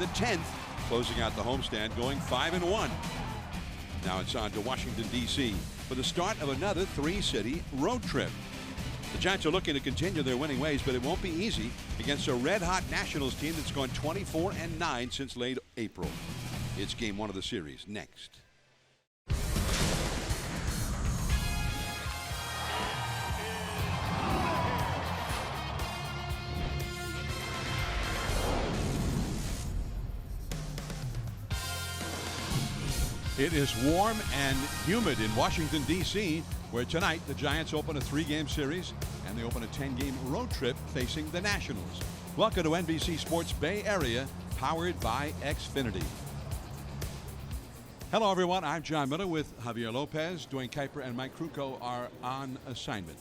the 10th, closing out the homestand, going 5-1. Now it's on to Washington, D.C. for the start of another three-city road trip. The Giants are looking to continue their winning ways, but it won't be easy against a red-hot Nationals team that's gone 24-9 since late April. It's game one of the series next. It is warm and humid in Washington, D.C., where tonight the Giants open a 3-game series and they open a 10-game road trip facing the Nationals. Welcome to NBC Sports Bay Area, powered by Xfinity. Hello, everyone. I'm John Miller with Javier Lopez. Dwayne Kuiper and Mike Krukow are on assignment.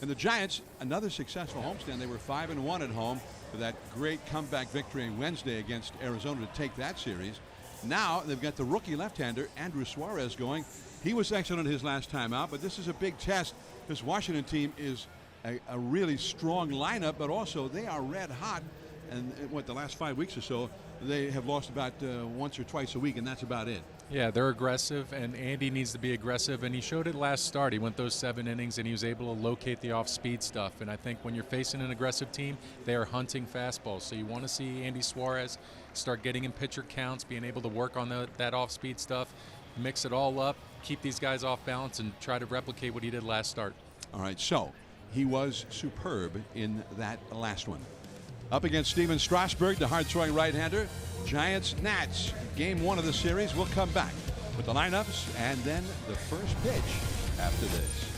And the Giants, another successful homestand. They were 5-1 at home for that great comeback victory Wednesday against Arizona to take that series. Now they've got the rookie left-hander Andrew Suarez going. He was excellent his last time out, but this is a big test. This Washington team is a really strong lineup, but also they are red hot. And the last 5 weeks or so, they have lost about once or twice a week, and that's about it. Yeah, they're aggressive, and Andy needs to be aggressive, and he showed it last start. He went those 7 innings, and he was able to locate the off-speed stuff. And I think when you're facing an aggressive team, they are hunting fastballs. So you want to see Andy Suarez start getting in pitcher counts, being able to work on that off-speed stuff, mix it all up, keep these guys off balance, and try to replicate what he did last start. All right, so he was superb in that last one. Up against Steven Strasburg, the hard-throwing right-hander. Giants-Nats, game one of the series. We'll come back with the lineups and then the first pitch after this.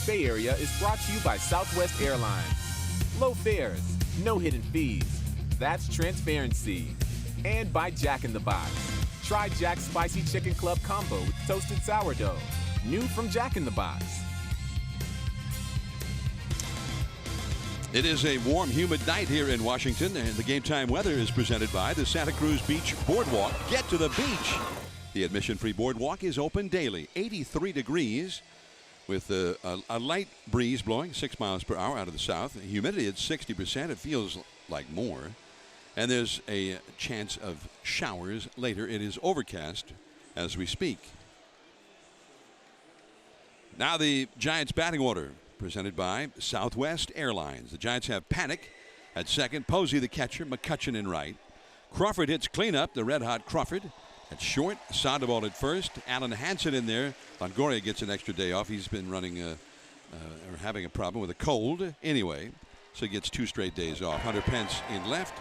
Bay Area is brought to you by Southwest Airlines. Low fares, no hidden fees. That's transparency. And by Jack in the Box. Try Jack's Spicy Chicken Club Combo with toasted sourdough. New from Jack in the Box. It is a warm, humid night here in Washington, and the game time weather is presented by the Santa Cruz Beach Boardwalk. Get to the beach. The admission-free boardwalk is open daily. 83 degrees with a light breeze blowing 6 miles per hour out of the south. Humidity at 60%. It feels like more. And there's a chance of showers later. It is overcast as we speak. Now the Giants batting order presented by Southwest Airlines. The Giants have Panic at second, Posey the catcher, McCutchen in right. Crawford hits cleanup, the red-hot Crawford at short. Sandoval at first. Alan Hansen in there. Longoria gets an extra day off. He's been running or having a problem with a cold anyway, so he gets 2 straight days off. Hunter Pence in left.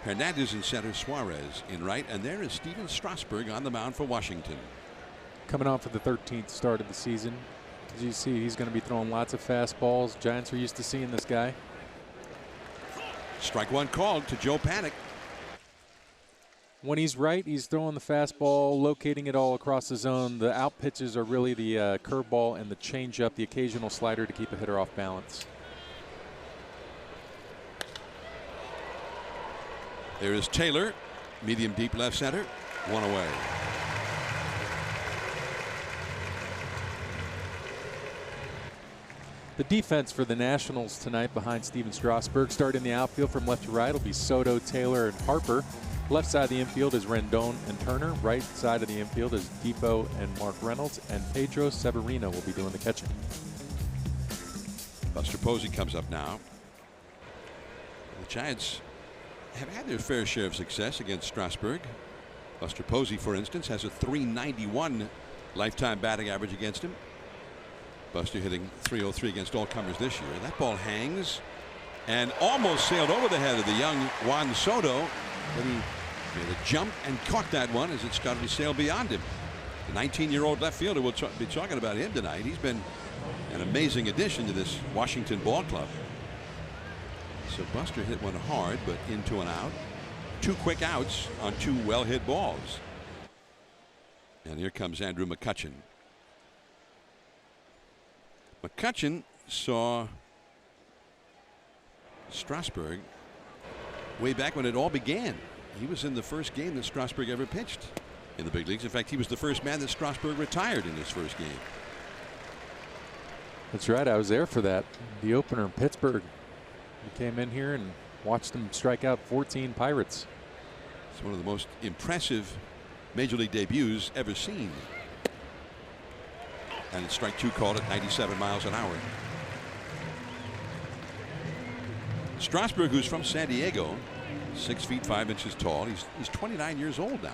Hernandez in center, Suarez in right, and there is Steven Strasburg on the mound for Washington. Coming off of the 13th start of the season. As you see, he's going to be throwing lots of fastballs. Giants are used to seeing this guy. Strike one called to Joe Panic. When he's right, he's throwing the fastball, locating it all across the zone. The out pitches are really the curveball and the changeup, the occasional slider to keep a hitter off balance. There is Taylor, medium deep left center, 1 away. The defense for the Nationals tonight behind Steven Strasburg, starting the outfield from left to right will be Soto, Taylor, and Harper. Left side of the infield is Rendon and Turner. Right side of the infield is Depot and Mark Reynolds, and Pedro Severino will be doing the catching. Buster Posey comes up now. The Giants have had their fair share of success against Strasburg. Buster Posey, for instance, has a .391 lifetime batting average against him. Buster hitting .303 against all comers this year. That ball hangs and almost sailed over the head of the young Juan Soto, but he made a jump and caught that one as it started to sail beyond him. The 19-year-old left fielder, we'll be talking about him tonight. He's been an amazing addition to this Washington ball club. So Buster hit one hard, but into and out. 2 quick outs on 2 well-hit balls. And here comes Andrew McCutchen. McCutchen saw Strasburg way back when it all began. He was in the first game that Strasburg ever pitched in the big leagues. In fact, he was the first man that Strasburg retired in his first game. That's right. I was there for that. The opener in Pittsburgh. He came in here and watched him strike out 14 Pirates. It's one of the most impressive major league debuts ever seen. And it's strike 2 called at 97 miles an hour. Strasburg, who's from San Diego, 6 feet 5 inches tall. He's 29 years old now.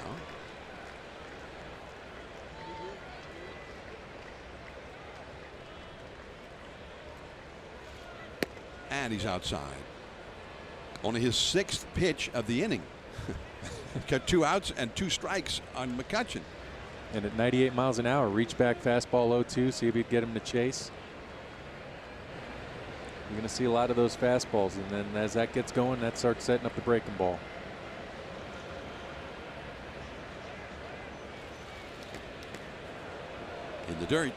And he's outside. Only his 6th pitch of the inning. Got 2 outs and 2 strikes on McCutchen. And at 98 miles an hour, reach back fastball 0-2, see if he'd get him to chase. You're going to see a lot of those fastballs, and then as that gets going, that starts setting up the breaking ball. In the dirt.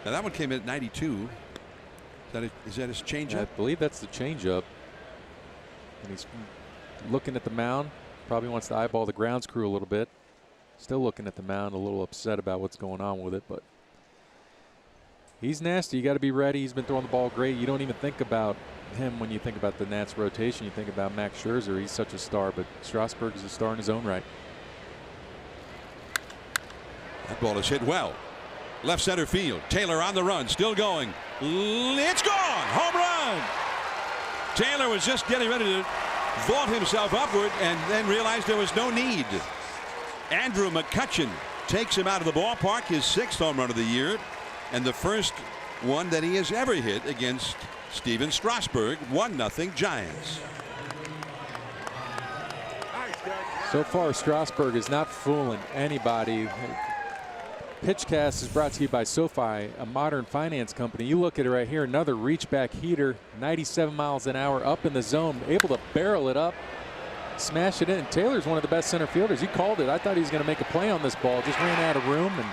Now that one came in at 92. Is that his changeup? I believe that's the changeup. And he's looking at the mound. Probably wants to eyeball the grounds crew a little bit. Still looking at the mound, a little upset about what's going on with it, but he's nasty. You got to be ready. He's been throwing the ball great. You don't even think about him when you think about the Nats rotation. You think about Max Scherzer. He's such a star, but Strasburg is a star in his own right. That ball is hit well. Left center field. Taylor on the run, still going. It's gone. Home run. Taylor was just getting ready to vault himself upward and then realized there was no need. Andrew McCutchen takes him out of the ballpark, his 6th home run of the year, and the first one that he has ever hit against Steven Strasburg. 1-0 Giants. So far, Strasburg is not fooling anybody. Pitchcast is brought to you by SoFi, a modern finance company. You look at it right here, another reach back heater, 97 miles an hour up in the zone, able to barrel it up, smash it in. Taylor's one of the best center fielders. He called it. I thought he was going to make a play on this ball. Just ran out of room, and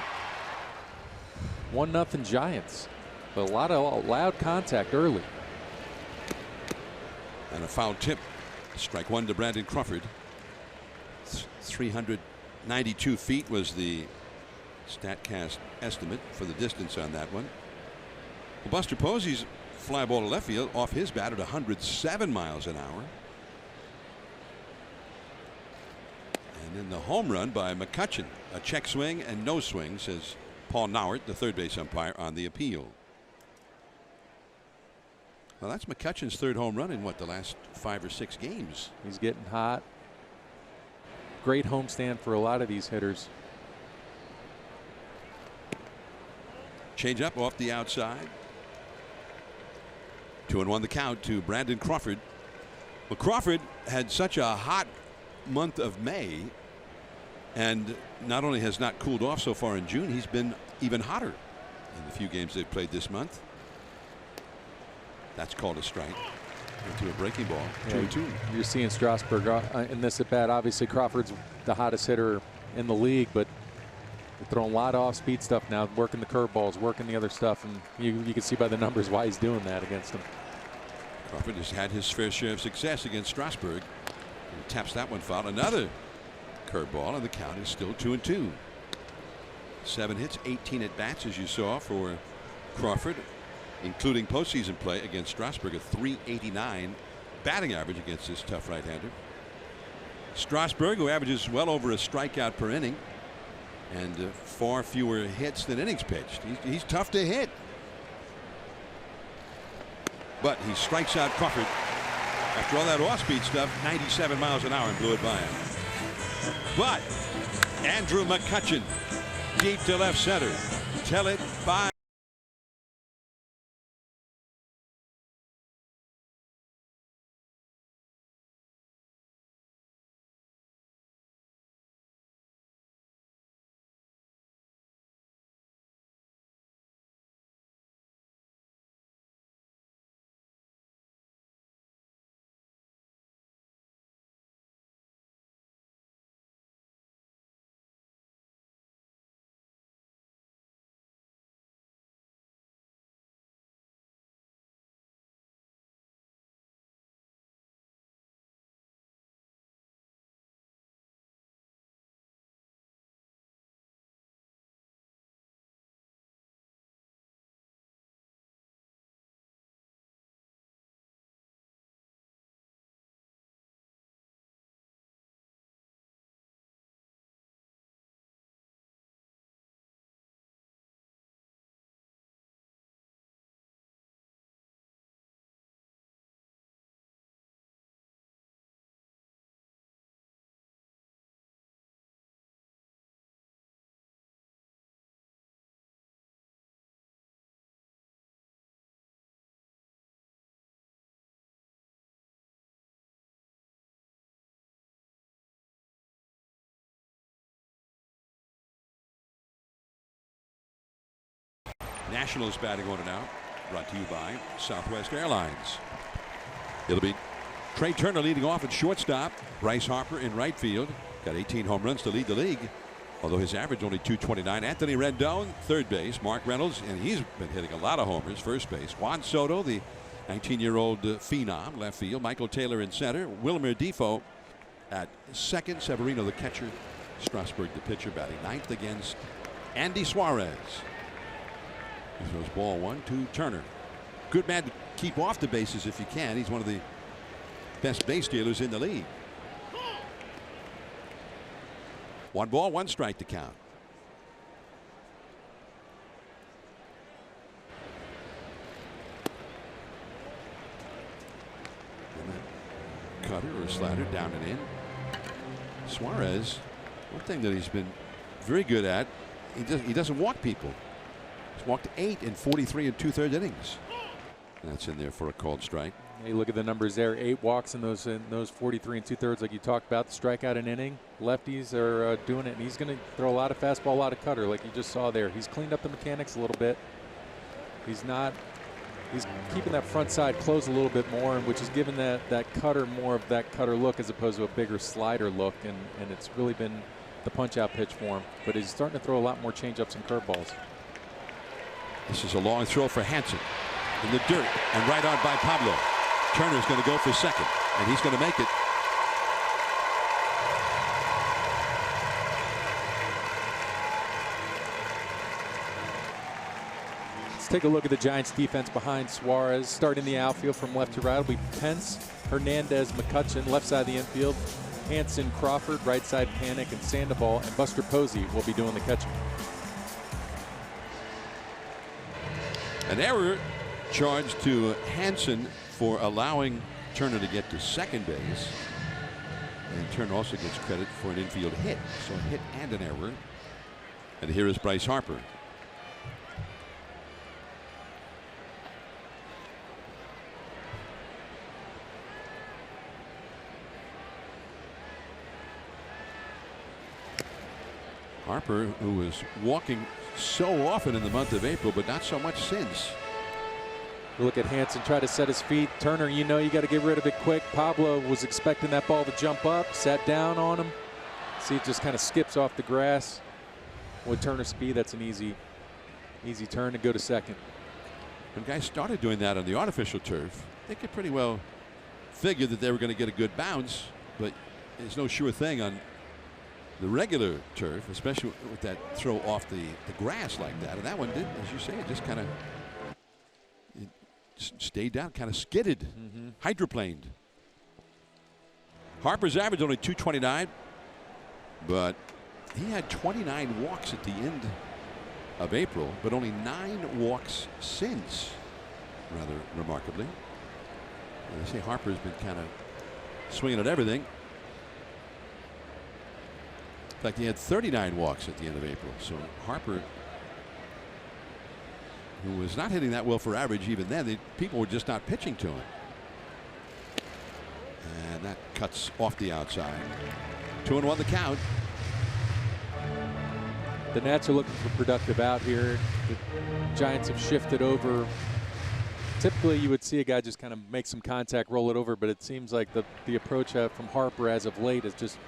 1-0 Giants. But a lot of loud contact early. And a foul tip. Strike 1 to Brandon Crawford. 392 feet was the StatCast estimate for the distance on that one. Well, Buster Posey's fly ball to left field off his bat at 107 miles an hour. And then the home run by McCutchen. A check swing and no swing, says Paul Nauert, the third base umpire, on the appeal. Well, that's McCutchen's third home run in what, the last 5 or 6 games. He's getting hot. Great homestand for a lot of these hitters. Change up off the outside. 2-1 the count to Brandon Crawford. Well, Crawford had such a hot month of May, and not only has not cooled off so far in June, he's been even hotter in the few games they've played this month. That's called a strike into a breaking ball. 2-2. You're seeing Strasburg in this at bat. Obviously, Crawford's the hottest hitter in the league, but they're throwing a lot of off-speed stuff now, working the curveballs, working the other stuff, and you can see by the numbers why he's doing that against them. Crawford has had his fair share of success against Strasburg. He taps that one foul. Another curveball, and the count is still 2-2. 7 hits, 18 at bats, as you saw for Crawford, including postseason play against Strasburg. A .389 batting average against this tough right-hander. Strasburg, who averages well over a strikeout per inning, and far fewer hits than innings pitched. He's tough to hit. But he strikes out Crawford after all that off-speed stuff, 97 miles an hour, and blew it by him. But Andrew McCutchen, deep to left center. Tell it by. Nationals batting order now, brought to you by Southwest Airlines. It'll be Trey Turner leading off at shortstop. Bryce Harper in right field. Got 18 home runs to lead the league, although his average only .229. Anthony Rendon, third base. Mark Reynolds, and he's been hitting a lot of homers, first base. Juan Soto, the 19-year-old phenom, left field. Michael Taylor in center. Wilmer Defoe at second. Severino, the catcher. Strasburg, the pitcher, batting ninth against Andy Suarez. He throws ball 1 to Turner. Good man to keep off the bases if you can. He's one of the best base stealers in the league. 1 ball, 1 strike to count. Cutter or slider down and in. Suarez, one thing that he's been very good at, he doesn't walk people. He's walked 8 in 43 2/3 innings. That's in there for a called strike. You look at the numbers there, 8 walks in those 43 2/3 like you talked about. The strikeout an inning. Lefties are doing it, and he's going to throw a lot of fastball, a lot of cutter like you just saw there. He's cleaned up the mechanics a little bit. He's keeping that front side closed a little bit more, which is giving that cutter more of that cutter look as opposed to a bigger slider look, and it's really been the punch out pitch for him. But he's starting to throw a lot more changeups and curveballs. This is a long throw for Hansen in the dirt and right on by Pablo. Turner's going to go for second, and he's going to make it. take a look at the Giants defense behind Suarez. Starting the outfield from left to right will be Pence, Hernandez, McCutcheon, left side of the infield, Hanson, Crawford, right side Panic, and Sandoval, and Buster Posey will be doing the catching. An error charged to Hanson for allowing Turner to get to second base. And Turner also gets credit for an infield hit. So a hit and an error. And here is Bryce Harper. Harper, who was walking so often in the month of April, but not so much since. Look at Hanson try to set his feet. Turner, you know you got to get rid of it quick. Pablo was expecting that ball to jump up, sat down on him. See, it just kind of skips off the grass. With Turner's speed, that's an easy turn to go to second. When guys started doing that on the artificial turf, they could pretty well figure that they were going to get a good bounce, but there's no sure thing on the regular turf, especially with that throw off the grass like that. And that one did, as you say, it just kind of stayed down, kind of skidded, hydroplaned. Harper's average only 229, but he had 29 walks at the end of April, but only 9 walks since, rather remarkably. And I say Harper's been kind of swinging at everything. In fact, he had 39 walks at the end of April. So Harper, who was not hitting that well for average even then, people were just not pitching to him. And that cuts off the outside. 2-1 the count. The Nats are looking for productive out here. The Giants have shifted over. Typically, you would see a guy just kind of make some contact, roll it over, but it seems like the approach from Harper as of late is just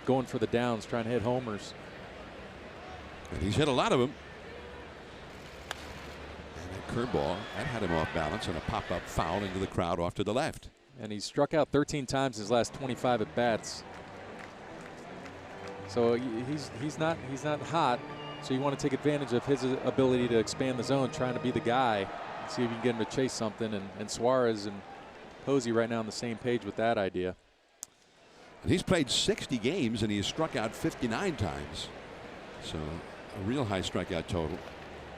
going for the downs, trying to hit homers. And he's hit a lot of them. And that curveball, that had him off balance, and a pop-up foul into the crowd off to the left. And he's struck out 13 times his last 25 at bats. So he's not hot. So you want to take advantage of his ability to expand the zone, trying to be the guy, see if you can get him to chase something. And Suarez and Posey right now on the same page with that idea. And he's played 60 games and he has struck out 59 times. So a real high strikeout total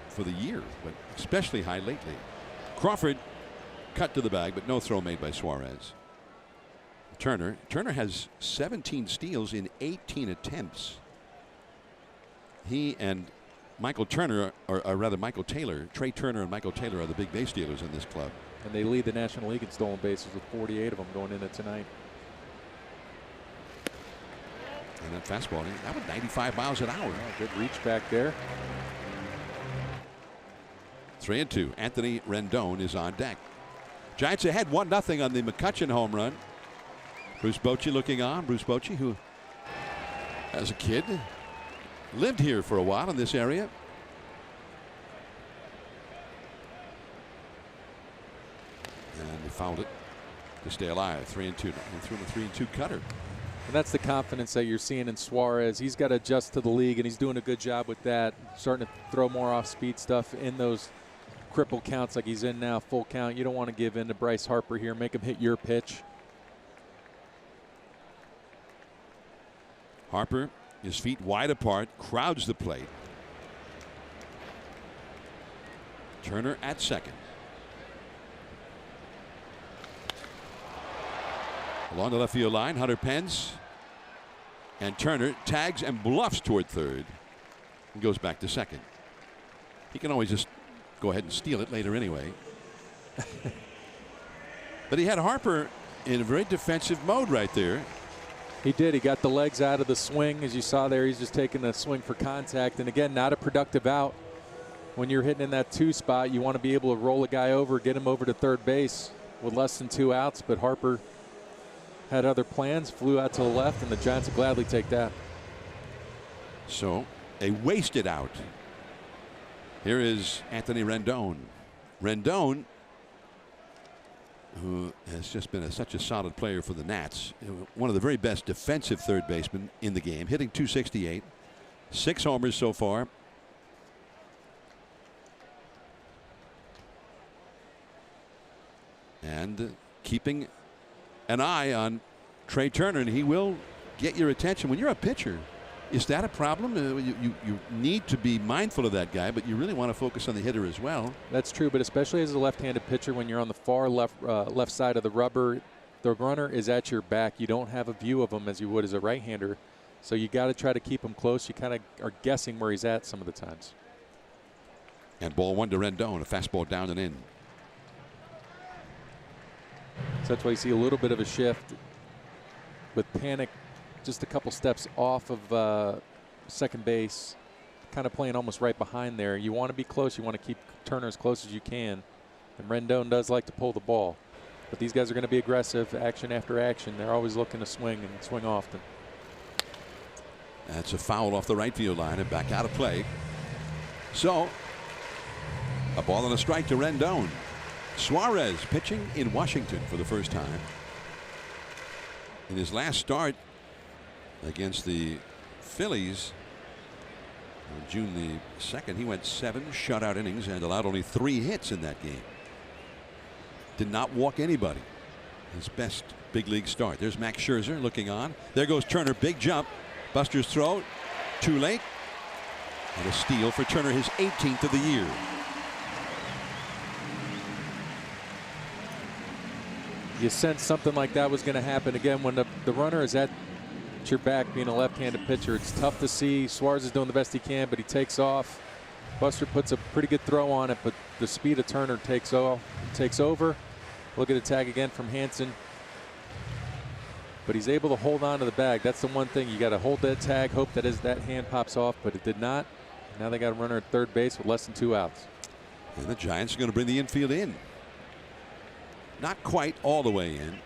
for the year, but especially high lately. Crawford cut to the bag, but no throw made by Suarez. Turner has 17 steals in 18 attempts. He and Michael Turner, or rather Michael Taylor, Trey Turner and Michael Taylor are the big base stealers in this club. And they lead the National League in stolen bases with 48 of them going into tonight. And that fastball, that was 95 miles an hour. Oh, good reach back there. 3-2. Anthony Rendon is on deck. Giants ahead 1-0 on the McCutcheon home run. Bruce Bochy looking on. Bruce Bochy, who as a kid lived here for a while in this area. And they fouled it to stay alive. 3-2. And threw him a 3-2 cutter. And that's the confidence that you're seeing in Suarez. He's got to adjust to the league, and he's doing a good job with that. Starting to throw more off-speed stuff in those cripple counts like he's in now, full count. You don't want to give in to Bryce Harper here. Make him hit your pitch. Harper, his feet wide apart, crowds the plate. Turner at second. Along the left field line, Hunter Pence. And Turner tags and bluffs toward third and goes back to second. He can always just go ahead and steal it later anyway. But he had Harper in a very defensive mode right there. He did. He got the legs out of the swing. As you saw there, he's just taking a swing for contact. And again, not a productive out. When you're hitting in that 2 spot, you want to be able to roll a guy over, get him over to third base with less than 2 outs. But Harper had other plans, flew out to the left, and the Giants will gladly take that. So a wasted out. Here is Anthony Rendon. Rendon, who has just been such a solid player for the Nats. One of the very best defensive third basemen in the game, hitting .268. 6 homers so far. and keeping an eye on Trey Turner, and he will get your attention. When you're a pitcher, is that a problem? You need to be mindful of that guy, but you really want to focus on the hitter as well. That's true, but especially as a left-handed pitcher, when you're on the far left side of the rubber, the runner is at your back. You don't have a view of him as you would as a right-hander, so you got to try to keep him close. You kind of are guessing where he's at some of the times. And ball one to Rendon, a fastball down and in. So that's why you see a little bit of a shift with Panic just a couple steps off of second base, kind of playing almost right behind there. You want to be close. You want to keep Turner as close as you can. And Rendon does like to pull the ball. But these guys are going to be aggressive, action after action. They're always looking to swing and swing often. That's a foul off the right field line and back out of play. So a ball and a strike to Rendon. Suarez pitching in Washington for the first time. In his last start against the Phillies on June the 2nd, he went 7 shutout innings and allowed only 3 hits in that game. Did not walk anybody. His best big league start. There's Max Scherzer looking on. There goes Turner. Big jump. Buster's throw. Too late. And a steal for Turner, his 18th of the year. You sense something like that was going to happen again when the runner is at your back, being a left-handed pitcher. It's tough to see. Suarez is doing the best he can, but he takes off. Buster puts a pretty good throw on it, but the speed of Turner takes over. Look at the tag again from Hansen. But he's able to hold on to the bag. That's the one thing. You got to hold that tag, hope that as that hand pops off, but it did not. Now they got a runner at third base with less than 2 outs. And the Giants are going to bring the infield in. Not quite all the way in.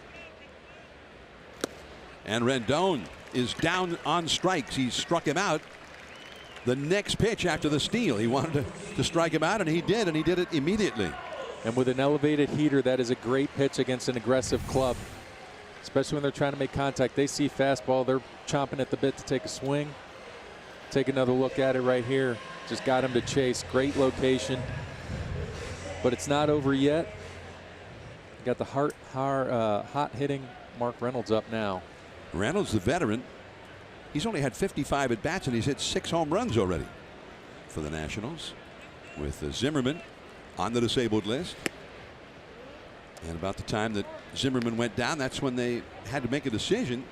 And Rendon is down on strikes. He struck him out the next pitch after the steal. He wanted to strike him out, and he did it immediately. And with an elevated heater, that is a great pitch against an aggressive club, especially when they're trying to make contact. They see fastball, they're chomping at the bit to take a swing. Take another look at it right here. Just got him to chase. Great location. But it's not over yet. Got the hot hitting Mark Reynolds up now. Reynolds, the veteran, he's only had 55 at bats and he's hit 6 home runs already for the Nationals, with Zimmerman on the disabled list. And about the time that Zimmerman went down, that's when they had to make a decision.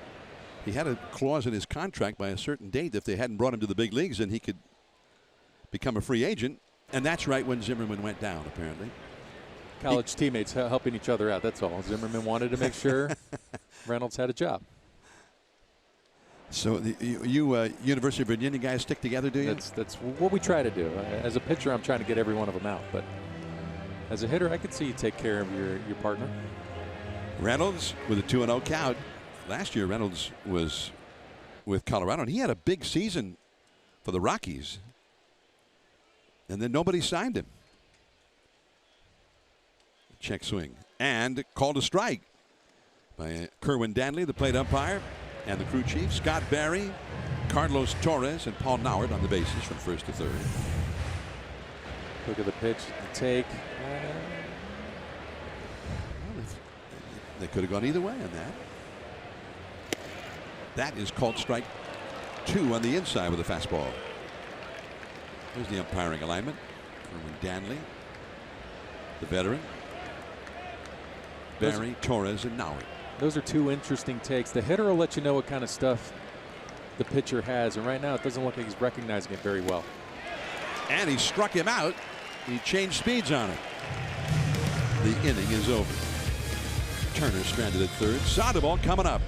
He had a clause in his contract by a certain date. If they hadn't brought him to the big leagues, then he could become a free agent. And that's right when Zimmerman went down, apparently. College teammates helping each other out, that's all. Zimmerman wanted to make sure Reynolds had a job. So you University of Virginia guys stick together, do you? That's what we try to do. As a pitcher, I'm trying to get every one of them out. But as a hitter, I could see you take care of your partner. Reynolds with a 2-0 count. Last year, Reynolds was with Colorado, and he had a big season for the Rockies. And then nobody signed him. Check swing. And called a strike by Kerwin Danley, the plate umpire, and the crew chief. Scott Barry, Carlos Torres, and Paul Nauert on the bases from first to third. Look at the pitch, the take. Well, they could have gone either way on that. That is called strike 2 on the inside with a fastball. There's the umpiring alignment. Kerwin Danley, the veteran. Barry, Torres, and Nauert. Those are 2 interesting takes. The hitter will let you know what kind of stuff the pitcher has, and right now it doesn't look like he's recognizing it very well. And he struck him out. He changed speeds on it. The inning is over. Turner stranded at third. Sandoval coming up.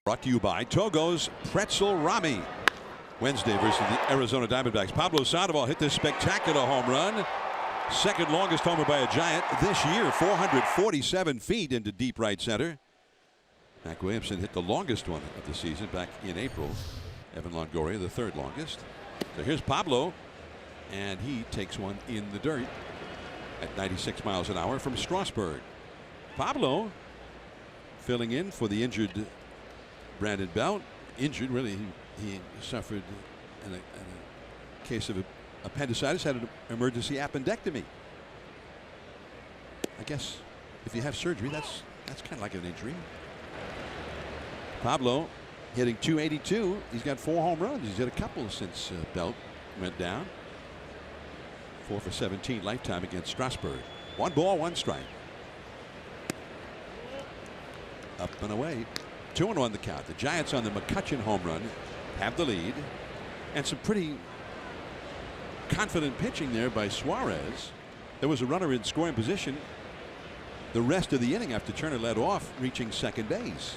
Brought to you by Togo's Pretzel Rami. Wednesday versus the Arizona Diamondbacks. Pablo Sandoval hit this spectacular home run. Second longest homer by a Giant this year, 447 feet into deep right center. Mac Williamson hit the longest one of the season back in April. Evan Longoria, the third longest. So here's Pablo, and he takes one in the dirt at 96 miles an hour from Strasburg. Pablo filling in for the injured Brandon Belt. Injured, really, he suffered in a case of appendicitis, had an emergency appendectomy. I guess if you have surgery, that's kind of like an injury. Pablo hitting .282. He's got 4 home runs. He's hit a couple since Belt went down. 4 for 17 lifetime against Strasburg. 1 ball, 1 strike. Up and away. 2-1 the count. The Giants on the McCutchen home run have the lead, and some pretty confident pitching there by Suarez. There was a runner in scoring position the rest of the inning after Turner led off, reaching second base.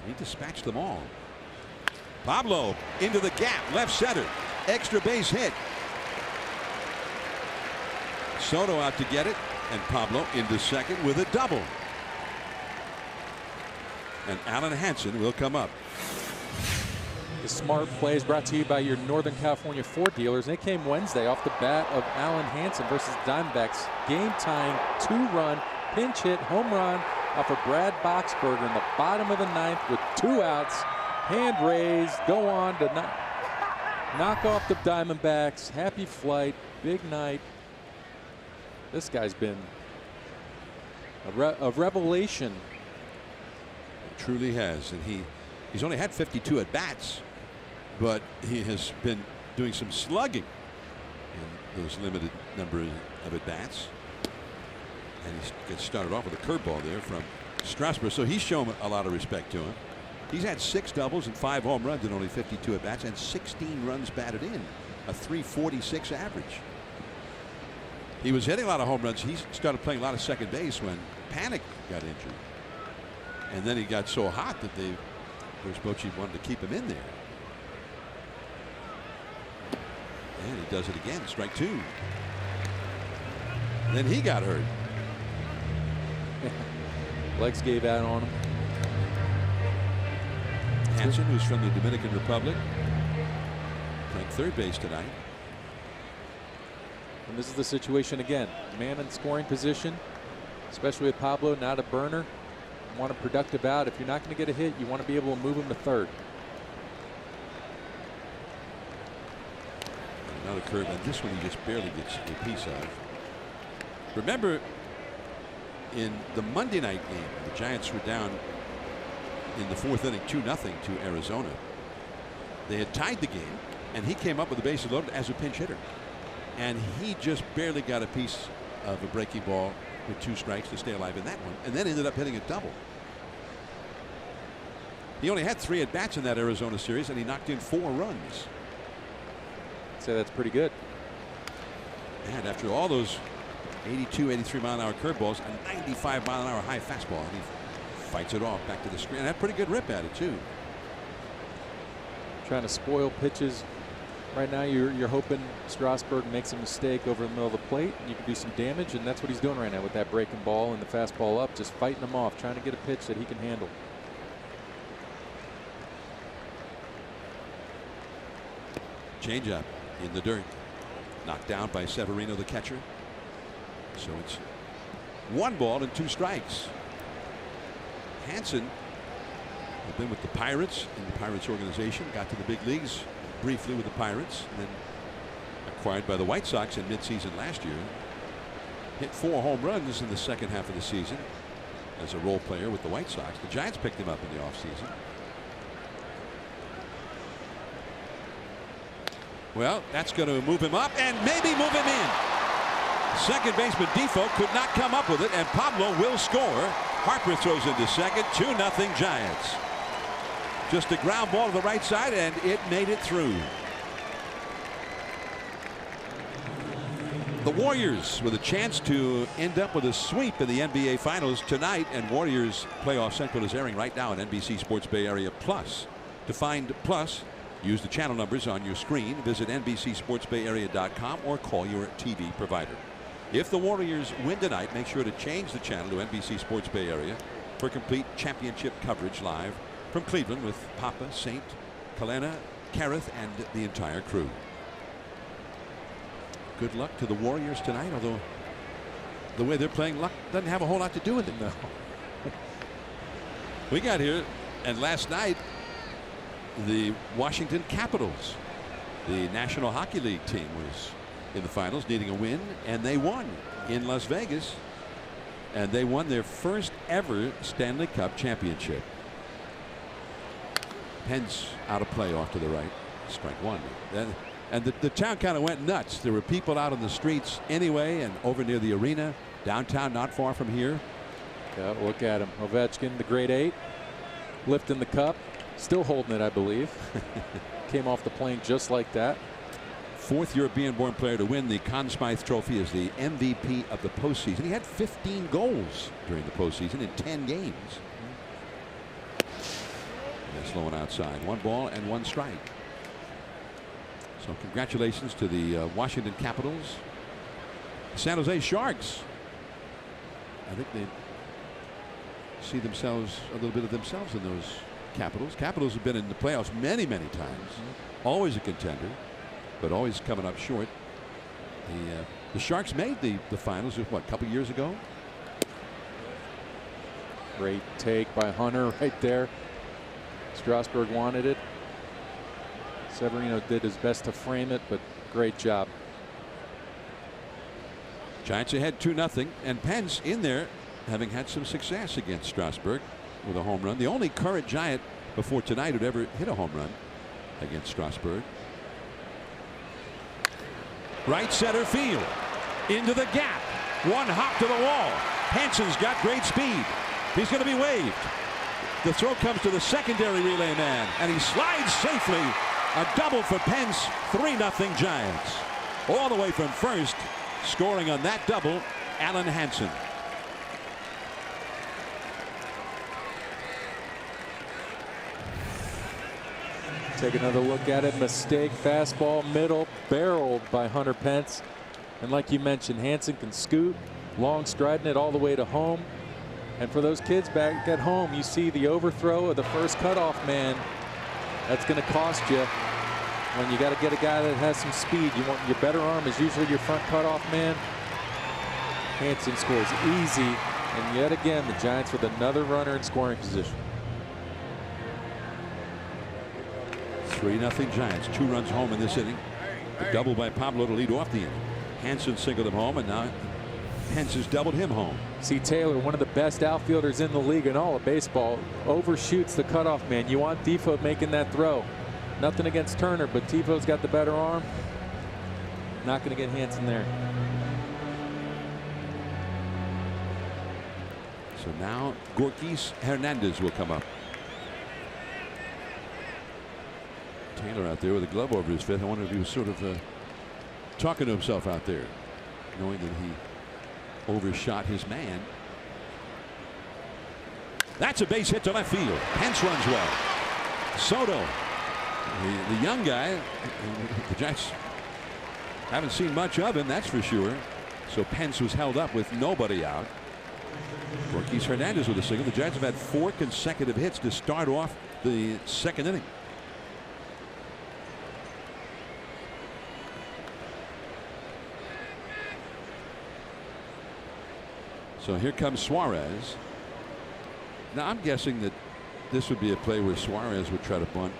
He dispatched them all. Pablo into the gap, left center, extra base hit. Soto out to get it, and Pablo into second with a double. And Alan Hansen will come up. The smart play is brought to you by your Northern California Ford dealers. And it came Wednesday off the bat of Alan Hansen versus Diamondbacks. Game-tying 2-run pinch hit home run off of Brad Boxberger in the bottom of the 9th with 2 outs. Hand raised, go on to knock off the Diamondbacks. Happy flight, big night. This guy's been a revelation. He truly has, and he's only had 52 at bats, but he has been doing some slugging in those limited number of at bats. And he gets started off with a curveball there from Strasburg, so he's shown a lot of respect to him. He's had 6 doubles and 5 home runs in only 52 at bats and 16 runs batted in, a .346 average. He was hitting a lot of home runs. He started playing a lot of second base when Panic got injured. And then he got so hot that Bruce Bochy wanted to keep him in there. And he does it again, strike 2. Then he got hurt. Legs gave out on him. Hansen, who's from the Dominican Republic, playing third base tonight. And this is the situation again. Man in scoring position, especially with Pablo, not a burner. You want a productive out. If you're not going to get a hit, you want to be able to move him to third. Another curve, and this one he just barely gets a piece of. Remember, in the Monday night game, the Giants were down in the 4th inning 2-0 to Arizona. They had tied the game, and he came up with the bases loaded as a pinch hitter. And he just barely got a piece of a breaking ball with 2 strikes to stay alive in that one, and then ended up hitting a double. He only had 3 at bats in that Arizona series, and he knocked in 4 runs. I'd say that's pretty good. And after all those 82, 83 mile an hour curveballs, a 95 mile an hour high fastball, and he fights it off back to the screen. And had a pretty good rip at it too. Trying to spoil pitches. Right now you're hoping Strasburg makes a mistake over the middle of the plate and you can do some damage, and that's what he's doing right now with that breaking ball and the fastball up, just fighting them off, trying to get a pitch that he can handle. Changeup in the dirt, knocked down by Severino, the catcher. So it's 1 ball and 2 strikes. Hansen had been with the Pirates in the Pirates organization, got to the big leagues briefly with the Pirates, and then acquired by the White Sox in midseason last year. Hit 4 home runs in the second half of the season as a role player with the White Sox. The Giants picked him up in the offseason. Well, that's going to move him up and maybe move him in. Second baseman Defoe could not come up with it, and Pablo will score. Harper throws into second. 2-0 Giants. Just a ground ball to the right side, and it made it through. The Warriors with a chance to end up with a sweep in the NBA Finals tonight, and Warriors Playoff Central is airing right now on NBC Sports Bay Area Plus. To find Plus, use the channel numbers on your screen, visit NBCSportsBayArea.com, or call your TV provider. If the Warriors win tonight, make sure to change the channel to NBC Sports Bay Area for complete championship coverage live from Cleveland with Papa, Saint, Kalena, Kareth, and the entire crew. Good luck to the Warriors tonight, although the way they're playing, luck doesn't have a whole lot to do with it. No. We got here, and last night, the Washington Capitals, the National Hockey League team, was in the finals, needing a win, and they won in Las Vegas, and they won their first ever Stanley Cup championship. Pence out of play off to the right, strike one. And the town kind of went nuts. There were people out on the streets anyway, and over near the arena downtown, not far from here. Yeah, look at him. Ovechkin, the grade 8, lifting the cup, still holding it, I believe. Came off the plane just like that. Fourth European-born player to win the Conn Smythe Trophy as the MVP of the postseason. He had 15 goals during the postseason in 10 games. That's low and outside. 1 ball and 1 strike. So congratulations to the Washington Capitals. San Jose Sharks. I think they see themselves, a little bit of themselves in those Capitals. Capitals have been in the playoffs many, many times. Always a contender, but always coming up short. The Sharks made the finals, what, a couple years ago? Great take by Hunter right there. Strasburg wanted it. Severino did his best to frame it, but great job. Giants ahead 2-0, and Pence in there having had some success against Strasburg with a home run. The only current Giant before tonight who'd ever hit a home run against Strasburg. Right center field. Into the gap. One hop to the wall. Hansen's got great speed. He's going to be waved. The throw comes to the secondary relay man, and he slides safely. A double for Pence. 3-0 Giants. All the way from first, scoring on that double, Alan Hansen. Take another look at it. Mistake, fastball, middle, barreled by Hunter Pence. And like you mentioned, Hansen can scoot, long striding it all the way to home. And for those kids back at home, you see the overthrow of the first cutoff man. That's going to cost you when you got to get a guy that has some speed. You want your better arm is usually your front cutoff man. Hansen scores easy, and yet again the Giants with another runner in scoring position. 3-0 Giants. 2 runs home in this inning. The double by Pablo to lead off the inning. Hansen singled him home, and now Pence has doubled him home. See, Taylor, one of the best outfielders in the league and all of baseball, overshoots the cutoff man. You want Defoe making that throw. Nothing against Turner, but Defoe's got the better arm. Not going to get Hansen there. So now Gorkis Hernandez will come up. Taylor out there with a glove over his fist. I wonder if he was sort of talking to himself out there, knowing that he overshot his man. That's a base hit to left field. Pence runs well. Soto, the young guy, the Giants haven't seen much of him, that's for sure. So Pence was held up with nobody out. Gorkis Hernandez with a single. The Giants have had 4 consecutive hits to start off the second inning. So here comes Suarez. Now I'm guessing that this would be a play where Suarez would try to bunt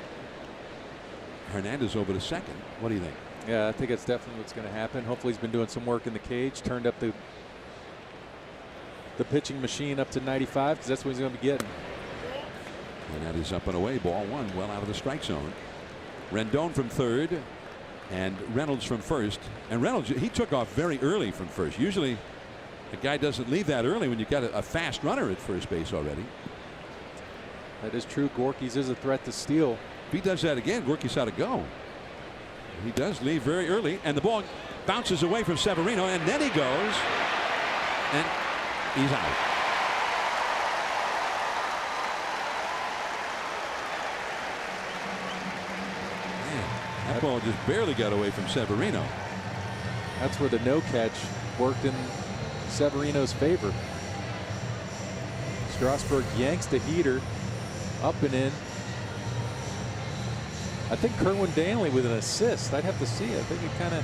Hernandez over to second. What do you think? Yeah, I think that's definitely what's going to happen. Hopefully he's been doing some work in the cage, turned up the pitching machine up to 95, because that's what he's going to be getting. Hernandez up and away, ball 1, well out of the strike zone. Rendon from third and Reynolds from first. And Reynolds, he took off very early from first. Usually the guy doesn't leave that early when you've got a fast runner at first base already. That is true. Gorkis is a threat to steal. If he does that again, Gorkis ought to go. He does leave very early, and the ball Bounces away from Severino, and then he goes, and he's out. Man, that ball just barely got away from Severino. That's where the no catch worked in Severino's favor. Strasburg yanks the heater up and in. I think Kerwin Danley with an assist. I'd have to see it. I think it kind of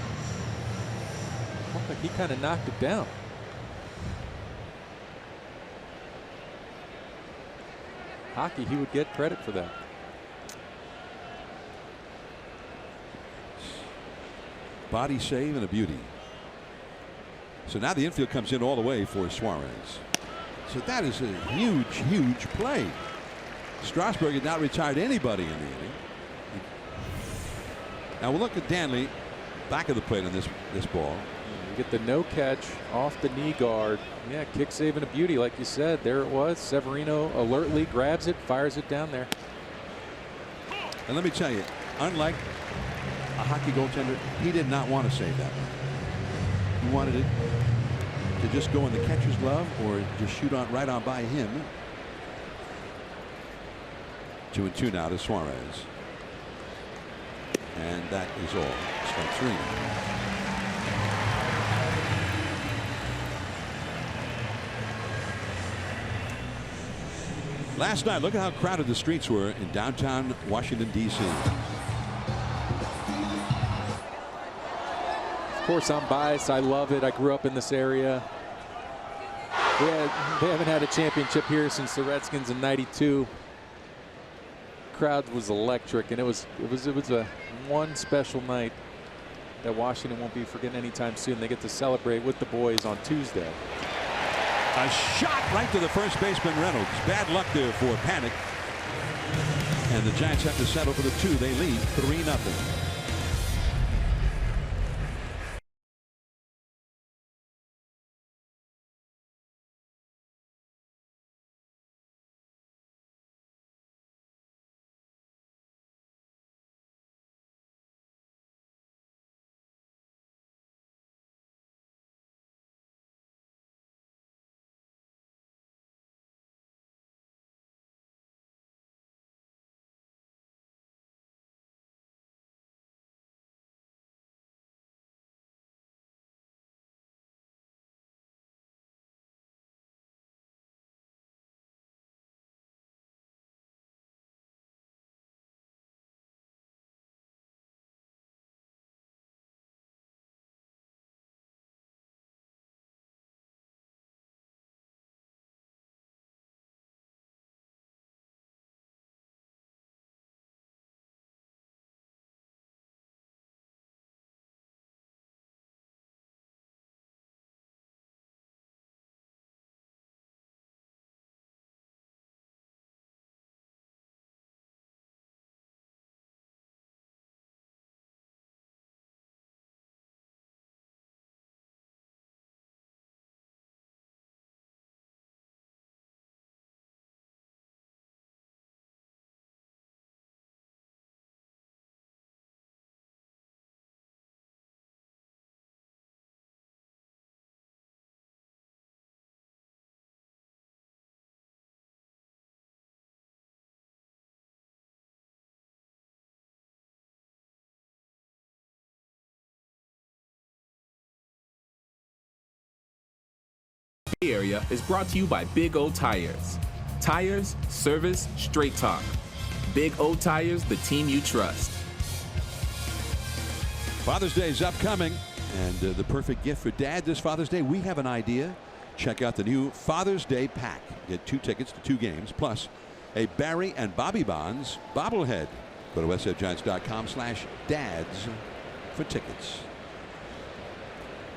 looked like he kind of knocked it down. Hockey, he would get credit for that. Body save and a beauty. So now the infield comes in all the way for Suarez. So that is a huge, huge play. Strasburg had not retired anybody in the inning. Now we'll look at Danley back of the plate on this ball. You get the no catch off the knee guard. Yeah, kick save and a beauty, like you said. There it was. Severino alertly grabs it, fires it down there. And let me tell you, unlike a hockey goaltender, he did not want to save that one. He wanted it to just go in the catcher's glove or just shoot on right on by him. 2-2 now to Suarez. And that is all. Strike three. Last night, look at how crowded the streets were in downtown Washington, D.C. Of course, I'm biased. I love it. I grew up in this area. They haven't had a championship here since the Redskins in '92. Crowd was electric, and it was a one special night that Washington won't be forgetting anytime soon. They get to celebrate with the boys on Tuesday. A shot right to the first baseman Reynolds. Bad luck there for Panic. And the Giants have to settle for the two. They lead 3-0. Area is brought to you by Big O Tires. Tires, service, straight talk. Big O Tires, the team you trust. Father's Day is upcoming, and the perfect gift for Dad this Father's Day, we have an idea. Check out the new Father's Day pack. Get 2 tickets to 2 games, plus a Barry and Bobby Bonds bobblehead. Go to westcoastgiants.com/dads for tickets.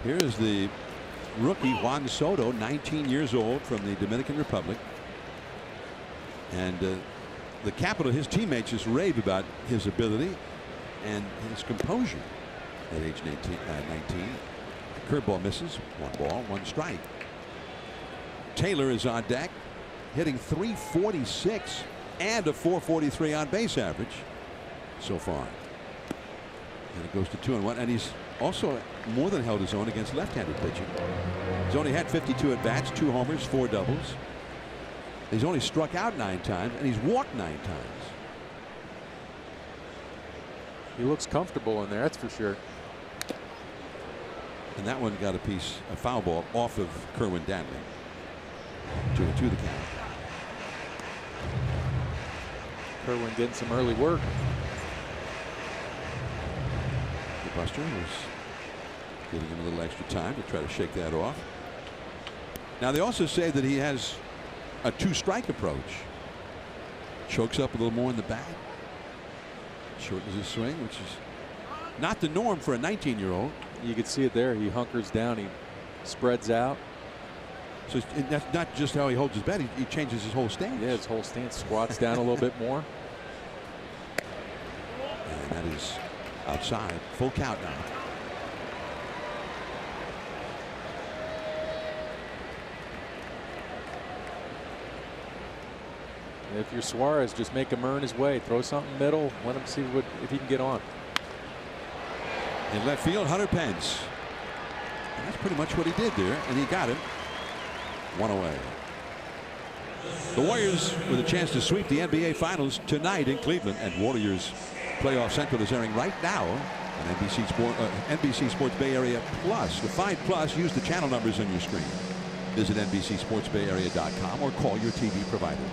Here is the rookie Juan Soto, 19 years old, from the Dominican Republic. And the capital, his teammates just rave about his ability and his composure at age 19. Curveball misses. 1 ball, 1 strike. Taylor is on deck, hitting .346 and a .443 on base average so far. And it goes to 2-1. And he's also more than held his own against left-handed pitching. He's only had 52 at-bats, 2 homers, 4 doubles. He's only struck out 9 times, and he's walked 9 times. He looks comfortable in there, that's for sure. And that one got a foul ball off of Kerwin Danley. 2-2 the count. Kerwin getting some early work. The Buster was giving him a little extra time to try to shake that off. Now they also say that he has a 2-strike approach. Chokes up a little more in the bat. Shortens his swing, which is not the norm for a 19-year-old. You can see it there. He hunkers down. He spreads out. So that's not just how he holds his bat. He changes his whole stance. Yeah, his whole stance. Squats down a little bit more. And that is outside. Full count now. If you're Suarez, just make him earn his way. Throw something middle. Let him see if he can get on. In left field, Hunter Pence. And that's pretty much what he did there, and he got it. 1 away. The Warriors with a chance to sweep the NBA Finals tonight in Cleveland, and Warriors Playoff Central is airing right now on NBC Sports Bay Area Plus. To find Plus, use the channel numbers on your screen. Visit NBCSportsBayArea.com or call your TV provider.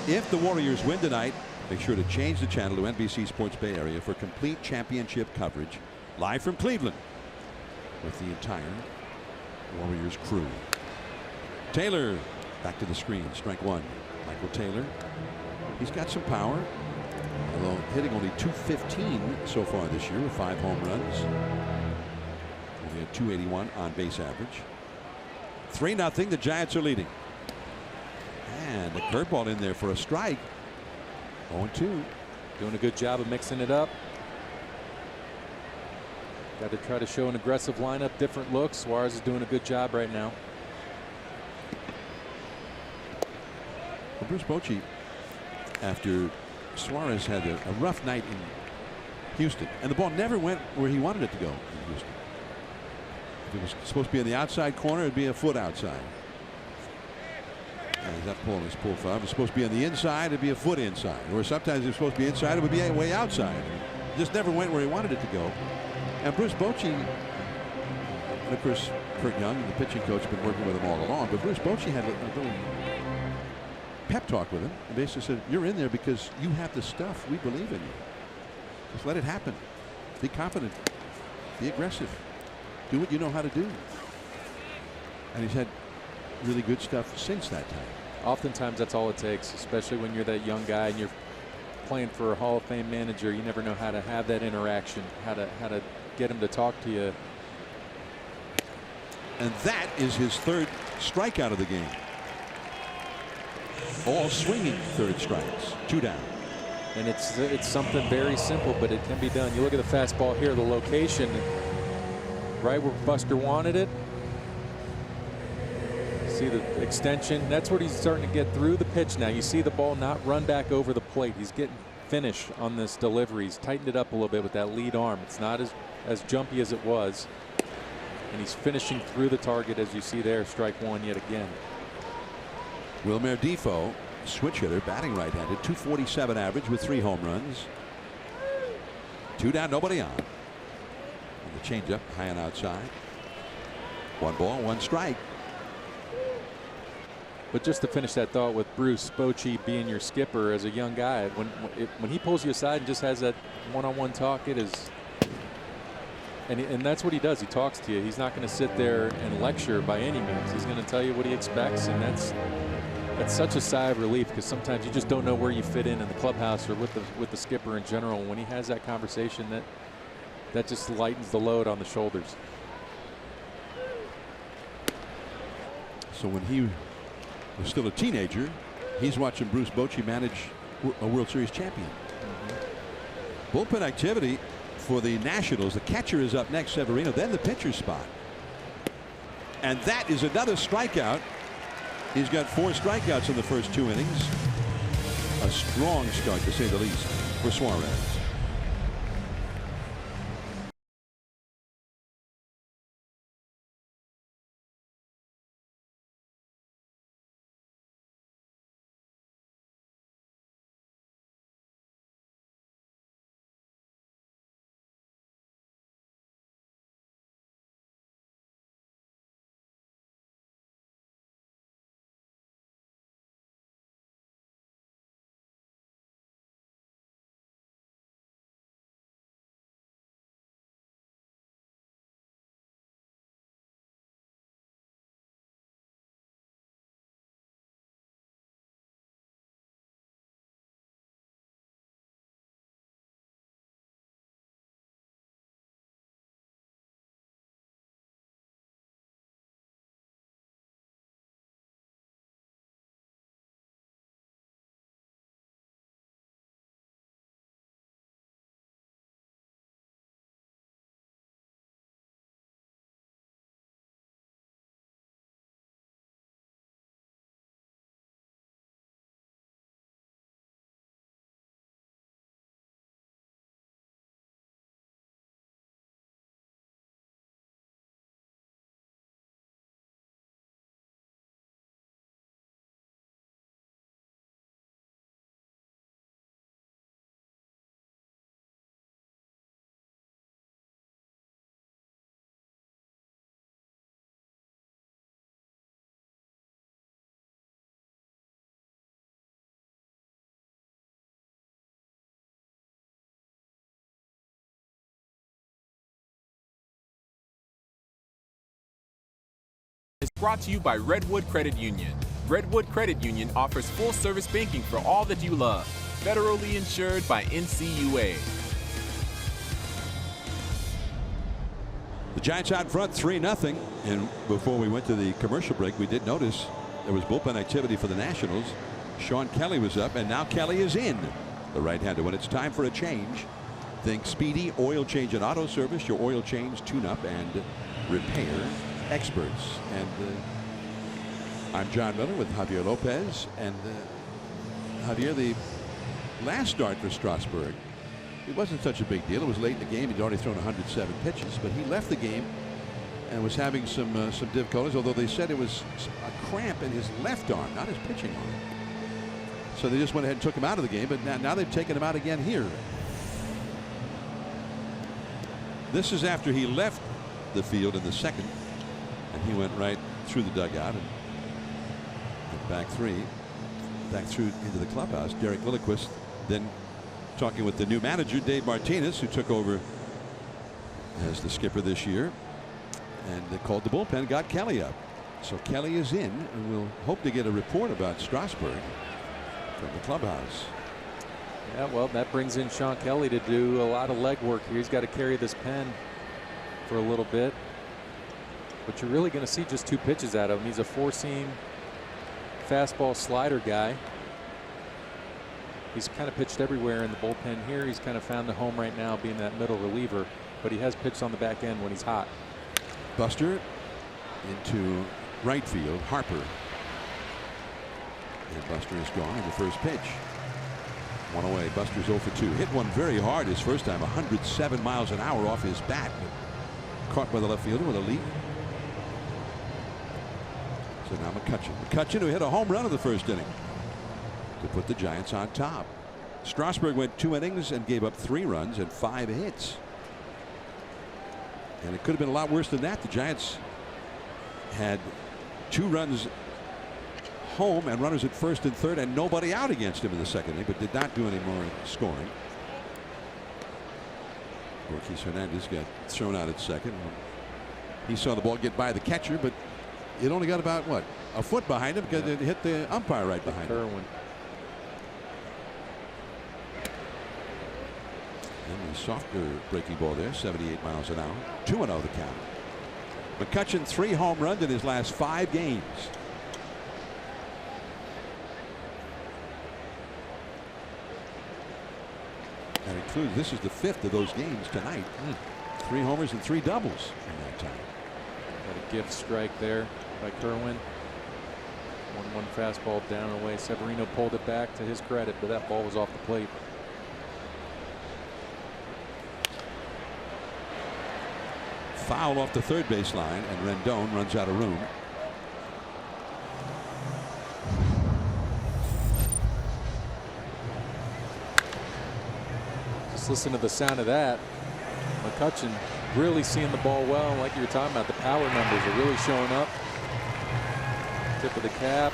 If the Warriors win tonight, make sure to change the channel to NBC Sports Bay Area for complete championship coverage live from Cleveland with the entire Warriors crew. Taylor back to the screen. Strike 1. Michael Taylor. He's got some power, although hitting only .215 so far this year with 5 home runs. Only a .281 on base average. 3-0. The Giants are leading. And a curveball in there for a strike. 0-2. Doing a good job of mixing it up. Got to try to show an aggressive lineup, different looks. Suarez is doing a good job right now. Well, Bruce Bochy, after Suarez had a rough night in Houston, and the ball never went where he wanted it to go in Houston. If it was supposed to be in the outside corner, it'd be a foot outside. And that pull is pull foul. If it's supposed to be on the inside, it'd be a foot inside. Or sometimes if it's supposed to be inside, it would be way outside. It just never went where he wanted it to go. And Bruce Bochy, and of course, Kurt Young, the pitching coach, has been working with him all along. But Bruce Bochy had a little pep talk with him and basically said, "You're in there because you have the stuff. We believe in you. Just let it happen. Be confident. Be aggressive. Do what you know how to do." And he's had really good stuff since that time. Oftentimes that's all it takes, especially when you're that young guy and you're playing for a Hall of Fame manager. You never know how to have that interaction, how to get him to talk to you. And that is his 3rd strikeout of the game. All swinging 3rd strikes. 2 down. And it's something very simple, but it can be done. You look at the fastball here, the location right where Buster wanted it. See the extension. That's what he's starting to get through the pitch now. You see the ball not run back over the plate. He's getting finish on this delivery. He's tightened it up a little bit with that lead arm. It's not as jumpy as it was. And he's finishing through the target, as you see there. Strike 1 yet again. Wilmer Defoe, switch hitter, batting right-handed, .247 average with 3 home runs. 2 down, nobody on. And the changeup high and outside. 1 ball, 1 strike. But just to finish that thought with Bruce Bochy being your skipper as a young guy, when he pulls you aside and just has that one-on-one talk, it is, and that's what he does. He talks to you. He's not going to sit there and lecture by any means. He's going to tell you what he expects, and that's such a sigh of relief, because sometimes you just don't know where you fit in the clubhouse or with the skipper in general. When he has that conversation, that just lightens the load on the shoulders. So when he was still a teenager, he's watching Bruce Bochy manage a World Series champion. Bullpen activity for the Nationals. The catcher is up next, Severino, then the pitcher's spot. And that is another strikeout. He's got 4 strikeouts in the first 2 innings. A strong start, to say the least, for Suarez. brought to you by Redwood Credit Union. Redwood Credit Union offers full-service banking for all that you love. Federally insured by NCUA. The Giants out in front 3-0. And before we went to the commercial break, we did notice there was bullpen activity for the Nationals. Sean Kelly was up, and now Kelly is in. The right-hander. When it's time for a change, think Speedy Oil Change and Auto Service, your oil change, tune-up, and repair experts. And I'm John Miller with Javier Lopez. And Javier, the last start for Strasburg, it wasn't such a big deal. It was late in the game. He'd already thrown 107 pitches, but he left the game and was having some difficulties, although they said it was a cramp in his left arm, not his pitching arm. So they just went ahead and took him out of the game, but now they've taken him out again here. This is after he left the field in the second, and he went right through the dugout and back through into the clubhouse. Derek Lilliquist then talking with the new manager, Dave Martinez, who took over as the skipper this year, and they called the bullpen, got Kelly up. So Kelly is in, and we'll hope to get a report about Strasburg from the clubhouse. Yeah, well, that brings in Sean Kelly to do a lot of legwork here. He's got to carry this pen for a little bit, but you're really going to see just 2 pitches out of him. He's a 4-seam fastball slider guy. He's kind of pitched everywhere in the bullpen here. He's kind of found the home right now, being that middle reliever, but he has pitched on the back end when he's hot. Buster into right field. Harper. And Buster is gone in the first pitch. 1 away. Buster's 0 for 2. Hit one very hard his first time, 107 miles an hour off his bat, but caught by the left fielder with a leap. So now McCutchen, who hit a home run in the first inning to put the Giants on top. Strasburg went 2 innings and gave up 3 runs and 5 hits. And it could have been a lot worse than that. The Giants had 2 runs home and runners at first and third, and nobody out against him in the second inning, but did not do any more scoring. Ortiz Hernandez got thrown out at second. He saw the ball get by the catcher, but it only got about, what, a foot behind him because it hit the umpire right behind him. And the softer breaking ball there, 78 miles an hour. 2-0 the count. McCutchen 3 home runs in his last 5 games. That includes, this is the 5th of those games tonight. 3 homers and 3 doubles in that time. Got a gift strike there by Kerwin. 1-1 fastball down and away. Severino pulled it back to his credit, but that ball was off the plate. Foul off the third base line, and Rendon runs out of room. Just listen to the sound of that. McCutchen really seeing the ball well, like you were talking about. The power numbers are really showing up. Tip of the cap.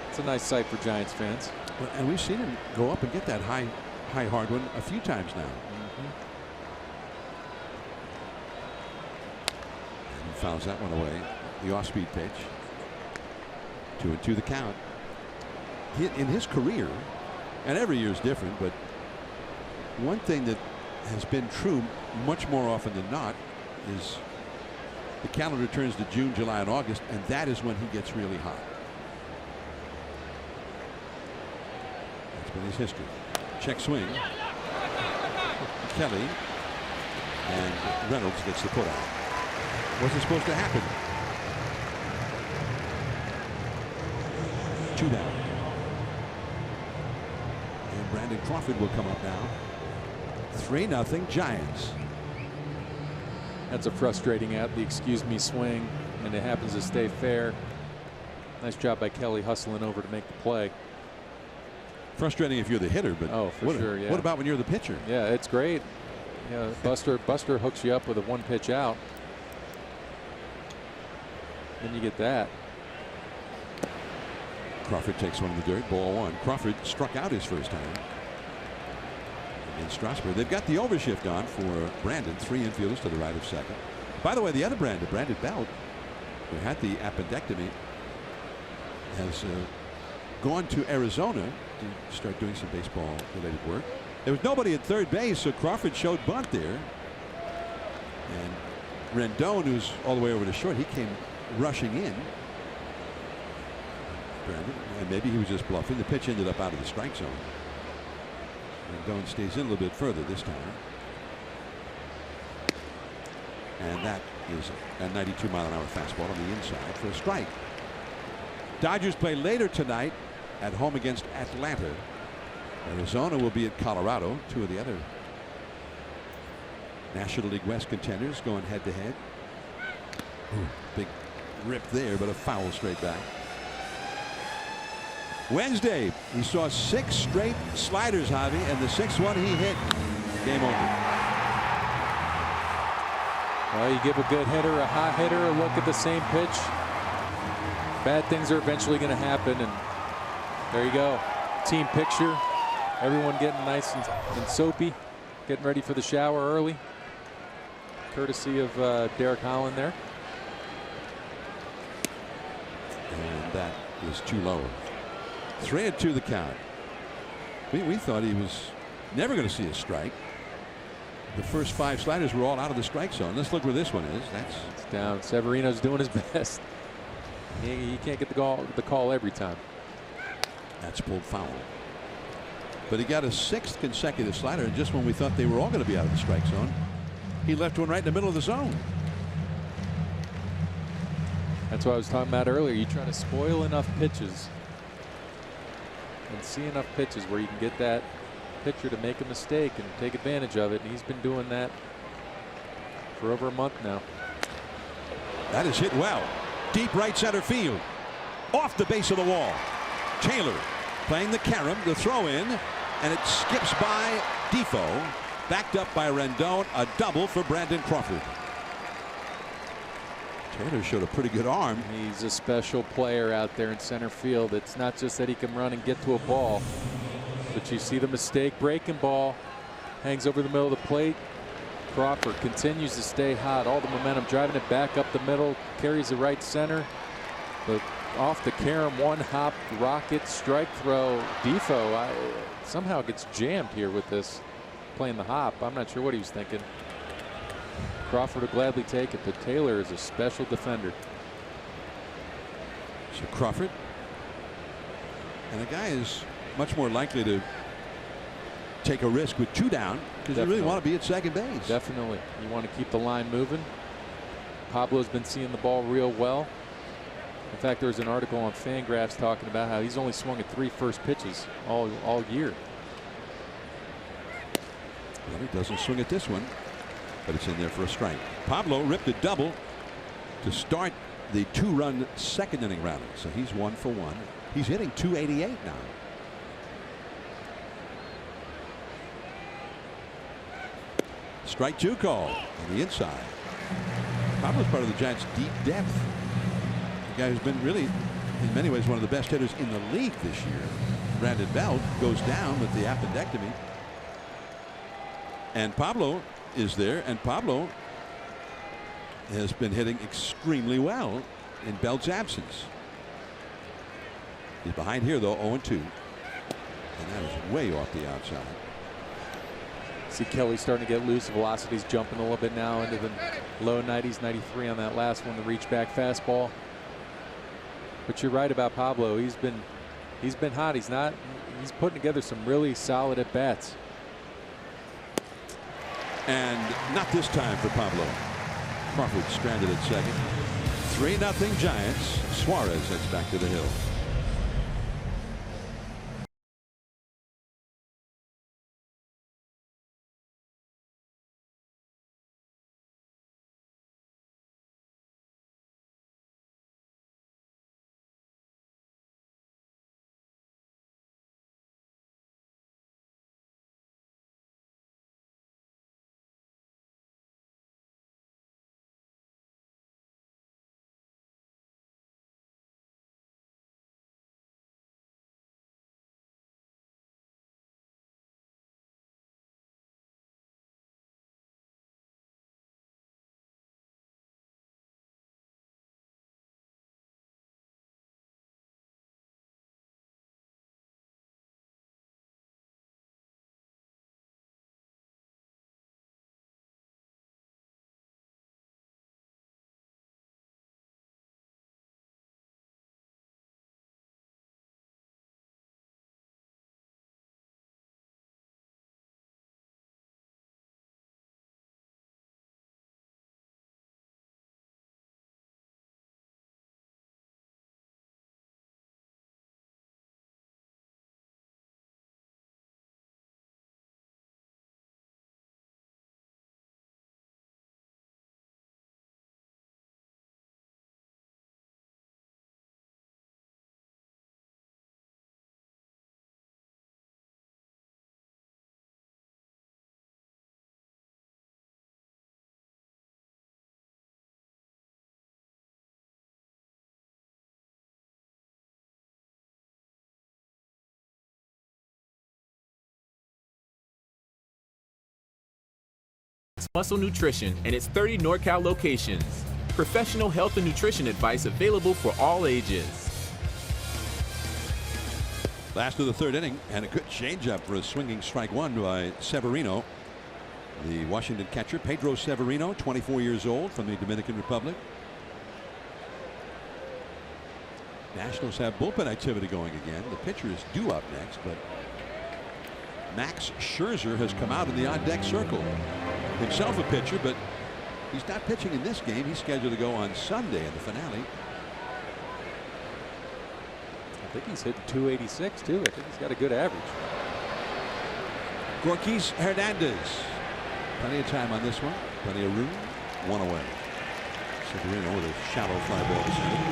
It's a nice sight for Giants fans. Well, and we've seen him go up and get that high hard one a few times now. And he fouls that one away. The off-speed pitch. 2-2 the count. In his career, and every year is different, but one thing that has been true much more often than not is the calendar turns to June, July, and August, and that is when he gets really hot. That's been his history. Check swing. Kelly, and Reynolds gets the putout. Wasn't supposed to happen. 2 down. And Brandon Crawford will come up now. 3-0 Giants. That's a frustrating at the excuse me swing, and it happens to stay fair. Nice job by Kelly hustling over to make the play. Frustrating if you're the hitter, but oh, for sure. Yeah. What about when you're the pitcher? Yeah, it's great. Yeah, Buster hooks you up with a 1 pitch out. Then you get that. Crawford takes one in the dirt. Ball 1. Crawford struck out his first time in Strasburg. They've got the overshift on for Brandon. 3 infielders to the right of second. By the way, the other Brandon Belt, who had the appendectomy, has gone to Arizona to start doing some baseball related work. There was nobody at third base, so Crawford showed bunt there. And Rendon, who's all the way over to short, he came rushing in. Brandon, and maybe he was just bluffing. The pitch ended up out of the strike zone. Rendon stays in a little bit further this time. And that is a 92-mile-an-hour fastball on the inside for a strike. Dodgers play later tonight at home against Atlanta. Arizona will be at Colorado, two of the other National League West contenders going head to head. Big rip there, but a foul straight back. Wednesday, we saw 6 straight sliders, Javi, and the 6th one he hit. Game over. Well, you give a good hitter, a hot hitter, a look at the same pitch. Bad things are eventually going to happen, and there you go. Team picture. Everyone getting nice and soapy, getting ready for the shower early. Courtesy of Derek Holland there. And that is too low. 3-2 the count. We thought he was never going to see a strike. The first 5 sliders were all out of the strike zone. Let's look where this one is. It's down. Severino's doing his best. He can't get the call every time. That's pulled foul. But he got a 6th consecutive slider, and just when we thought they were all going to be out of the strike zone, he left one right in the middle of the zone. That's what I was talking about earlier. You try to spoil enough pitches and see enough pitches where you can get that pitcher to make a mistake and take advantage of it. And he's been doing that for over a month now. That is hit well. Deep right center field. Off the base of the wall. Taylor playing the carom, the throw in, and it skips by Defoe. Backed up by Rendon. A double for Brandon Crawford. Taylor showed a pretty good arm. He's a special player out there in center field. It's not just that he can run and get to a ball, but you see the mistake breaking ball. Hangs over the middle of the plate. Crawford continues to stay hot. All the momentum driving it back up the middle. Carries the right center. But off the carom, one hop rocket strike throw. Defoe somehow gets jammed here with this playing the hop. I'm not sure what he was thinking. Crawford will gladly take it, but Taylor is a special defender. So Crawford, and the guy is much more likely to take a risk with 2 down because you really want to be at second base. Definitely. You want to keep the line moving. Pablo's been seeing the ball real well. In fact, there's an article on Fangraphs talking about how he's only swung at 3 first pitches all year. Well, he doesn't swing at this one, but it's in there for a strike. Pablo ripped a double to start the 2-run 2nd inning rally. So he's 1 for 1. He's hitting .288 now. Strike 2 call on the inside. Pablo's part of the Giants' deep depth. The guy who's been really, in many ways, one of the best hitters in the league this year. Brandon Belt goes down with the appendectomy. And Pablo is there, and Pablo has been hitting extremely well in Belt's absence. He's behind here, though, 0-2. And that is way off the outside. See Kelly starting to get loose. Velocity's jumping a little bit now into the low 90s, 93 on that last one, the reach back fastball. But you're right about Pablo. He's been hot. He's putting together some really solid at bats. And not this time for Pablo. Crawford stranded at second. 3-0 Giants. Suarez heads back to the hill. Muscle Nutrition and its 30 NorCal locations. Professional health and nutrition advice available for all ages. Last of the third inning, and a good changeup for a swinging strike one by Severino. The Washington catcher, Pedro Severino, 24 years old, from the Dominican Republic. Nationals have bullpen activity going again. The pitcher is due up next, but Max Scherzer has come out in the on-deck circle. Himself a pitcher, but he's not pitching in this game. He's scheduled to go on Sunday in the finale. I think he's hitting 286 too. I think he's got a good average. Gorkis Hernandez. Plenty of time on this one. Plenty of room. One away. Severino with a shallow fly ball to center.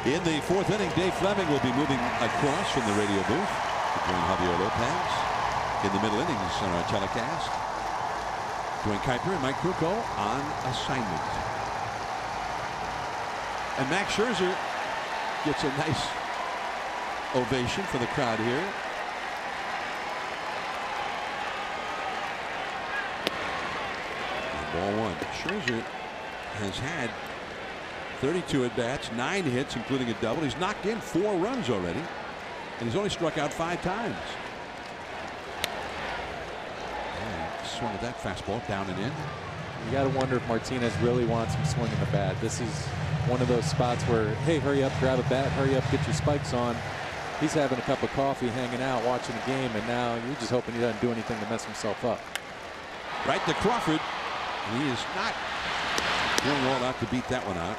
In the fourth inning, Dave Fleming will be moving across from the radio booth to join Javier Lopez. In the middle innings on our telecast, Dwayne Kuiper and Mike Krukow on assignment. And Max Scherzer gets a nice ovation for the crowd here. And ball one. Scherzer has had 32 at-bats, 9 hits, including a double. He's knocked in 4 runs already, and he's only struck out 5 times. And swung at that fastball down and in. You got to wonder if Martinez really wants him swinging the bat. This is one of those spots where, hey, hurry up, grab a bat, hurry up, get your spikes on. He's having a cup of coffee, hanging out, watching the game, and now you're just hoping he doesn't do anything to mess himself up. Right to Crawford. He is not going all out to beat that one out.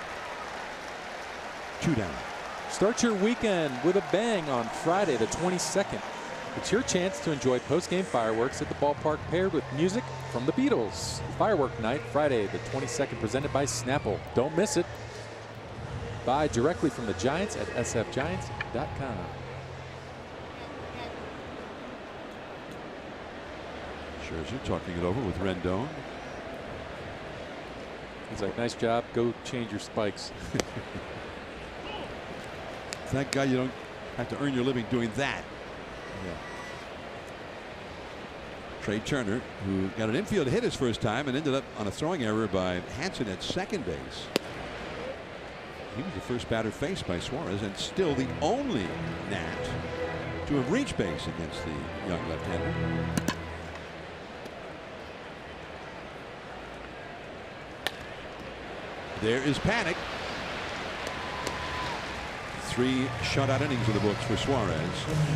2 down. Start your weekend with a bang on Friday the 22nd. It's your chance to enjoy post-game fireworks at the ballpark paired with music from the Beatles. Firework night Friday the 22nd, presented by Snapple. Don't miss it. Buy directly from the Giants at sfgiants.com. Scherzer talking it over with Rendon. He's like, nice job. Go change your spikes. Thank God you don't have to earn your living doing that. Yeah. Trey Turner, who got an infield hit his first time and ended up on a throwing error by Hansen at second base. He was the first batter faced by Suarez, and still the only Nat to have reached base against the young left-hander. There is panic. 3 shutout innings in the books for Suarez.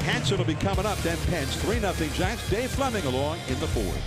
Hansen will be coming up, then Pence. 3-0 Giants. Dave Fleming along in the fourth.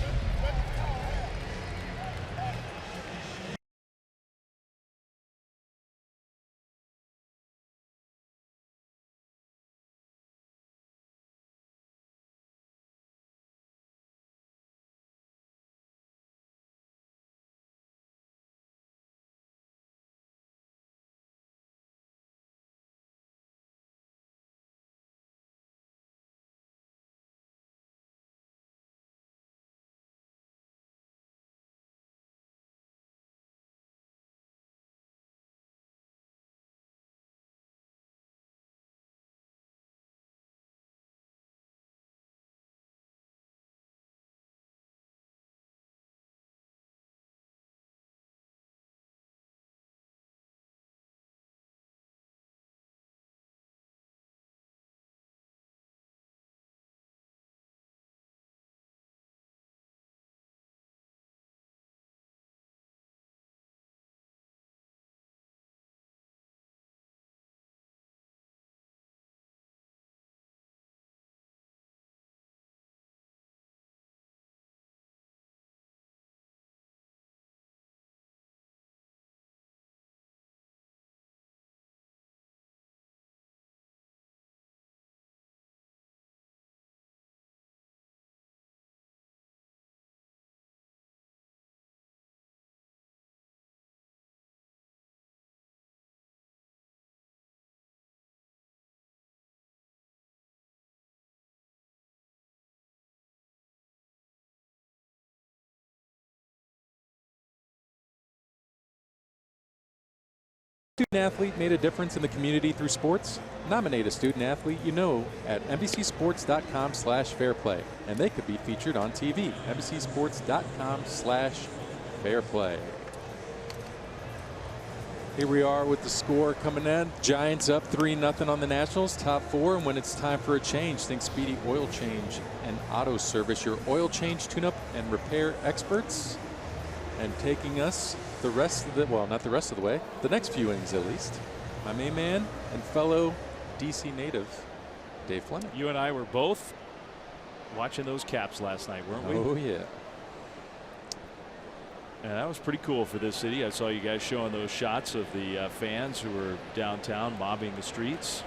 Student athlete made a difference in the community through sports? Nominate a student athlete you know at NBCSports.com/fairplay, and they could be featured on TV. NBCSports.com/fairplay. Here we are with the score coming in. Giants up 3-0 on the Nationals, top 4. And when it's time for a change, think Speedy Oil Change and Auto Service, your oil change, tune-up, and repair experts. And taking us the rest of the, well, not the rest of the way, the next few innings at least, my main man and fellow DC native, Dave Fleming. You and I were both watching those Caps last night, weren't we? Oh, yeah. And that was pretty cool for this city. I saw you guys showing those shots of the fans who were downtown mobbing the streets.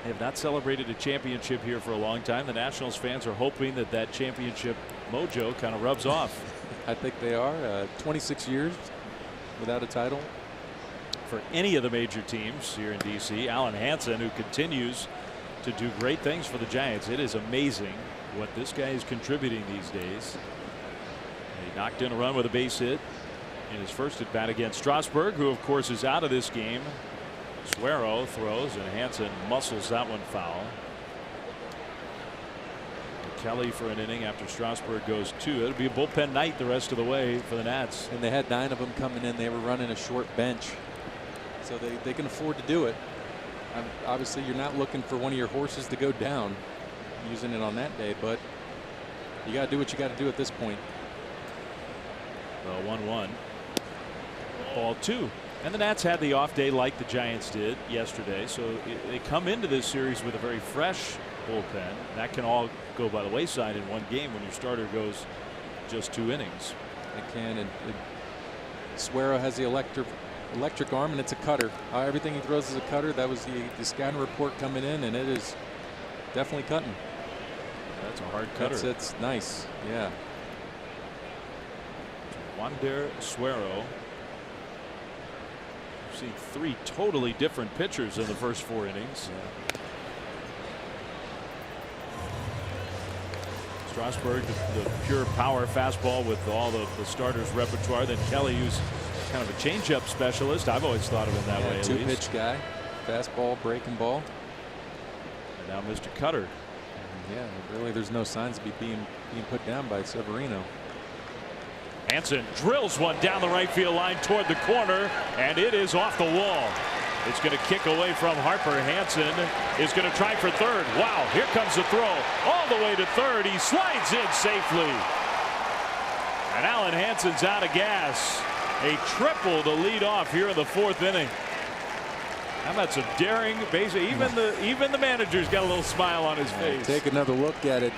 They have not celebrated a championship here for a long time. The Nationals fans are hoping that that championship mojo kind of rubs off. I think they are. 26 years without a title for any of the major teams here in DC. Alan Hansen, who continues to do great things for the Giants. It is amazing what this guy is contributing these days. He knocked in a run with a base hit in his first at bat against Strasburg, who of course is out of this game. Suero throws and Hansen muscles that one foul. Kelly for an inning after Strasburg goes 2. It'll be a bullpen night the rest of the way for the Nats. And they had 9 of them coming in. They were running a short bench, so they can afford to do it. Obviously, you're not looking for one of your horses to go down using it on that day, but you got to do what you got to do at this point. 1-1. Ball 2. And the Nats had the off day like the Giants did yesterday, so they come into this series with a very fresh bullpen. That can all go by the wayside in one game when your starter goes just 2 innings. It can, and Suero has the electric arm, and it's a cutter. Everything he throws is a cutter. That was the scouting report coming in, and it is definitely cutting. That's a hard cutter. It's nice. Yeah. Wander Suero. We've seen 3 totally different pitchers in the first 4 innings. Yeah. Strasburg, the pure power fastball with all the starters' repertoire. Then Kelly, who's kind of a changeup specialist. I've always thought of him that way. 2-pitch guy, fastball, breaking ball. And now Mr. Cutter. Yeah, really, there's no signs of being put down by Severino. Hansen drills one down the right field line toward the corner, and it is off the wall. It's going to kick away from Harper. Hansen is going to try for third. Wow, here comes the throw all the way to third. He slides in safely. And Alan Hansen's out of gas. A triple to lead off here in the 4th inning. How about some daring base? Even the manager's got a little smile on his face. Take another look at it.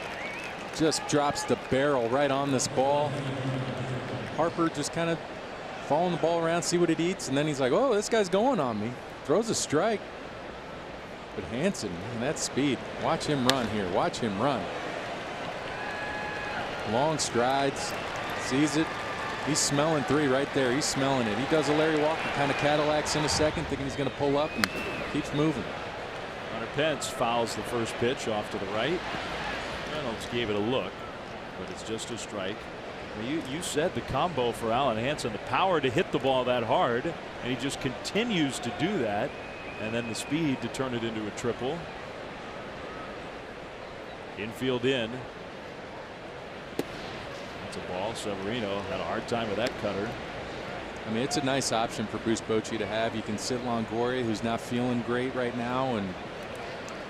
Just drops the barrel right on this ball. Harper just kind of following the ball around, see what it eats, and then he's like, oh, this guy's going on me. Throws a strike. But Hansen, man, that speed. Watch him run here. Watch him run. Long strides. Sees it. He's smelling 3 right there. He's smelling it. He does a Larry Walker, kind of Cadillacs in a second, thinking he's going to pull up, and keeps moving. Hunter Pence fouls the first pitch off to the right. Reynolds gave it a look, but it's just a strike. I mean, you said the combo for Alan Hansen, the power to hit the ball that hard, and he just continues to do that, and then the speed to turn it into a triple. Infield in. That's a ball. Severino had a hard time with that cutter. I mean, it's a nice option for Bruce Bochy to have. You can sit Longoria, who's not feeling great right now, and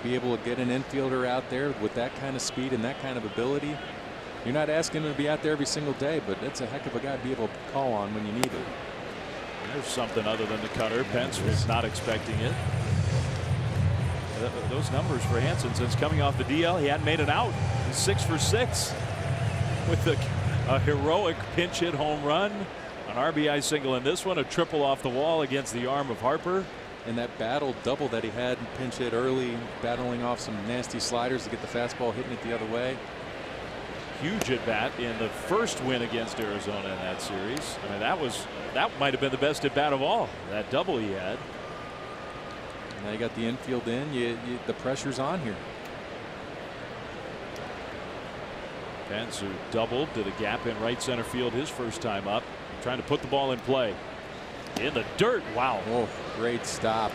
be able to get an infielder out there with that kind of speed and that kind of ability. You're not asking him to be out there every single day, but that's a heck of a guy to be able to call on when you need it. There's something other than the cutter. Pence was not expecting it. Those numbers for Hansen since coming off the DL, he hadn't made it out. He's 6 for 6 with a heroic pinch hit home run, an RBI single in this one, a triple off the wall against the arm of Harper. And that battle double that he had, pinch hit early, battling off some nasty sliders to get the fastball, hitting it the other way. Huge at bat in the first win against Arizona in that series. I mean, that might have been the best at bat of all. That double he had. Now you got the infield in. The pressure's on here. Pence, who doubled, did a gap in right center field his first time up, trying to put the ball in play. In the dirt. Wow. Oh, great stop.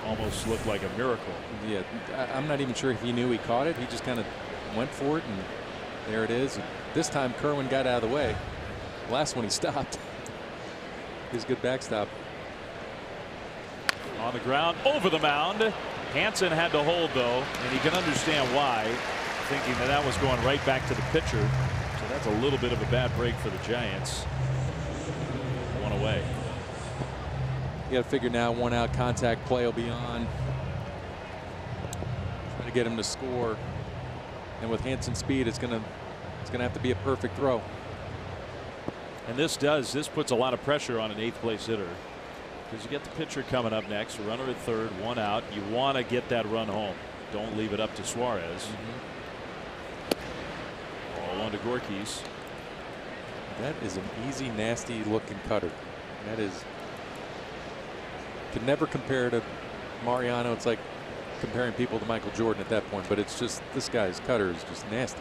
Almost looked like a miracle. Yeah, I'm not even sure if he knew he caught it. He just kind of went for it, and there it is. This time Kerwin got out of the way. Last one he stopped. His good backstop. On the ground, over the mound. Hansen had to hold, though, and you can understand why, thinking that that was going right back to the pitcher. So that's a little bit of a bad break for the Giants. One away. You got to figure now 1 out contact play will be on. Trying to get him to score, and with Hansen's speed, it's gonna have to be a perfect throw. And this puts a lot of pressure on an 8th place hitter, because you get the pitcher coming up next, runner at third, 1 out. You want to get that run home. Don't leave it up to Suarez. Ball on to Gorkis. That is an easy, nasty looking cutter. That is. Could never compare to Mariano. It's like comparing people to Michael Jordan at that point, but it's just this guy's cutter is just nasty.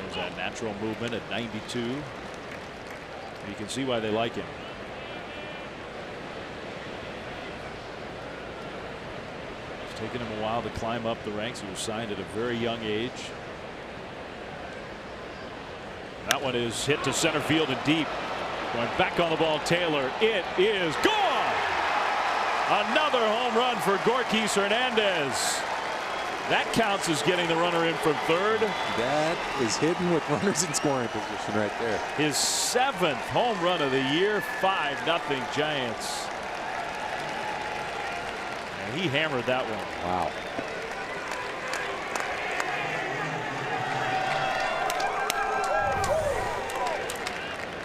There's that natural movement at 92. You can see why they like him. It's taken him a while to climb up the ranks. He was signed at a very young age. That one is hit to center field and deep. Going back on the ball, Taylor. It is gone. Another home run for Gorkis Hernandez. That counts as getting the runner in from third. That is hidden with runners in scoring position right there. His 7th home run of the year. 5-0 Giants. And he hammered that one. Wow.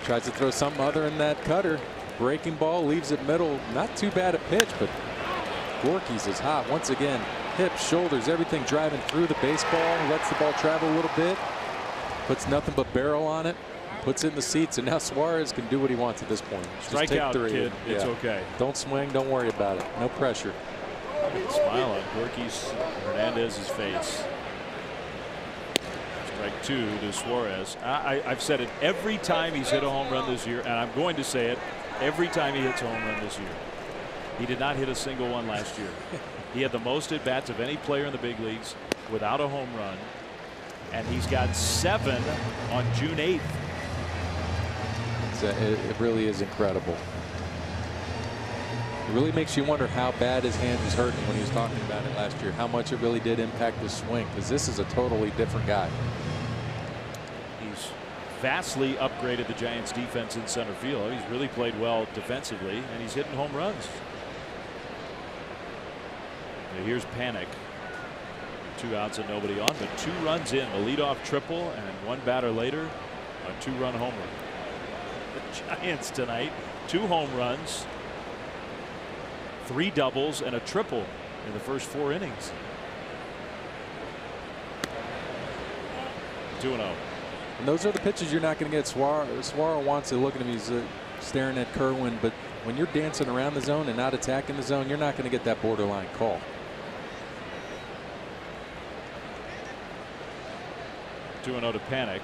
Tries to throw something other than that cutter. Breaking ball, leaves it middle. Not too bad a pitch, but Gorkis is hot once again. Hips, shoulders, everything driving through the baseball. Lets the ball travel a little bit. Puts nothing but barrel on it. Puts it in the seats, and now Suarez can do what he wants at this point. Strike out, kid. It's okay. Don't swing. Don't worry about it. No pressure. Smile on Gorkis Hernandez's face. Strike 2 to Suarez. I've said it every time he's hit a home run this year, and I'm going to say it every time he hits a home run this year. He did not hit a single one last year. He had the most at bats of any player in the big leagues without a home run, and he's got 7 on June 8th. It really is incredible. It really makes you wonder how bad his hand was hurting when he was talking about it last year. How much it really did impact his swing, because this is a totally different guy. He's vastly upgraded the Giants defense in center field. He's really played well defensively, and he's hitting home runs. Now here's Panic. 2 outs and nobody on, but 2 runs in. A leadoff triple, and 1 batter later, a 2-run homer. The Giants tonight, 2 home runs, 3 doubles, and a triple in the first 4 innings. 2-0. And those are the pitches you're not going to get. Suarez wants to look at him. He's staring at Kerwin, but when you're dancing around the zone and not attacking the zone, you're not going to get that borderline call. To Panic.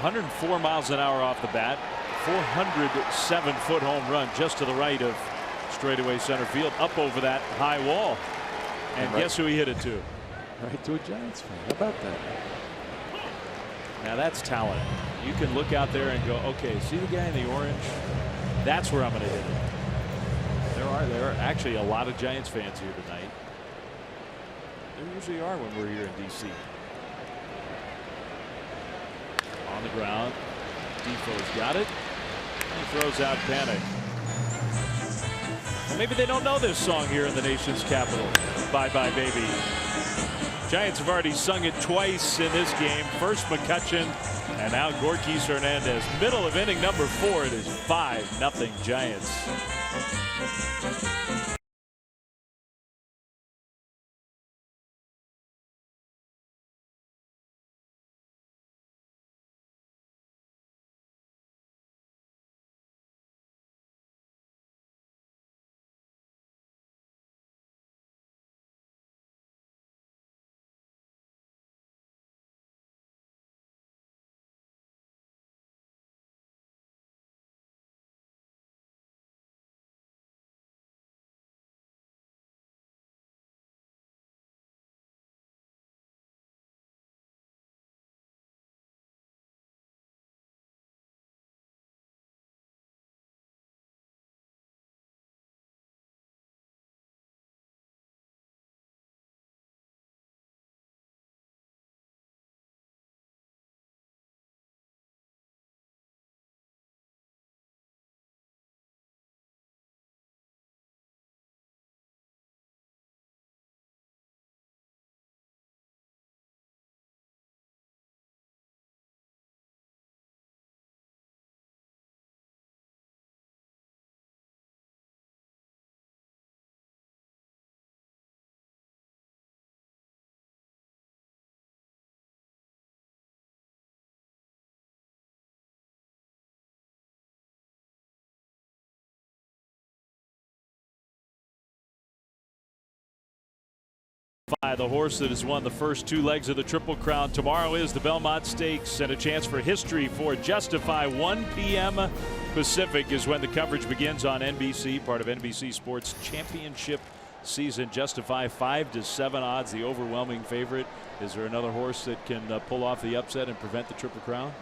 .104 miles an hour off the bat. 407-foot home run just to the right of straightaway center field, up over that high wall. And guess who he hit it to? Right to a Giants fan. How about that? Now that's talent. You can look out there and go, okay, see the guy in the orange? That's where I'm going to hit it. There are actually a lot of Giants fans here tonight. There usually are when we're here in DC. On the ground. Defoe's got it. He throws out Panic. Well, maybe they don't know this song here in the nation's capital. Bye Bye Baby. Giants have already sung it twice in this game. First McCutchen, and now Gorkis Hernandez. Middle of inning number 4. It is 5-0 Giants. The horse that has won the first 2 legs of the Triple Crown. Tomorrow is the Belmont Stakes, and a chance for history for Justify. 1 p.m. Pacific is when the coverage begins on NBC, part of NBC Sports Championship season. Justify 5-7 odds, the overwhelming favorite. Is there another horse that can pull off the upset and prevent the Triple Crown?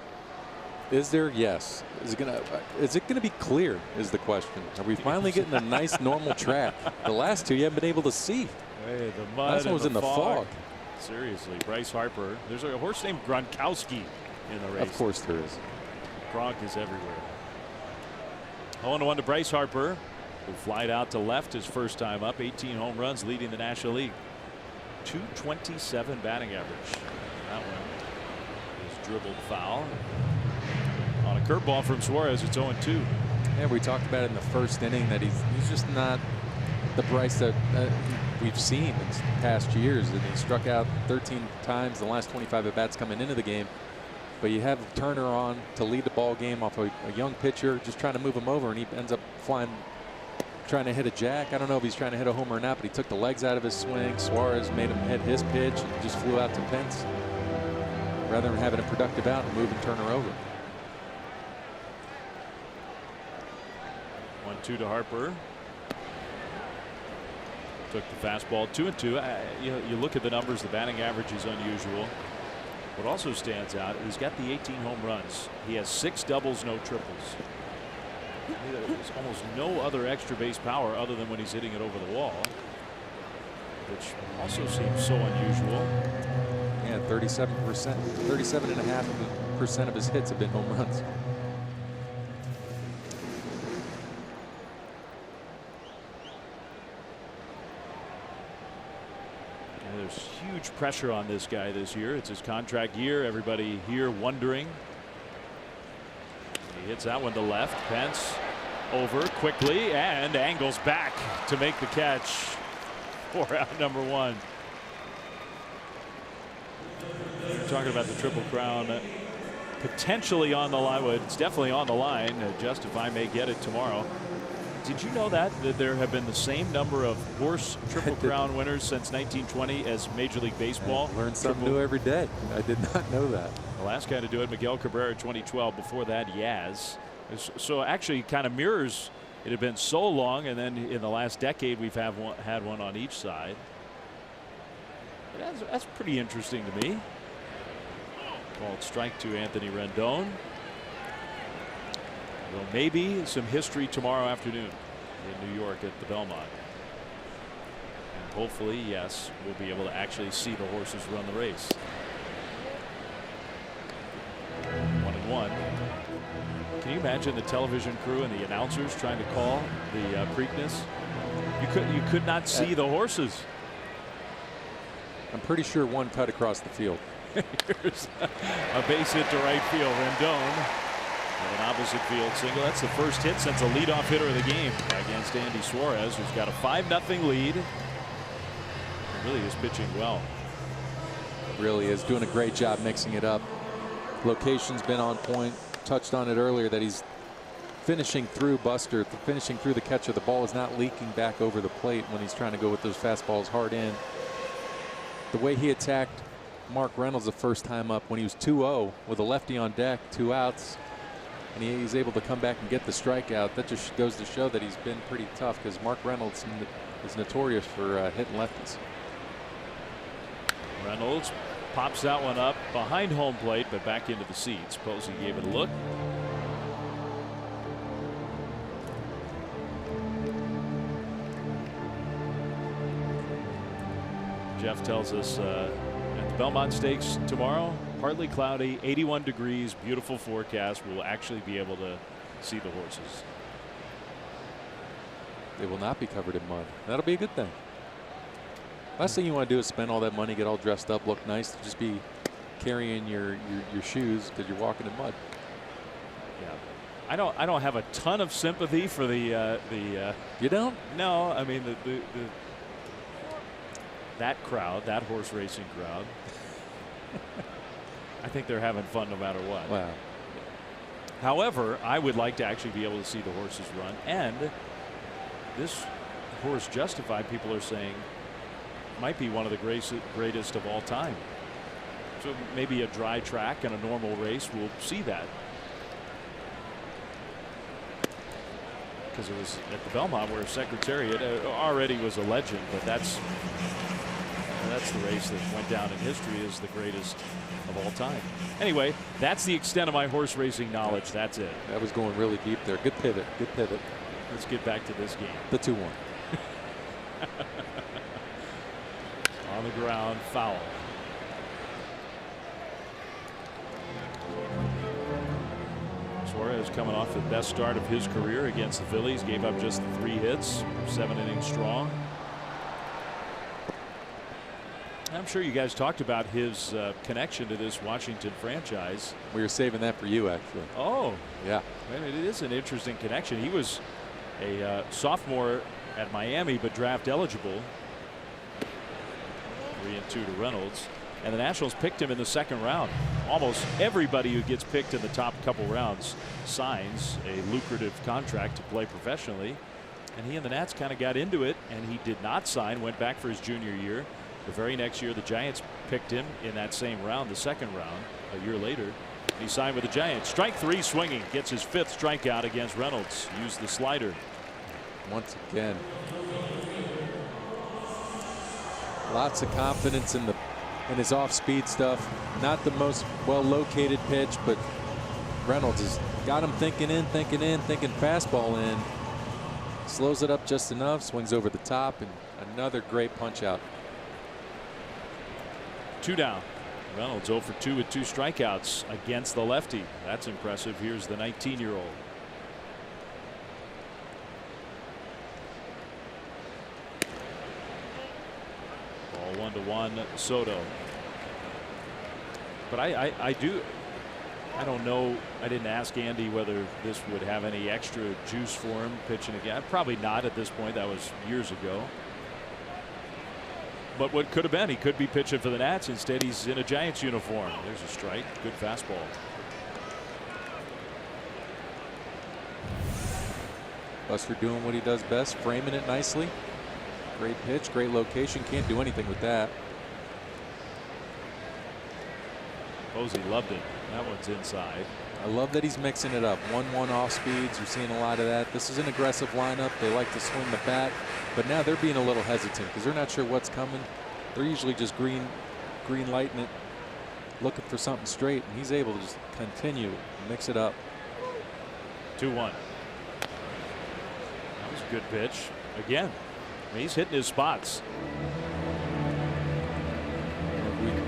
Is there? Yes. Is it gonna be clear is the question. Are we finally getting a nice normal track? The last 2 you haven't been able to see. Hey, the mud. Last one was in the fog. Seriously, Bryce Harper. There's a horse named Gronkowski in the race. Of course there is. Gronk is everywhere. 0-1 to Bryce Harper, who flied out to left his first time up. 18 home runs, leading the National League. 227 batting average. That one is dribbled foul. On a curveball from Suarez, it's 0-2. Yeah, we talked about it in the first inning that he's just not the Bryce that we've seen in past years. And he struck out 13 times in the last 25 at bats coming into the game. But you have Turner on to lead the ball game off a young pitcher, just trying to move him over, and he ends up flying, trying to hit a jack. I don't know if he's trying to hit a homer or not, but he took the legs out of his swing. Suarez made him hit his pitch and just flew out to Pence rather than having a productive out and moving Turner over. 1-2 to Harper. Took the fastball. 2-2. You look at the numbers. The batting average is unusual. What also stands out, he's got the 18 home runs. He has 6 doubles, no triples. There's almost no other extra base power other than when he's hitting it over the wall, which also seems so unusual. Yeah, 37%, 37.5% of his hits have been home runs. There's huge pressure on this guy this year. It's his contract year. Everybody here wondering. He hits that one to left. Pence over quickly and angles back to make the catch for out number 1. We're talking about the Triple Crown potentially on the line. Well, it's definitely on the line. Justify may get it tomorrow. Did you know that there have been the same number of horse Triple Crown winners since 1920 as Major League Baseball? Learn something new every day. I did not know that. The last guy to do it, Miguel Cabrera, 2012. Before that, Yaz. So actually kind of mirrors. It had been so long, and then in the last decade we've had one on each side. That's pretty interesting to me. Called strike to Anthony Rendon. Well, maybe some history tomorrow afternoon in New York at the Belmont. And hopefully, yes, we'll be able to actually see the horses run the race. 1-1. Can you imagine the television crew and the announcers trying to call the Preakness? You could not see the horses. I'm pretty sure one cut across the field. Here's a base hit to right field. Rendon. An opposite field single. That's the first hit since the leadoff hitter of the game against Andy Suarez, who's got a 5-0 lead. He really is pitching well. Really is doing a great job mixing it up. Location's been on point. Touched on it earlier that he's finishing through Buster, finishing through the catcher. The ball is not leaking back over the plate when he's trying to go with those fastballs hard in. The way he attacked Mark Reynolds the first time up when he was 2-0 with a lefty on deck, 2 outs. And he's able to come back and get the strikeout. That just goes to show that he's been pretty tough, because Mark Reynolds is notorious for hitting lefties. Reynolds pops that one up behind home plate, but back into the seats. Posey gave it a look. Jeff tells us at the Belmont Stakes tomorrow, partly cloudy, 81 degrees, beautiful forecast. We'll actually be able to see the horses. They will not be covered in mud. That'll be a good thing. Last thing you want to do is spend all that money, get all dressed up, look nice, to just be carrying your shoes because you're walking in mud. Yeah, I don't have a ton of sympathy for the. You don't? No, I mean that crowd, that horse racing crowd. I think they're having fun no matter what. Wow. However, I would like to actually be able to see the horses run. And this horse Justified, people are saying might be one of the greatest of all time. So maybe a dry track and a normal race, we'll see that. Because it was at the Belmont where Secretariat already was a legend, but that's the race that went down in history as the greatest of all time. Anyway, that's the extent of my horse racing knowledge. That's it. That was going really deep there. Good pivot. Good pivot. Let's get back to this game. The 2-1. On the ground, foul. Suarez coming off the best start of his career against the Phillies. Gave up just 3 hits, 7 innings strong. I'm sure you guys talked about his connection to this Washington franchise. We were saving that for you, actually. Oh, yeah. It is an interesting connection. He was a sophomore at Miami, but draft eligible. 3-2 to Reynolds. And the Nationals picked him in the 2nd round. Almost everybody who gets picked in the top couple rounds signs a lucrative contract to play professionally. And he and the Nats kind of got into it, and he did not sign, went back for his junior year. The very next year, the Giants picked him in that same round, the 2nd round, a year later. He signed with the Giants. Strike 3 swinging, gets his 5th strikeout against Reynolds. Used the slider. Once again, lots of confidence in his off-speed stuff. Not the most well-located pitch, but Reynolds has got him thinking fastball in. Slows it up just enough, swings over the top, and another great punch out. 2 down. Reynolds 0 for 2 with 2 strikeouts against the lefty. That's impressive. Here's the 19-year-old. Ball 1-1 Soto. But I don't know. I didn't ask Andy whether this would have any extra juice for him pitching again. Probably not at this point. That was years ago. But what could have been, he could be pitching for the Nats. Instead, he's in a Giants uniform. There's a strike. Good fastball. Buster doing what he does best, framing it nicely. Great pitch, great location. Can't do anything with that. Posey loved it. That one's inside. I love that he's mixing it up. 1-1 off speeds. You're seeing a lot of that. This is an aggressive lineup. They like to swing the bat, but now they're being a little hesitant because they're not sure what's coming. They're usually just green lighting it, looking for something straight, and he's able to just continue, mix it up. 2-1. That was a good pitch. Again, he's hitting his spots.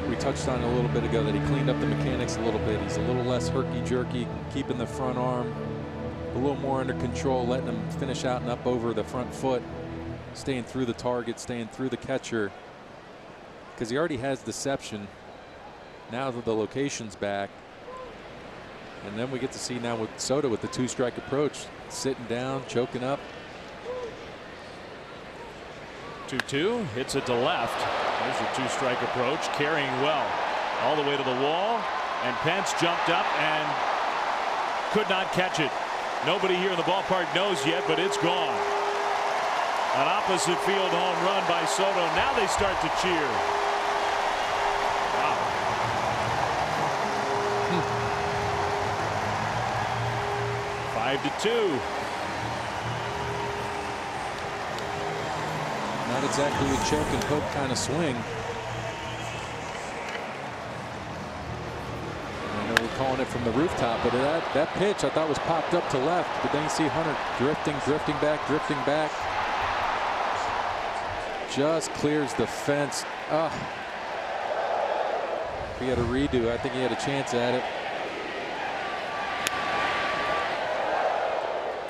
We touched on it a little bit ago that he cleaned up the mechanics a little bit. He's a little less herky-jerky, keeping the front arm a little more under control, letting him finish out and up over the front foot, staying through the target, staying through the catcher, because he already has deception. Now that the location's back, and then we get to see now with Soto with the 2-strike approach, sitting down, choking up. 2-2, hits it to left. There's a 2-strike approach, carrying well all the way to the wall, and Pence jumped up and could not catch it. Nobody here in the ballpark knows yet, but it's gone. An opposite field home run by Soto. Now they start to cheer. Wow. 5-2. Not exactly a choke and poke kind of swing. I know we're calling it from the rooftop, but that pitch I thought was popped up to left, but then you see Hunter drifting back. Just clears the fence. If he had a redo, I think he had a chance at it.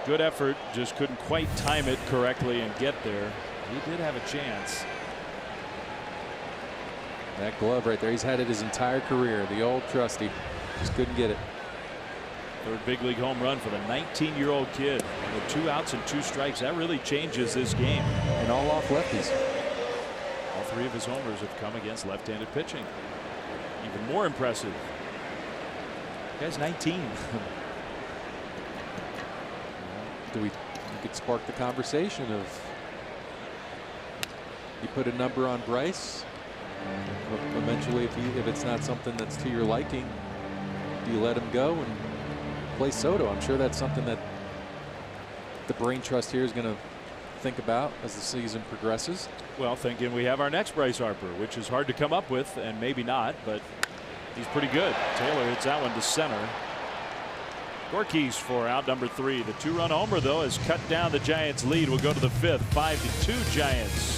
Good effort, just couldn't quite time it correctly and get there. He did have a chance. That glove right there, he's had it his entire career. The old trusty, just couldn't get it. Third big league home run for the 19-year-old kid. And with 2 outs and 2 strikes, that really changes this game. And all off lefties. All 3 of his homers have come against left-handed pitching. Even more impressive. The guy's 19. We could spark the conversation of You put a number on Bryce. Eventually, if it's not something that's to your liking, do you let him go and play Soto? I'm sure that's something that the brain trust here is going to think about as the season progresses. Well, thinking we have our next Bryce Harper, which is hard to come up with, and maybe not, but he's pretty good. Taylor hits that one to center. Gorky's for out number 3. The 2-run homer, though, has cut down the Giants' lead. We'll go to the 5th. 5-2 Giants.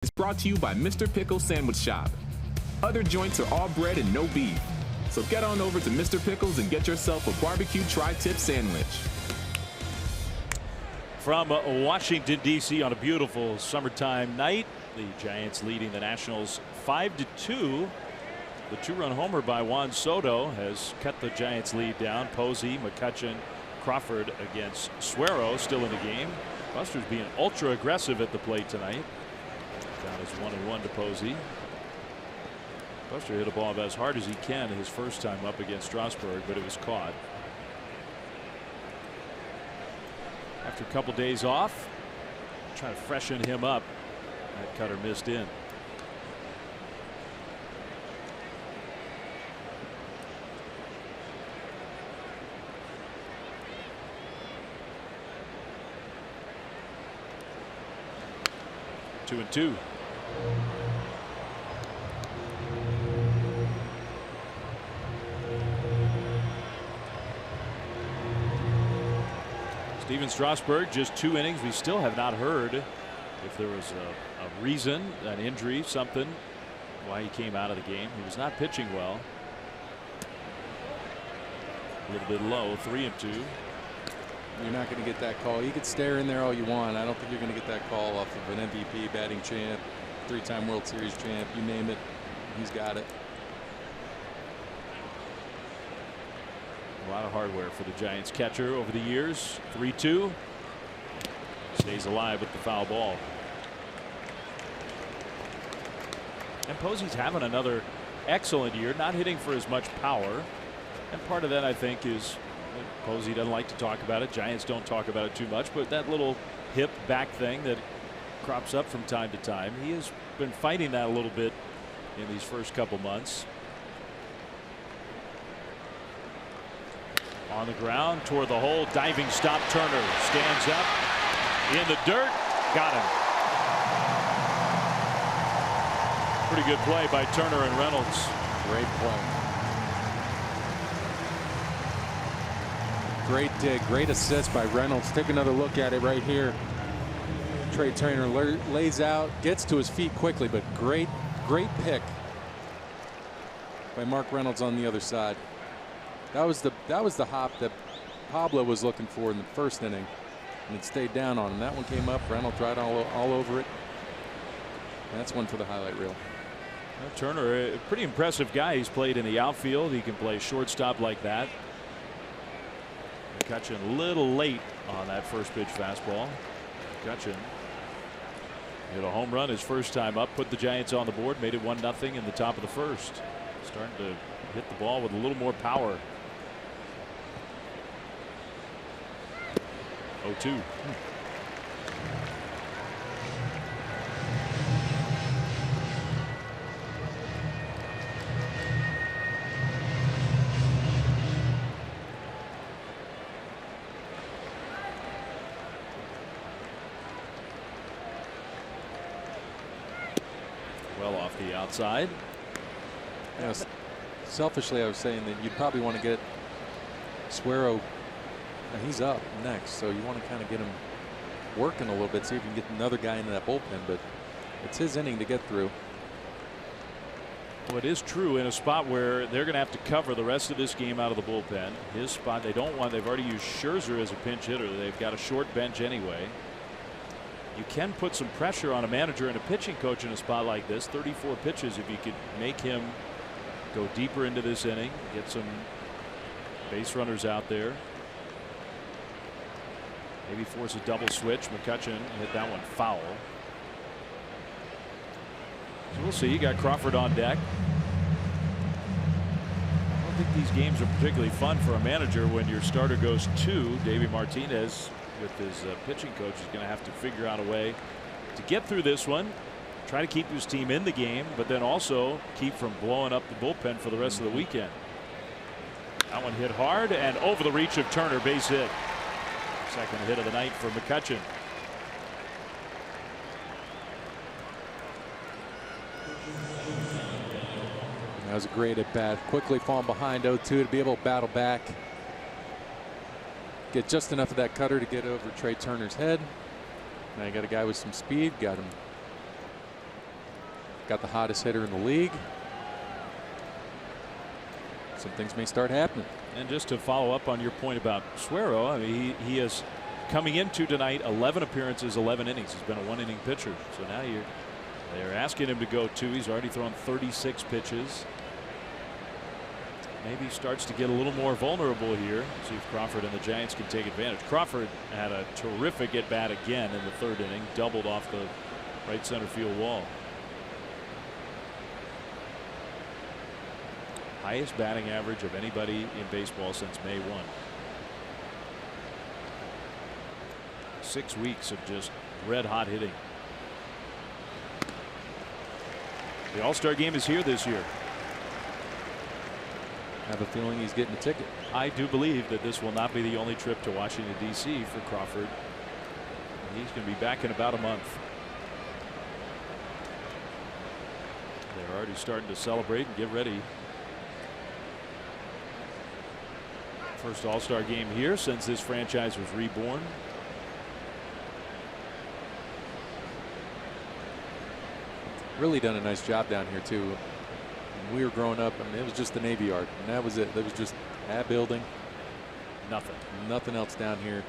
It's brought to you by Mr. Pickle Sandwich Shop. Other joints are all bread and no beef. So get on over to Mr. Pickles and get yourself a barbecue tri-tip sandwich. From Washington, D.C. on a beautiful summertime night, the Giants leading the Nationals 5-2. The 2-run homer by Juan Soto has cut the Giants lead down. Posey, McCutchen, Crawford against Suero still in the game. Buster's being ultra aggressive at the plate tonight. Down is 1-1 to Posey. Buster hit a ball about as hard as he can his first time up against Strasburg, but it was caught. After a couple days off, trying to freshen him up. That cutter missed in. Two and two. Steven Strasburg, just 2 innings. We still have not heard if there was a reason, an injury, something, why he came out of the game. He was not pitching well. A little bit low, 3 and 2. You're not going to get that call. You could stare in there all you want. I don't think you're going to get that call off of an MVP, batting champ, 3-time World Series champ. You name it, he's got it. A lot of hardware for the Giants catcher over the years. 3-2. Stays alive with the foul ball. And Posey's having another excellent year, not hitting for as much power. And part of that, I think, is Posey doesn't like to talk about it. Giants don't talk about it too much, but that little hip back thing that crops up from time to time, he has been fighting that a little bit in these first couple months. On the ground toward the hole, diving stop. Turner stands up in the dirt, got him. Pretty good play by Turner and Reynolds. Great play. Great dig, great assist by Reynolds. Take another look at it right here. Trey Turner lays out, gets to his feet quickly, but great pick by Mark Reynolds on the other side. That was the hop that Pablo was looking for in the first inning, and it stayed down on him. That one came up. Reynolds right all over it. And that's one for the highlight reel. Well, Turner, a pretty impressive guy. He's played in the outfield. He can play shortstop like that. McCutchen a little late on that first pitch fastball. McCutchen hit a home run his first time up, put the Giants on the board, made it 1-0 in the top of the first. Starting to hit the ball with a little more power. 0-2. Well off the outside. Yes. Selfishly, I was saying that you'd probably want to get Suero. He's up next, so you want to kind of get him working a little bit, see if you can get another guy into that bullpen, but it's his inning to get through. Well, it is true in a spot where they're going to have to cover the rest of this game out of the bullpen. His spot, they've already used Scherzer as a pinch hitter. They've got a short bench anyway. You can put some pressure on a manager and a pitching coach in a spot like this. 34 pitches, if you could make him go deeper into this inning, get some base runners out there. Maybe force a double switch. McCutchen hit that one foul. So we'll see. You got Crawford on deck. I don't think these games are particularly fun for a manager when your starter goes 2. Davey Martinez with his pitching coach is going to have to figure out a way to get through this one. Try to keep his team in the game, but then also keep from blowing up the bullpen for the rest of the weekend. That one hit hard and over the reach of Turner, base hit. Second hit of the night for McCutchen. That was a great at bat. Quickly falling behind 0-2 to be able to battle back. Get just enough of that cutter to get over Trey Turner's head. Now you got a guy with some speed. Got the hottest hitter in the league. Some things may start happening. And just to follow up on your point about Suero, I mean, he is coming into tonight 11 appearances, 11 innings. He's been a 1-inning pitcher. So now they're asking him to go 2. He's already thrown 36 pitches. Maybe starts to get a little more vulnerable here. See if Crawford and the Giants can take advantage. Crawford had a terrific at bat again in the 3rd inning, doubled off the right center field wall. Highest batting average of anybody in baseball since May 1. 6 weeks of just red hot hitting. The All-Star game is here this year. I have a feeling he's getting a ticket. I do believe that this will not be the only trip to Washington, D.C. for Crawford. He's going to be back in about a month. They're already starting to celebrate and get ready. First All-Star game here since this franchise was reborn. Really done a nice job down here too. When we were growing up, I mean, it was just the Navy Yard, and that was it. That was just that building. Nothing else down here.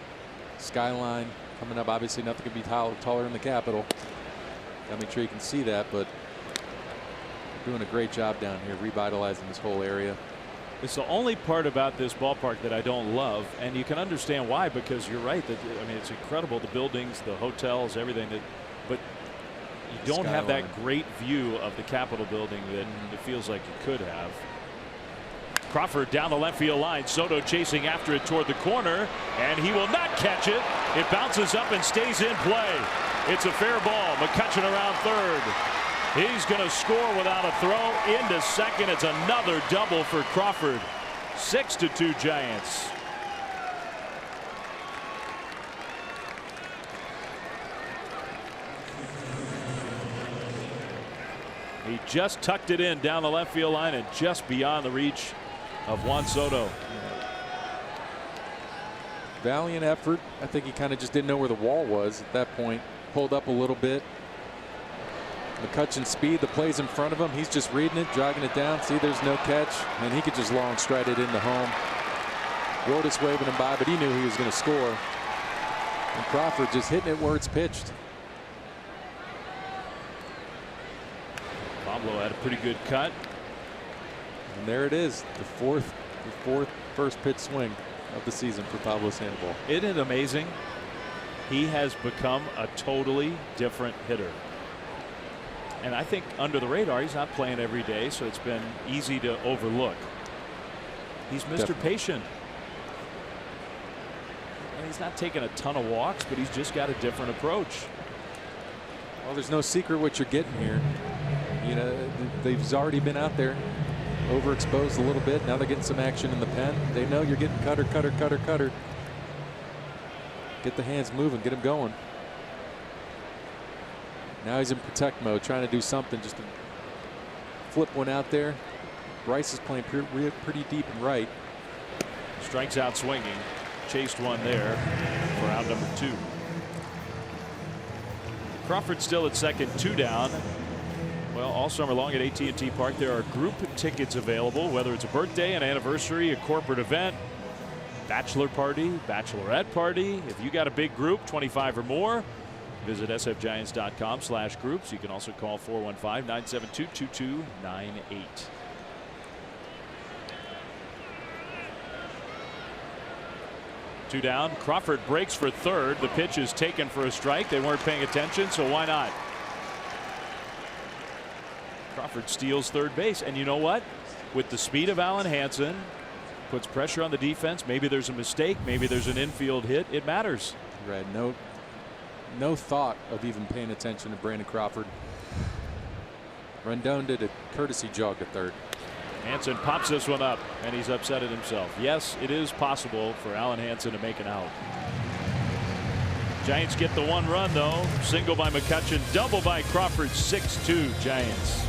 Skyline coming up. Obviously, nothing could be taller than the Capitol. Gotta make sure you can see that, but doing a great job down here, revitalizing this whole area. It's the only part about this ballpark that I don't love, and you can understand why, because you're right. That, I mean, it's incredible, the buildings, the hotels, everything. But you don't have that great view of the Capitol building that it feels like you could have. Crawford down the left field line. Soto chasing after it toward the corner, and he will not catch it. It bounces up and stays in play. It's a fair ball. McCutchen around 3rd. He's going to score without a throw into 2nd. It's another double for Crawford. 6-2 Giants. He just tucked it in down the left field line and just beyond the reach of Juan Soto. Valiant effort. I think he kind of just didn't know where the wall was at that point. Pulled up a little bit. McCutchen's speed, the play's in front of him. He's just reading it, jogging it down. See, there's no catch, and he could just long stride it into home. Rodas waving him by, but he knew he was going to score. And Crawford just hitting it where it's pitched. Pablo had a pretty good cut. And there it is, the fourth first pitch swing of the season for Pablo Sandoval. Isn't it amazing? He has become a totally different hitter. And I think under the radar, he's not playing every day, so it's been easy to overlook. He's Mr. Definitely. Patient. And he's not taking a ton of walks, but he's just got a different approach. Well, there's no secret what you're getting here. You know, they've already been out there, overexposed a little bit. Now they're getting some action in the pen. They know you're getting cutter. Get the hands moving, get him going. Now he's in protect mode, trying to do something, just to flip one out there. Bryce is playing pretty deep and right. Strikes out swinging. Chased one there for out number 2. Crawford still at second, 2 down. Well, all summer long at AT&T Park, there are group tickets available, whether it's a birthday, an anniversary, a corporate event, bachelor party, bachelorette party. If you got a big group, 25 or more, visit sfgiants.com/groups. You can also call 415-972-2298. Two down. Crawford breaks for third. The pitch is taken for a strike. They weren't paying attention, so why not? Crawford steals third base. And you know what? With the speed of Alan Hansen, puts pressure on the defense. Maybe there's a mistake. Maybe there's an infield hit. It matters. Right. No thought of even paying attention to Brandon Crawford. Rendon did a courtesy jog to third. Hansen pops this one up, and he's upset at himself. Yes, it is possible for Alan Hansen to make an out. Giants get the 1 run, though. Single by McCutchen, double by Crawford. 6-2 Giants.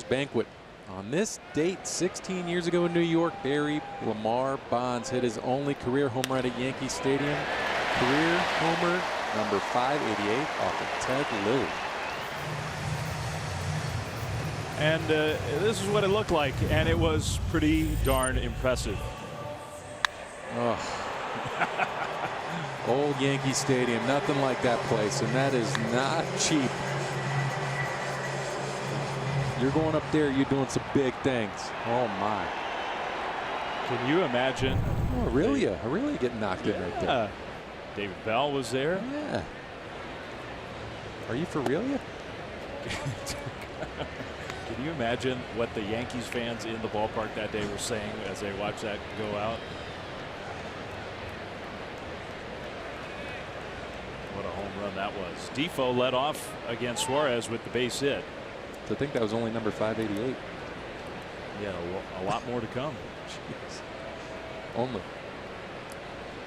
Banquet. On this date 16 years ago in New York, Barry Lamar Bonds hit his only career home run at Yankee Stadium. Career homer number 588 off of Ted Lilly. And this is what it looked like, and it was pretty darn impressive. Oh. Old Yankee Stadium, nothing like that place, and that is not cheap. You're going up there, you're doing some big things. Oh my. Can you imagine? Oh, Aurelia getting knocked in right there. David Bell was there. Yeah. Are you for real? Can you imagine what the Yankees fans in the ballpark that day were saying as they watched that go out? What a home run that was. Defoe led off against Suarez with the base hit. I think that was only number 588. Yeah, a lot more to come. Jeez. Only.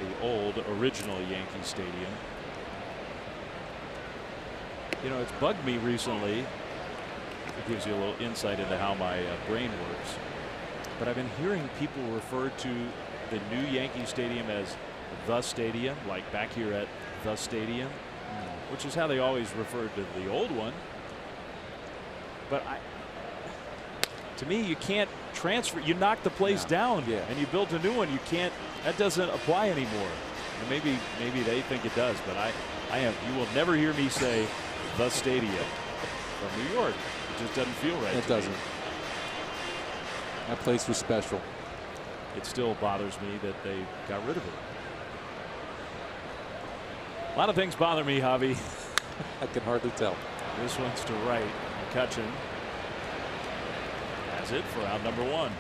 The old original Yankee Stadium. You know, it's bugged me recently. It gives you a little insight into how my brain works. But I've been hearing people refer to the new Yankee Stadium as the stadium, like back here at the stadium, which is how they always referred to the old one. But to me, you can't transfer. You knock the place down and you build a new one. You can't. That doesn't apply anymore. And maybe they think it does, but you will never hear me say the stadium from New York. It just doesn't feel right. It doesn't. That place was special. It still bothers me that they got rid of it. A lot of things bother me, Javi. I can hardly tell. This one's to right. McCutchen has it for out number 1.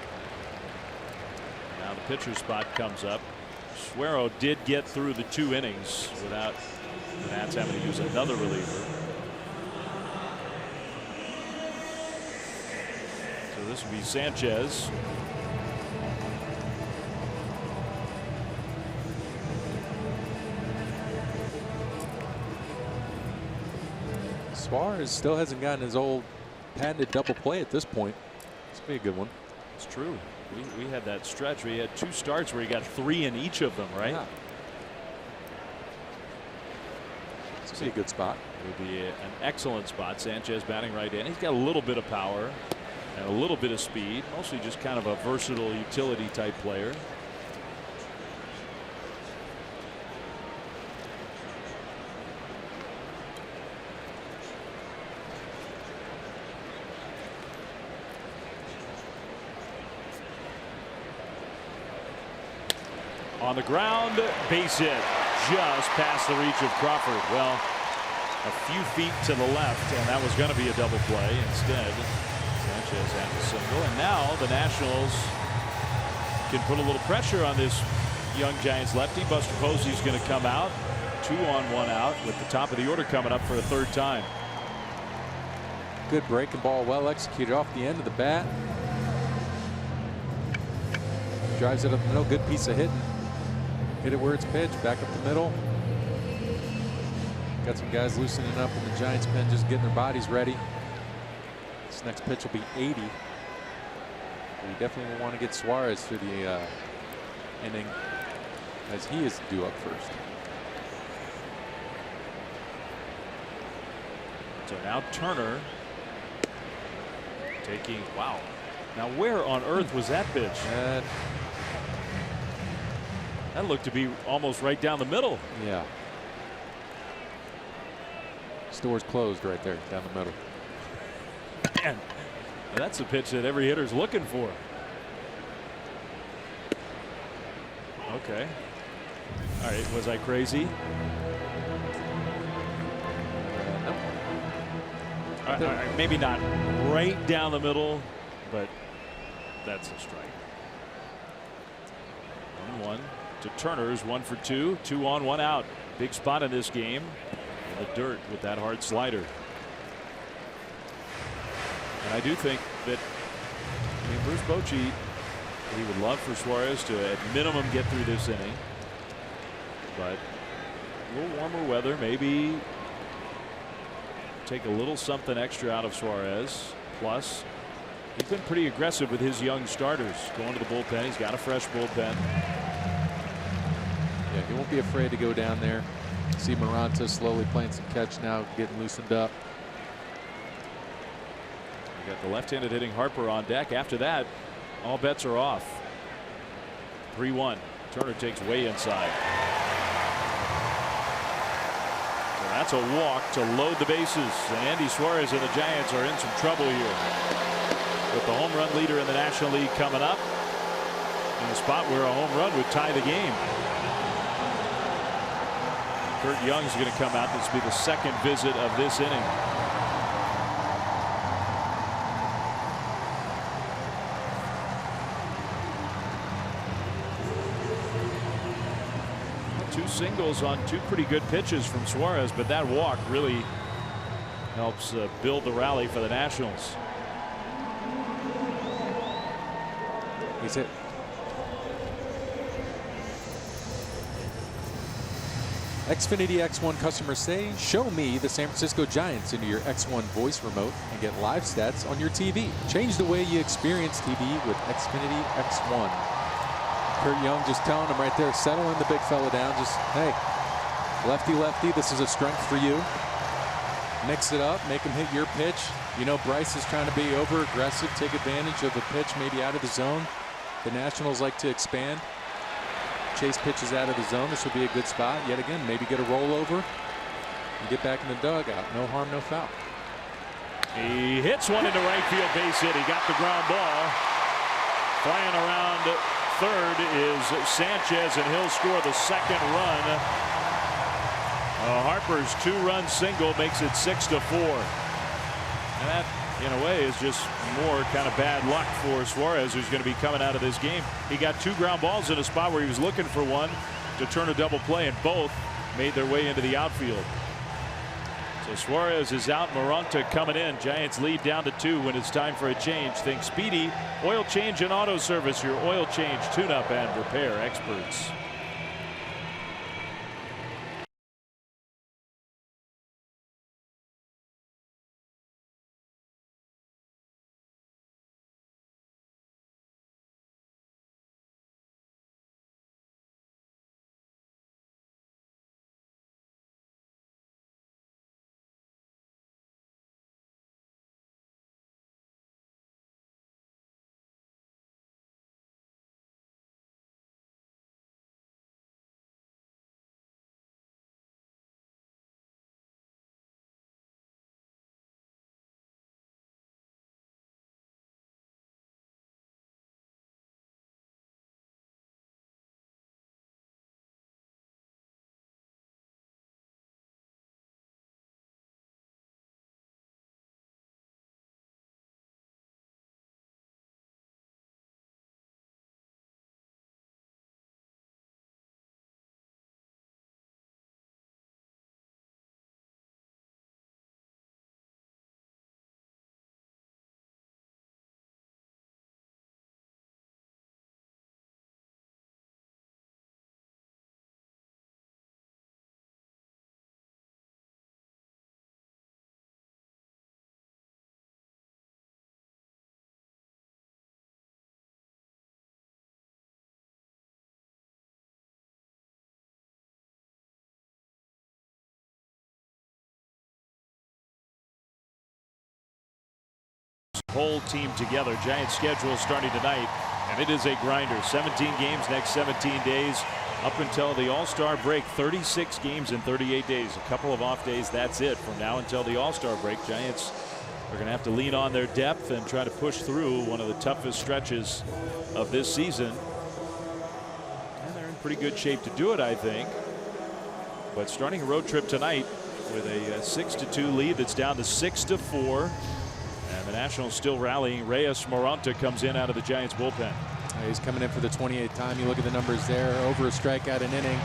Now the pitcher spot comes up. Suero did get through the 2 innings without the Nats having to use another reliever. So this would be Sanchez. Suarez still hasn't gotten his old patented double play at this point. This could be a good one. It's true. We had that stretch. We had 2 starts where he got 3 in each of them, right? Yeah. This would be a good spot. It would be an excellent spot. Sanchez batting right in. He's got a little bit of power and a little bit of speed. Mostly just kind of a versatile utility type player. On the ground, base hit, just past the reach of Crawford. Well, a few feet to the left, and that was going to be a double play. Instead, Sanchez had the single, and now the Nationals can put a little pressure on this young Giants lefty. Buster Posey's going to come out, 2 on 1 out, with the top of the order coming up for a 3rd time. Good breaking ball, well executed off the end of the bat. Drives it up the middle, good piece of hitting. Hit it where it's pitched, back up the middle. Got some guys loosening up in the Giants pen, just getting their bodies ready. This next pitch will be 80. We definitely want to get Suarez through the inning, as he is due up first. So now Turner taking, wow. Now where on earth was that pitch? That looked to be almost right down the middle. Yeah. Store's closed right there down the middle. And that's a pitch that every hitter's looking for. Okay. All right. Was I crazy? No. Maybe not right down the middle, but that's a strike. 1-1 to Turner's 1 for 2. 2 on 1 out. Big spot in this game. In the dirt with that hard slider. And I do think that, Bruce Bochy, he would love for Suarez to at minimum get through this inning. But a little warmer weather, maybe take a little something extra out of Suarez. Plus, he's been pretty aggressive with his young starters. Going to the bullpen. He's got a fresh bullpen. Yeah, he won't be afraid to go down there. See Maranta slowly playing some catch now, getting loosened up. We got the left-handed hitting Harper on deck. After that, all bets are off. 3-1. Turner takes way inside. So that's a walk to load the bases. And Andy Suarez and the Giants are in some trouble here, with the home run leader in the National League coming up in a spot where a home run would tie the game. Kurt Young's going to come out. This will be the second visit of this inning. Two singles on 2 pretty good pitches from Suarez, but that walk really helps build the rally for the Nationals. He's hit. Xfinity X1 customers say, show me the San Francisco Giants into your X1 voice remote and get live stats on your TV. Change the way you experience TV with Xfinity X1. Kurt Young just telling him right there, settling the big fella down. Just, hey, lefty, lefty, this is a strength for you. Mix it up, make him hit your pitch. You know, Bryce is trying to be over aggressive, take advantage of a pitch maybe out of the zone. The Nationals like to expand. Chase pitches out of the zone. This would be a good spot. Yet again, maybe get a rollover and get back in the dugout. No harm, no foul. He hits one into right field, base hit. He got the ground ball. Flying around third is Sanchez, and he'll score the second run. Harper's two-run single makes it 6-4. And that, in a way, is just more kind of bad luck for Suarez, who's going to be coming out of this game. He got two ground balls in a spot where he was looking for one to turn a double play, and both made their way into the outfield. So Suarez is out. Moranta coming in. Giants lead down to 2 when it's time for a change. Think Speedy Oil Change and Auto Service, your oil change, tune-up, and repair experts. Whole team together. Giants schedule starting tonight, and it is a grinder. 17 games next 17 days up until the All-Star break. 36 games in 38 days. A couple of off days, that's it. From now until the All-Star break, Giants are going to have to lean on their depth and try to push through one of the toughest stretches of this season. And they're in pretty good shape to do it, I think. But starting a road trip tonight with a 6-2 lead that's down to 6-4. And the Nationals still rallying. Reyes Moranta comes in out of the Giants bullpen. He's coming in for the 28th time. You look at the numbers there. Over a strikeout an inning.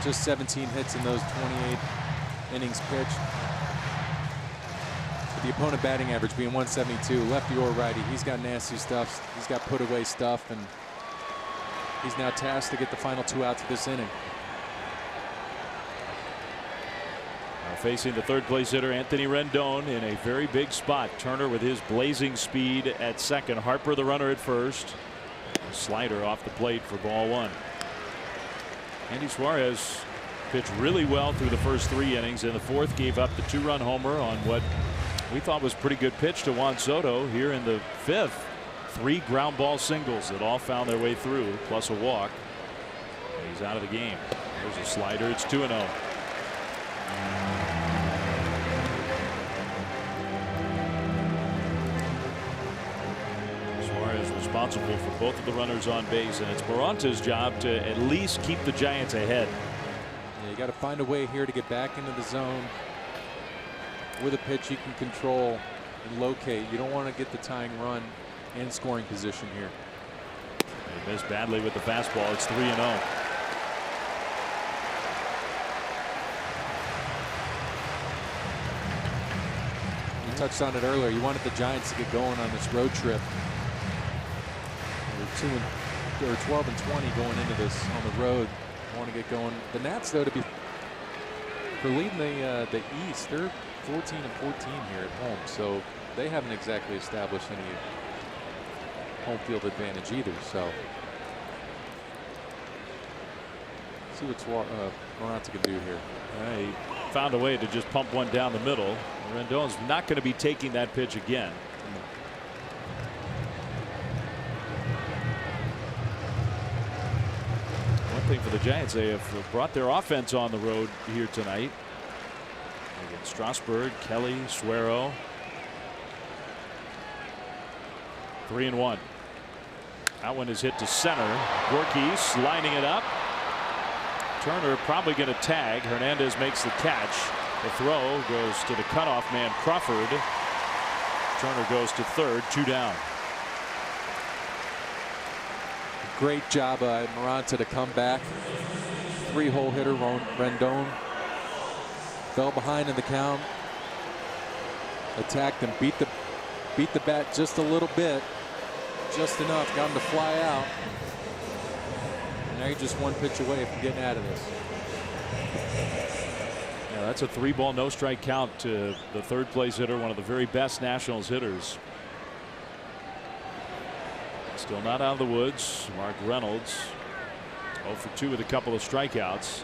Just 17 hits in those 28 innings pitched. With the opponent batting average being 172, lefty or righty. He's got nasty stuff. He's got put away stuff. And he's now tasked to get the final 2 outs of this inning. Facing the third place hitter Anthony Rendon in a very big spot. Turner with his blazing speed at second. Harper the runner at first. A slider off the plate for ball 1. Andy Suarez pitched really well through the first 3 innings. In the 4th, gave up the 2-run homer on what we thought was pretty good pitch to Juan Soto. Here in the 5th, 3 ground ball singles that all found their way through, plus a walk. He's out of the game. There's a slider. It's 2-0. Responsible for both of the runners on base, and it's Moranta's job to at least keep the Giants ahead. Yeah, you got to find a way here to get back into the zone with a pitch you can control and locate. You don't want to get the tying run in scoring position here. He missed badly with the fastball. It's 3-0. You touched on it earlier. You wanted the Giants to get going on this road trip. 12 and 20 going into this on the road. Want to get going. The Nats, though, for leading the East, they're 14 and 14 here at home, so they haven't exactly established any home field advantage either. So see what Moranta can do here. He found a way to just pump one down the middle. Rendon's not going to be taking that pitch again. One thing for the Giants, they have brought their offense on the road here tonight. Against Strasburg, Kelly, Suero. 3-1. That one is hit to center. Gorkis lining it up. Turner probably going to tag. Hernandez makes the catch. The throw goes to the cutoff man Crawford. Turner goes to third, 2 down. Great job by Moranta to come back. 3-hole hitter Rendon fell behind in the count. Attacked and beat the bat just a little bit, just enough, got him to fly out. And now you're just one pitch away from getting out of this. Yeah, that's a 3-ball no strike count to the third place hitter, one of the very best Nationals hitters. Still not out of the woods. Mark Reynolds 0 for 2 with a couple of strikeouts.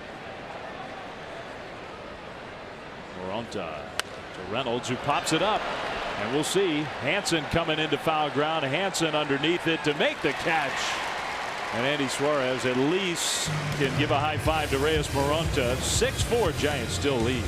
Moranta to Reynolds, who pops it up, and we'll see. Hansen coming into foul ground. Hansen underneath it to make the catch. And Andy Suarez at least can give a high five to Reyes Moranta. 6-4 Giants still lead.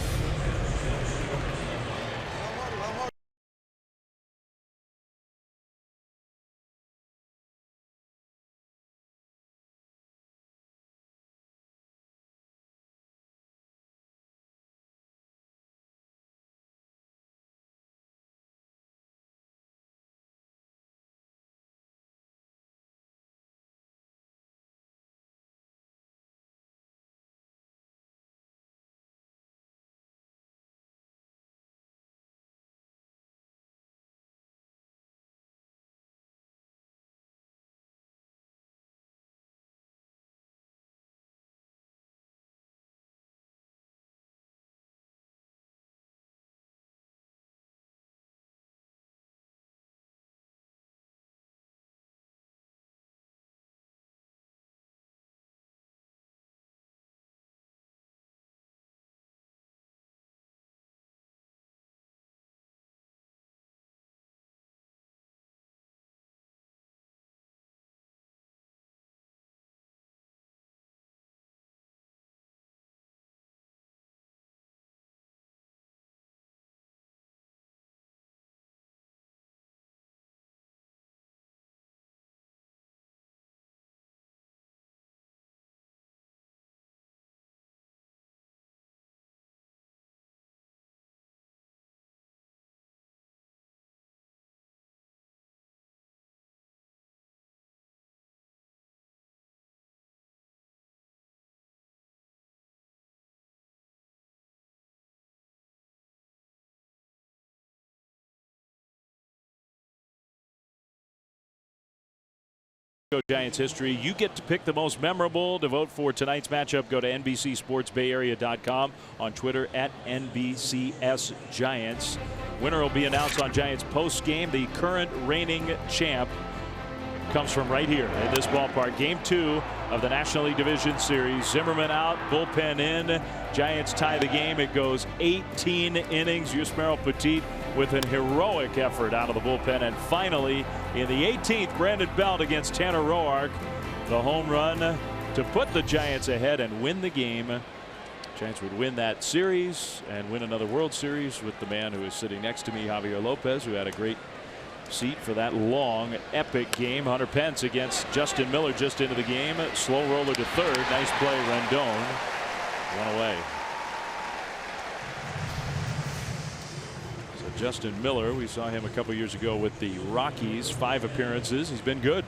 Giants history. You get to pick the most memorable. To vote for tonight's matchup, go to NBCSportsBayArea.com, on Twitter at NBCSGiants. Winner will be announced on Giants post game. The current reigning champ comes from right here in this ballpark. Game 2 of the National League Division Series. Zimmerman out, bullpen in. Giants tie the game. It goes 18 innings. Yusmeiro Petit with an heroic effort out of the bullpen. And finally, in the 18th, Brandon Belt against Tanner Roark. The home run to put the Giants ahead and win the game. Giants would win that series and win another World Series with the man who is sitting next to me, Javier Lopez, who had a great seat for that long, epic game. Hunter Pence against Justin Miller just into the game. Slow roller to third. Nice play, Rendon. One away. So Justin Miller, we saw him a couple years ago with the Rockies. 5 appearances. He's been good.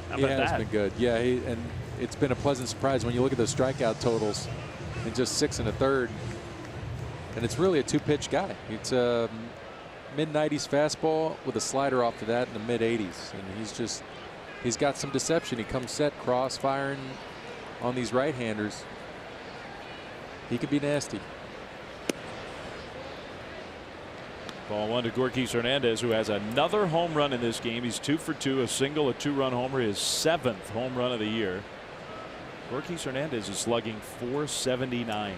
How about that? He has been good. Yeah, and it's been a pleasant surprise when you look at those strikeout totals in just 6 1/3. And it's really a 2-pitch guy. It's mid-90s fastball with a slider off of that in the mid-80s, and he's just He's got some deception. He comes set cross-firing on these right-handers. He could be nasty. Ball one to Gorkis Hernandez, who has another home run in this game. He's 2 for 2, a single, a 2-run homer, his 7th home run of the year. Gorkis Hernandez is slugging .479.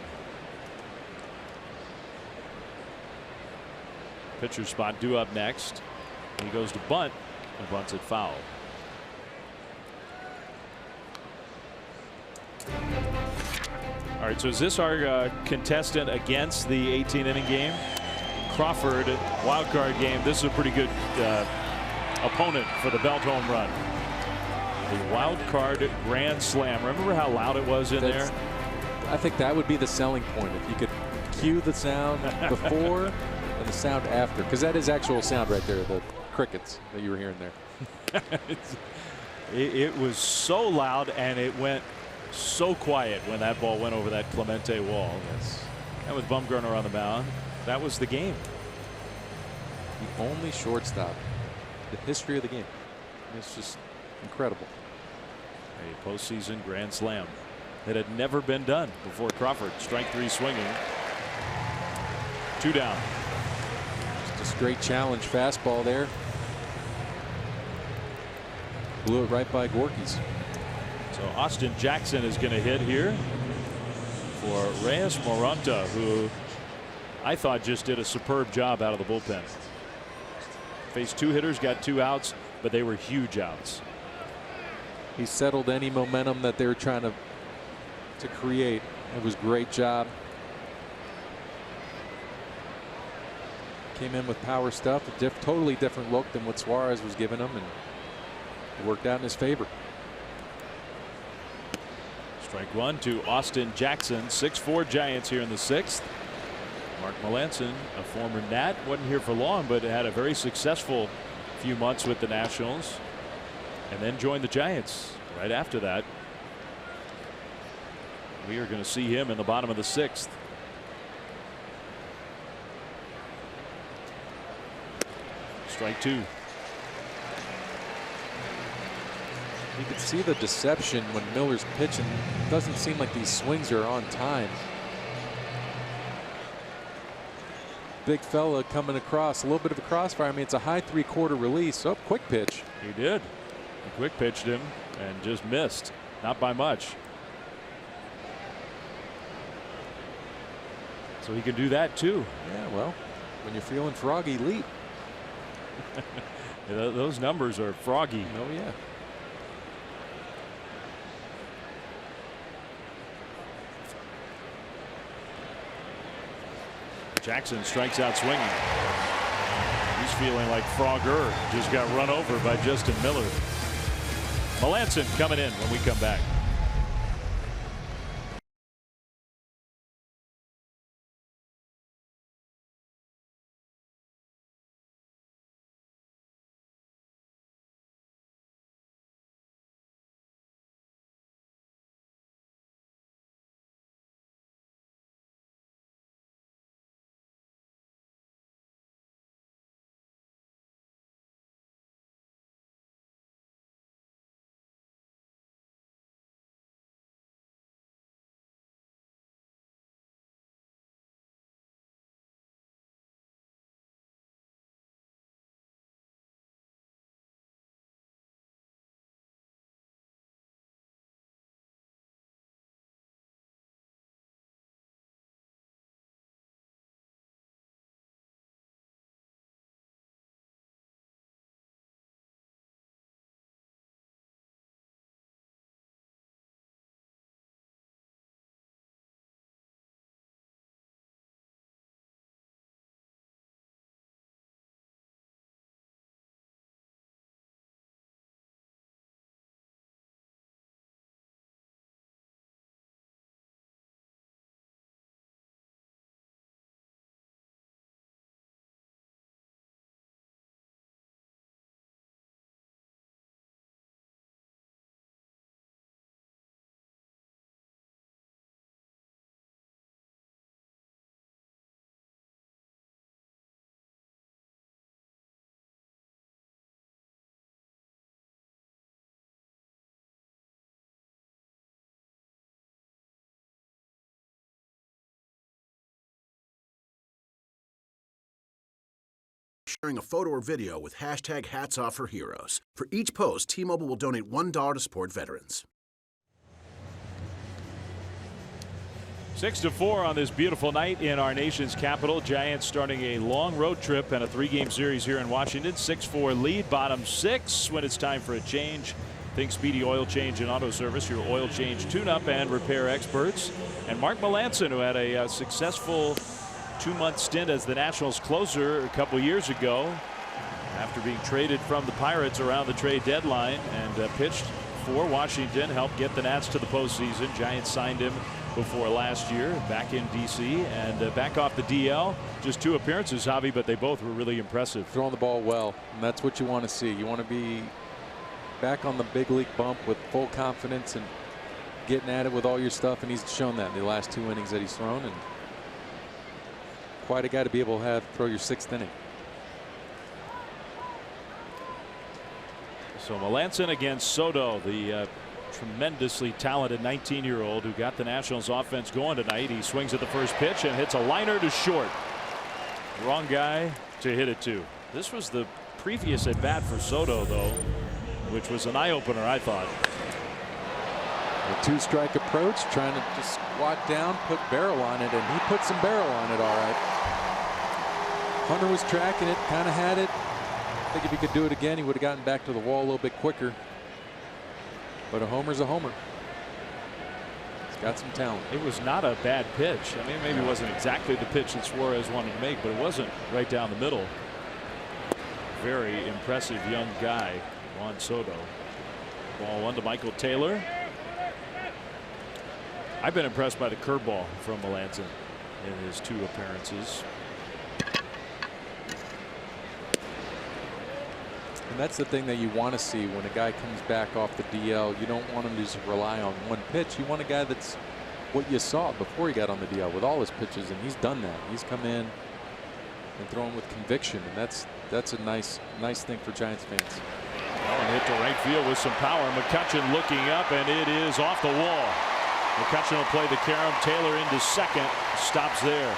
Pitcher spot due up next. He goes to bunt and bunts it foul. All right, so is this our contestant against the 18-inning game? Crawford, wild card game. This is a pretty good opponent for the Belt home run. The wild card grand slam. Remember how loud it was in there? I think that would be the selling point, if you could cue the sound before and the sound after, because that is actual sound right there, the crickets that you were hearing there. It was so loud, and it went so quiet when that ball went over that Clemente wall. Yes. And with Bumgarner on the mound, that was the game. The only shortstop in the history of the game. It's just incredible. A postseason grand slam that had never been done before. Crawford, strike 3 swinging. 2 down. Just a straight challenge fastball there. Blew it right by Gorkis. So Austin Jackson is going to hit here for Reyes Moronta, who I thought just did a superb job out of the bullpen. Faced 2 hitters, got 2 outs, but they were huge outs. He settled any momentum that they were trying to create. It was a great job. Came in with power stuff, a totally different look than what Suarez was giving him, and it worked out in his favor. Strike 1 to Austin Jackson. 6-4 Giants here in the 6th. Mark Melanson, a former Nat, wasn't here for long, but had a very successful few months with the Nationals, and then joined the Giants right after that. We are going to see him in the bottom of the 6th. Strike 2. You can see the deception when Miller's pitching. It doesn't seem like these swings are on time. Big fella coming across, a little bit of a crossfire. I mean, it's a high 3/4 release. Oh, quick pitch. He did. He quick pitched him and just missed. Not by much. So he can do that too. Yeah, well, when you're feeling froggy, leap. Those numbers are froggy. Oh, yeah. Jackson strikes out swinging. He's feeling like Frogger just got run over by Justin Miller. Melanson coming in when we come back. sharing a photo or video with hashtag #HatsOffForHeroes. For each post, T-Mobile will donate $1 to support veterans. 6-4 on this beautiful night in our nation's capital. Giants starting a long road trip and a 3-game series here in Washington. 6-4 lead, bottom 6 when it's time for a change. Think Speedy Oil Change and Auto Service, your oil change tune-up and repair experts. And Mark Melancon, who had a successful 2-month stint as the Nationals closer a couple years ago after being traded from the Pirates around the trade deadline, and pitched for Washington, helped get the Nats to the postseason. Giants signed him before last year, back in D.C. and back off the DL. Just 2 appearances, Javi, but they both were really impressive. Throwing the ball well, and that's what you want to see. You want to be back on the big league bump with full confidence and getting at it with all your stuff, and he's shown that in the last 2 innings that he's thrown, and quite a guy to be able to throw your 6th inning. So Melancon against Soto, the tremendously talented 19-year-old who got the Nationals offense going tonight. He swings at the first pitch and hits a liner to short. Wrong guy to hit it to. This was the previous at bat for Soto, though, which was an eye-opener, I thought. A 2-strike approach, trying to just squat down, put barrel on it, and he put some barrel on it all right. Hunter was tracking it, kind of had it. I think if he could do it again, he would have gotten back to the wall a little bit quicker. But a homer's a homer. He's got some talent. It was not a bad pitch. I mean, maybe it wasn't exactly the pitch that Suarez wanted to make, but it wasn't right down the middle. Very impressive young guy, Juan Soto. Ball 1 to Michael Taylor. I've been impressed by the curveball from Melancon in his 2 appearances. And that's the thing that you want to see when a guy comes back off the DL. You don't want him to just rely on one pitch. You want a guy that's what you saw before he got on the DL with all his pitches, and he's done that. He's come in and thrown with conviction, and that's a nice thing for Giants fans. And hit to right field with some power. McCutchen looking up, and it is off the wall. McCutchen will play the carom. Taylor into second. Stops there.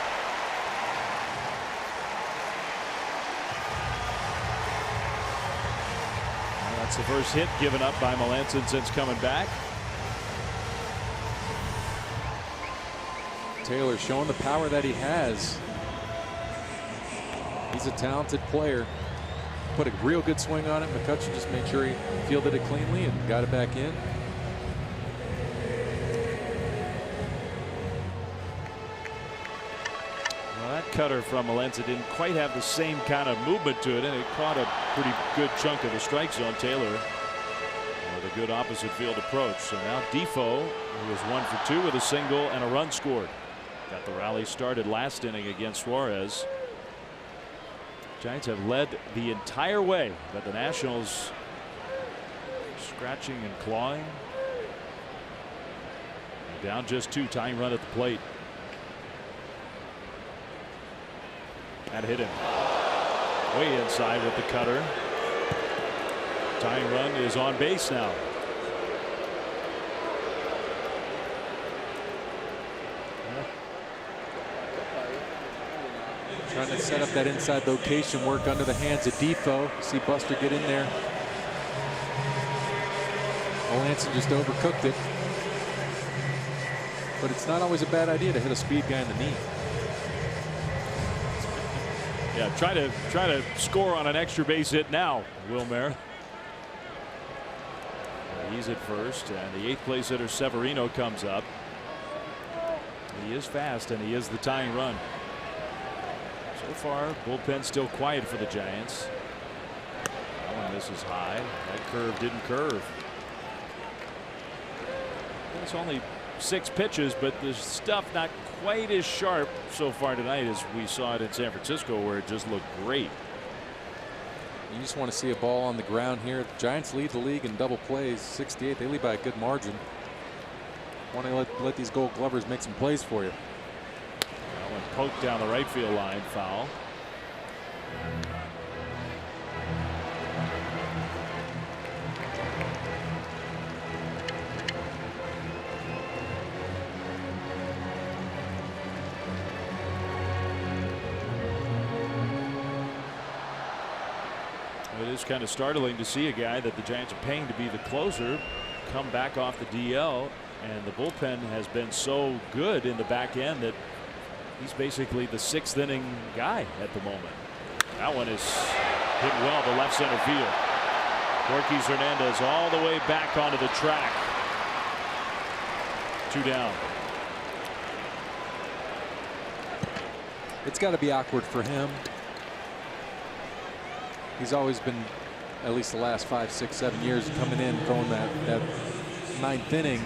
That's the first hit given up by Melancon since coming back. Taylor showing the power that he has. He's a talented player. Put a real good swing on it. McCutchen just made sure he fielded it cleanly and got it back in. Cutter from Melancon didn't quite have the same kind of movement to it, and it caught a pretty good chunk of the strike zone. Taylor with a good opposite field approach. So now Defoe, who was 1 for 2 with a single and a run scored. Got the rally started last inning against Suarez. Giants have led the entire way, but the Nationals scratching and clawing. Down just 2, tying run at the plate. That hit him way inside with the cutter. Tying run is on base now. Trying to set up that inside location, work under the hands of Defoe. See Buster get in there. Melancon just overcooked it. But it's not always a bad idea to hit a speed guy in the knee. Yeah, try to score on an extra base hit now, Wilmer. He's at first, and the 8th place hitter Severino comes up. He is fast, and he is the tying run. So far, bullpen still quiet for the Giants. That one misses high. That curve didn't curve. It's only 6 pitches, but the stuff not quite as sharp so far tonight as we saw it in San Francisco, where it just looked great. You just want to see a ball on the ground here. The Giants lead the league in double plays, 68. They lead by a good margin. Want to let these Gold Glovers make some plays for you. That one poked down the right field line, foul. It is kind of startling to see a guy that the Giants are paying to be the closer come back off the DL, and the bullpen has been so good in the back end that he's basically the 6th inning guy at the moment. That one is hit well to left center field. Yorkis Hernandez all the way back onto the track. 2 down. It's got to be awkward for him. He's always been, at least the last 5, 6, 7 years, coming in, throwing that 9th inning.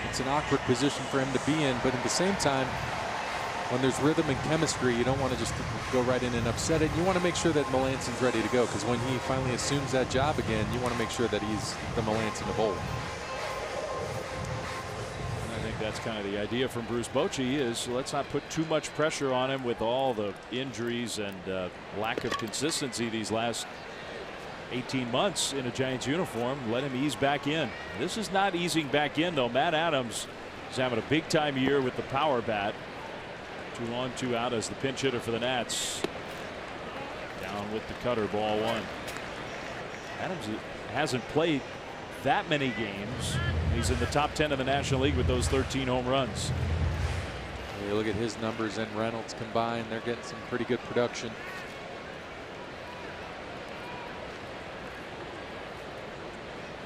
It's an awkward position for him to be in, but at the same time, when there's rhythm and chemistry, you don't want to just go right in and upset it. You want to make sure that Melanson's ready to go, because when he finally assumes that job again, you want to make sure that he's the Melanson of old. I think that's kind of the idea from Bruce Bochy, is let's not put too much pressure on him with all the injuries and lack of consistency these last 18 months in a Giants uniform. Let him ease back in. This is not easing back in, though. Matt Adams is having a big time year with the power bat. 2 on 2 out as the pinch hitter for the Nats. Down with the cutter, ball 1. Adams hasn't played that many games. He's in the top 10 of the National League with those 13 home runs. You look at his numbers and Reynolds combined, they're getting some pretty good production.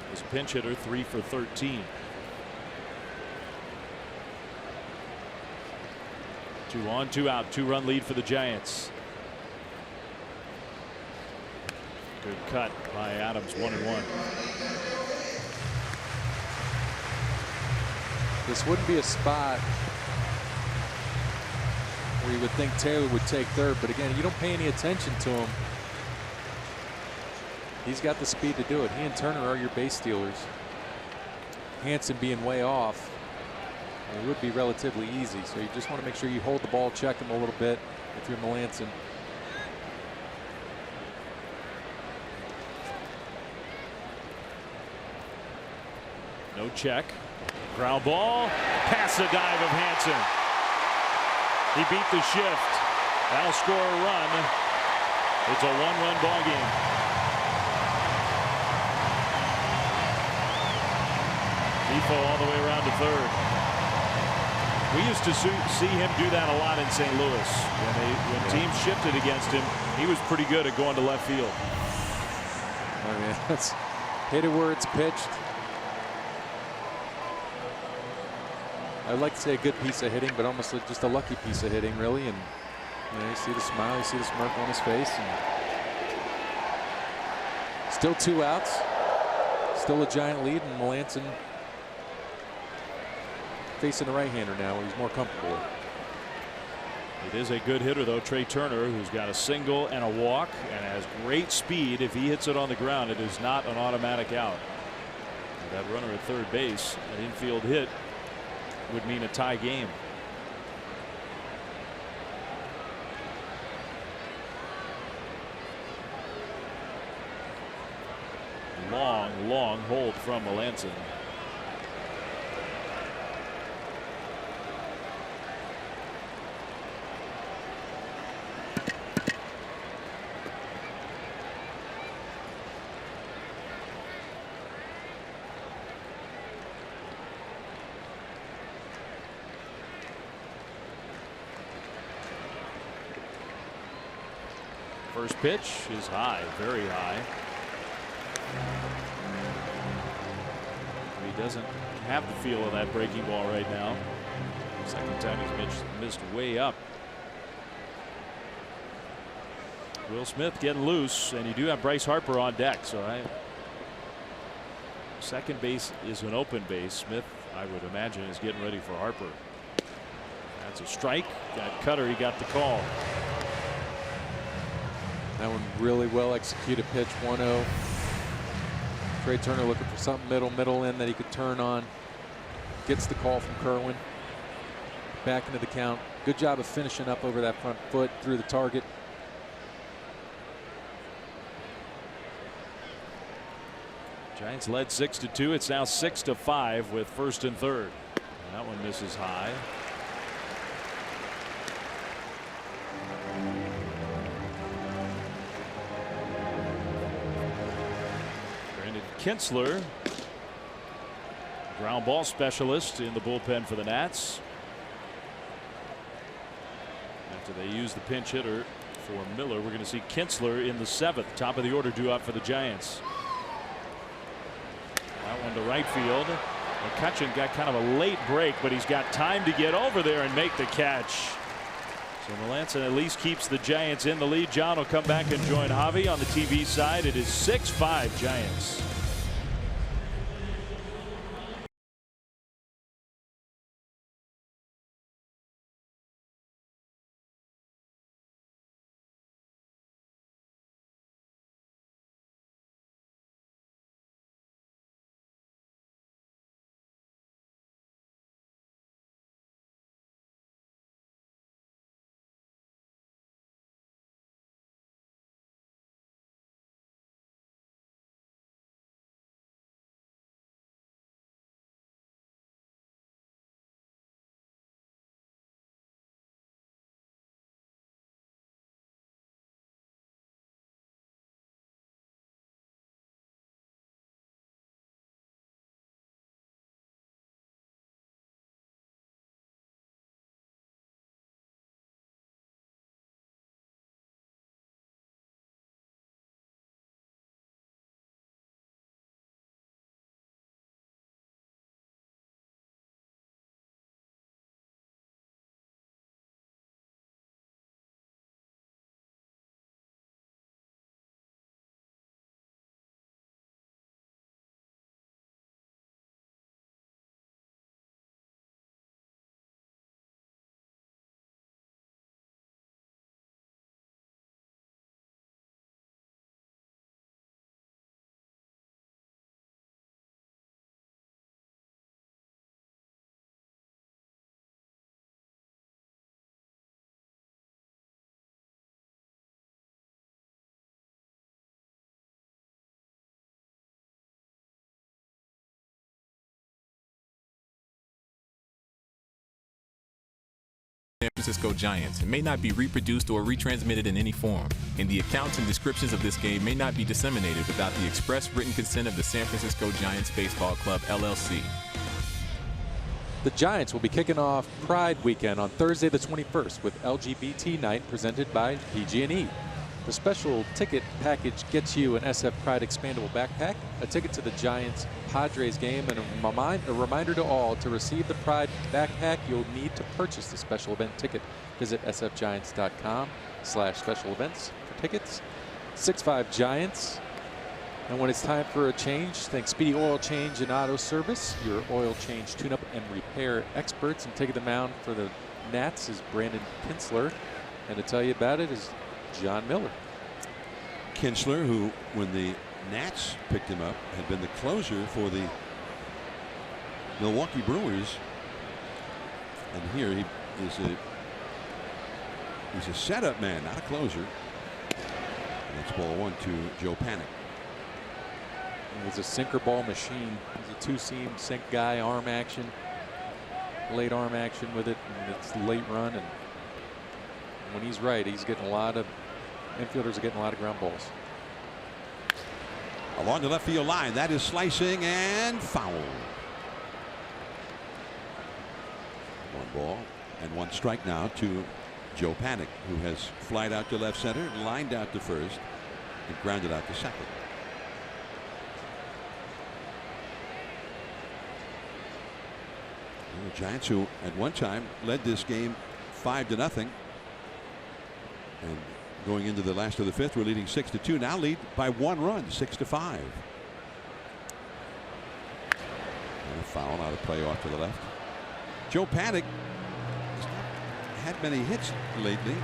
His pinch hitter 3 for 13. 2 on 2 out, 2-run lead for the Giants. Good cut by Adams, 1-1. This wouldn't be a spot where you would think Taylor would take third, but again, you don't pay any attention to him. He's got the speed to do it. He and Turner are your base stealers. Hanson being way off, it would be relatively easy. So you just want to make sure you hold the ball, check him a little bit if you're Melanson. No check. Ground ball. Past the dive of Hanson. He beat the shift. That'll score a run. It's a 1-run ball game. Defoe all the way around to third. We used to see him do that a lot in St. Louis. When teams shifted against him, he was pretty good at going to left field. Oh, yeah. That's hit it where it's pitched. I'd like to say a good piece of hitting, but almost just a lucky piece of hitting, really. And you see the smile, you see the smirk on his face. And still 2 outs. Still a Giant lead, and Melanson facing the right-hander now, where he's more comfortable. It is a good hitter, though, Trey Turner, who's got a single and a walk and has great speed. If he hits it on the ground, it is not an automatic out. That runner at third base, an infield hit, would mean a tie game. Long hold from Melanson. First pitch is high, very high. He doesn't have the feel of that breaking ball right now. Second time he's missed way up. Will Smith getting loose, and you do have Bryce Harper on deck. So second base is an open base. Smith, I would imagine, is getting ready for Harper. That's a strike. Got cutter. He got the call. That one really well executed pitch, 1-0. Trey Turner looking for something middle in that he could turn on. Gets the call from Kerwin. Back into the count. Good job of finishing up over that front foot through the target. Giants led 6-2. It's now 6-5 with first and third. And that one misses high. Kinsler, ground ball specialist in the bullpen for the Nats. After they use the pinch hitter for Miller, we're going to see Kinsler in the 7th, top of the order, due up for the Giants. That one to right field. McCutchen got kind of a late break, but he's got time to get over there and make the catch. So Melanson at least keeps the Giants in the lead. John will come back and join Javi on the TV side. It is 6-5 Giants. San Francisco Giants may not be reproduced or retransmitted in any form, and the accounts and descriptions of this game may not be disseminated without the express written consent of the San Francisco Giants Baseball Club, LLC. The Giants will be kicking off Pride Weekend on Thursday the 21st with LGBT Night presented by PG&E. The special ticket package gets you an SF Pride expandable backpack, a ticket to the Giants Padres game, and a reminder to all to receive the Pride backpack, you'll need to purchase the special event ticket. Visit sfgiants.com/special events for tickets. 6-5 Giants. And when it's time for a change, think Speedy Oil Change and Auto Service, your oil change, tune-up, and repair experts. And taking the mound for the Nats is Brandon Kinsler. And to tell you about it is John Miller. Kinsler, who, when the Nats picked him up, had been the closer for the Milwaukee Brewers. And here he is he's a setup man, not a closer. And that's ball 1 to Joe Panik. He's a sinker ball machine. He's a two-seam sink guy, arm action, late arm action with it, and it's late run. And when he's right, he's getting a lot of infielders are getting a lot of ground balls. Along the left field line, that is slicing and foul. 1 ball and 1 strike now to Joe Panik, who has flied out to left center, lined out to first, and grounded out to second. The Giants, who at one time led this game 5-0, and going into the last of the 5th, we're leading 6-2. Now lead by 1 run, 6-5. And a foul out of play off to the left. Joe Panik has not had many hits lately.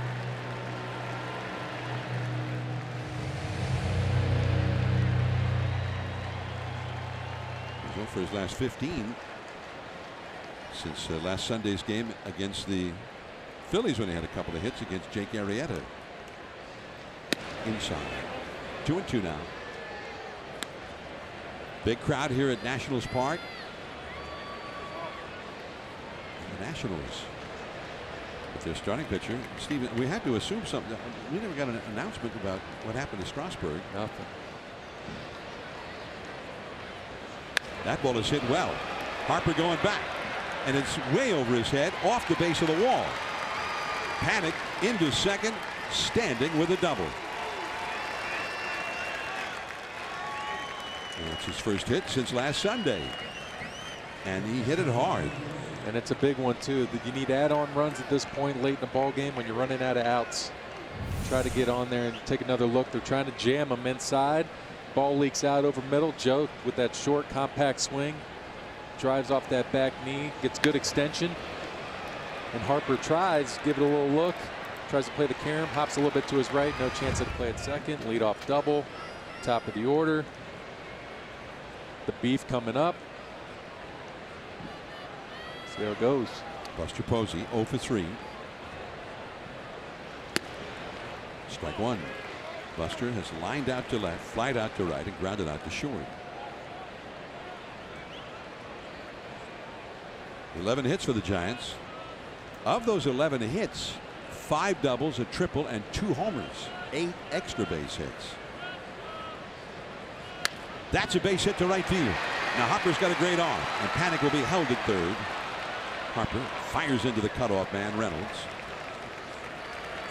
He's 0 for his last 15 since last Sunday's game against the Phillies, when he had a couple of hits against Jake Arrieta. Inside. 2-2 now. Big crowd here at Nationals Park. And the Nationals, with their starting pitcher, Steven, we had to assume something. We never got an announcement about what happened to Strasburg. Nothing. That ball is hit well. Harper going back, and it's way over his head, off the base of the wall. Panic into second, standing with a double. That's his first hit since last Sunday, and he hit it hard. And it's a big one too. You need add-on runs at this point late in the ball game when you're running out of outs. Try to get on there and take another look. They're trying to jam him inside. Ball leaks out over middle. Joe with that short, compact swing drives off that back knee, gets good extension. And Harper tries, give it a little look, tries to play the carom, hops a little bit to his right. No chance of the play at second. Lead off double, top of the order. The beef coming up. See how it goes. Buster Posey 0 for 3. Strike one. Buster has lined out to left, flied out to right, and grounded out to short. 11 hits for the Giants. Of those 11 hits, 5 doubles, a triple, and 2 homers. 8 extra base hits. That's a base hit to right field. Now Harper's got a great arm, and Panic will be held at third. Harper fires into the cutoff man, Reynolds.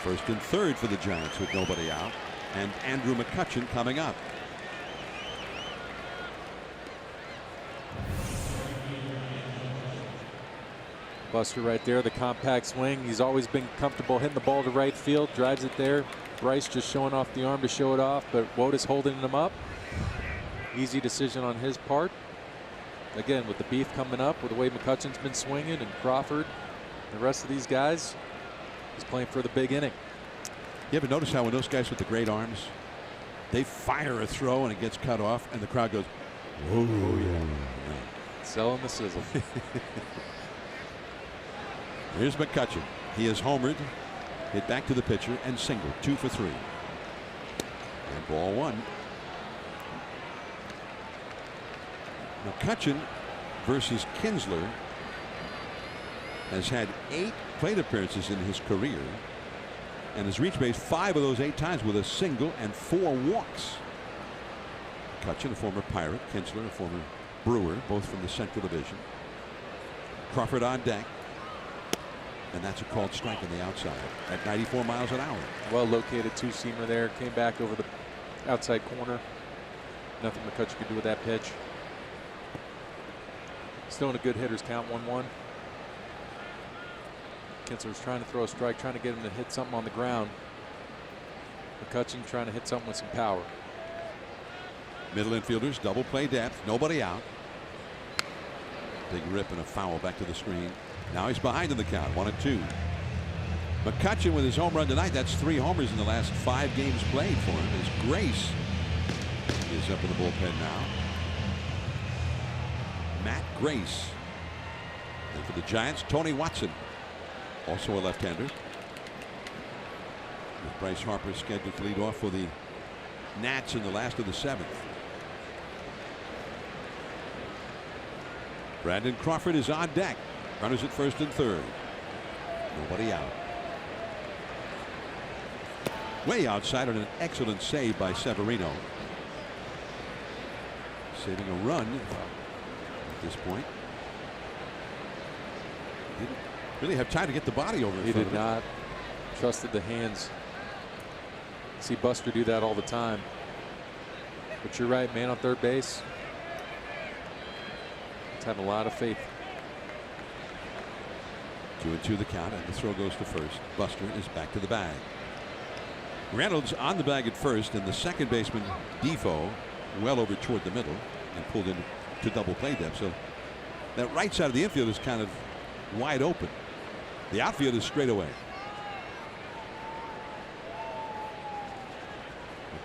First and third for the Giants with nobody out, and Andrew McCutchen coming up. Buster right there, the compact swing. He's always been comfortable hitting the ball to right field, drives it there. Bryce just showing off the arm to show it off, but Wotus holding him up. Easy decision on his part. Again, with the beef coming up, with the way McCutchen's been swinging, and Crawford, the rest of these guys, he's playing for the big inning. You ever notice how when those guys with the great arms, they fire a throw and it gets cut off, and the crowd goes, "Whoa, yeah." Selling the sizzle. Here's McCutchen. He is homered, hit back to the pitcher, and singled. 2 for 3. And ball one. McCutchen versus Kinsler has had 8 plate appearances in his career and has reached base 5 of those 8 times with a single and 4 walks. McCutchen, a former Pirate, Kinsler, a former Brewer, both from the Central Division. Crawford on deck. And that's a called strike on the outside at 94 miles an hour. Well located two-seamer there. Came back over the outside corner. Nothing McCutchen could do with that pitch. Still in a good hitter's count, 1-1. Kinsler's trying to throw a strike, trying to get him to hit something on the ground. McCutchen trying to hit something with some power. Middle infielders, double play depth, nobody out. Big rip and a foul back to the screen. Now he's behind in the count, 1-2. McCutchen with his home run tonight. That's 3 homers in the last 5 games played for him. As Grace is up in the bullpen now. Matt Grace. And for the Giants, Tony Watson, also a left-hander. With Bryce Harper scheduled to lead off for the Nats in the last of the 7th. Brandon Crawford is on deck. Runners at first and third. Nobody out. Way outside on an excellent save by Severino. Saving a run at this point. Didn't really have time to get the body over. He did not. Trusted the hands. See Buster do that all the time. But you're right, man on third base. Let's have a lot of faith. 2-2 the count, and the throw goes to first. Buster is back to the bag. Reynolds on the bag at first, and the second baseman Defoe well over toward the middle and pulled in to double play depth. So that right side of the infield is kind of wide open. The outfield is straight away.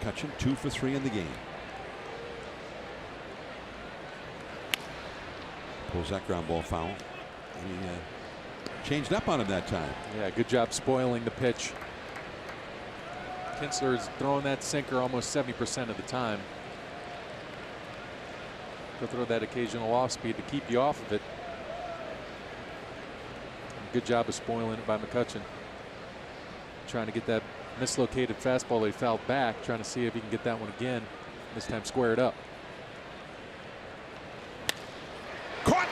McCutchen 2 for 3 in the game. Pulls that ground ball foul. And he changed up on him that time. Yeah, good job spoiling the pitch. Kinsler is throwing that sinker almost 70% of the time. He'll throw that occasional off speed to keep you off of it. Good job of spoiling it by McCutchen. Trying to get that mislocated fastball that he fouled back, trying to see if he can get that one again. This time square it up.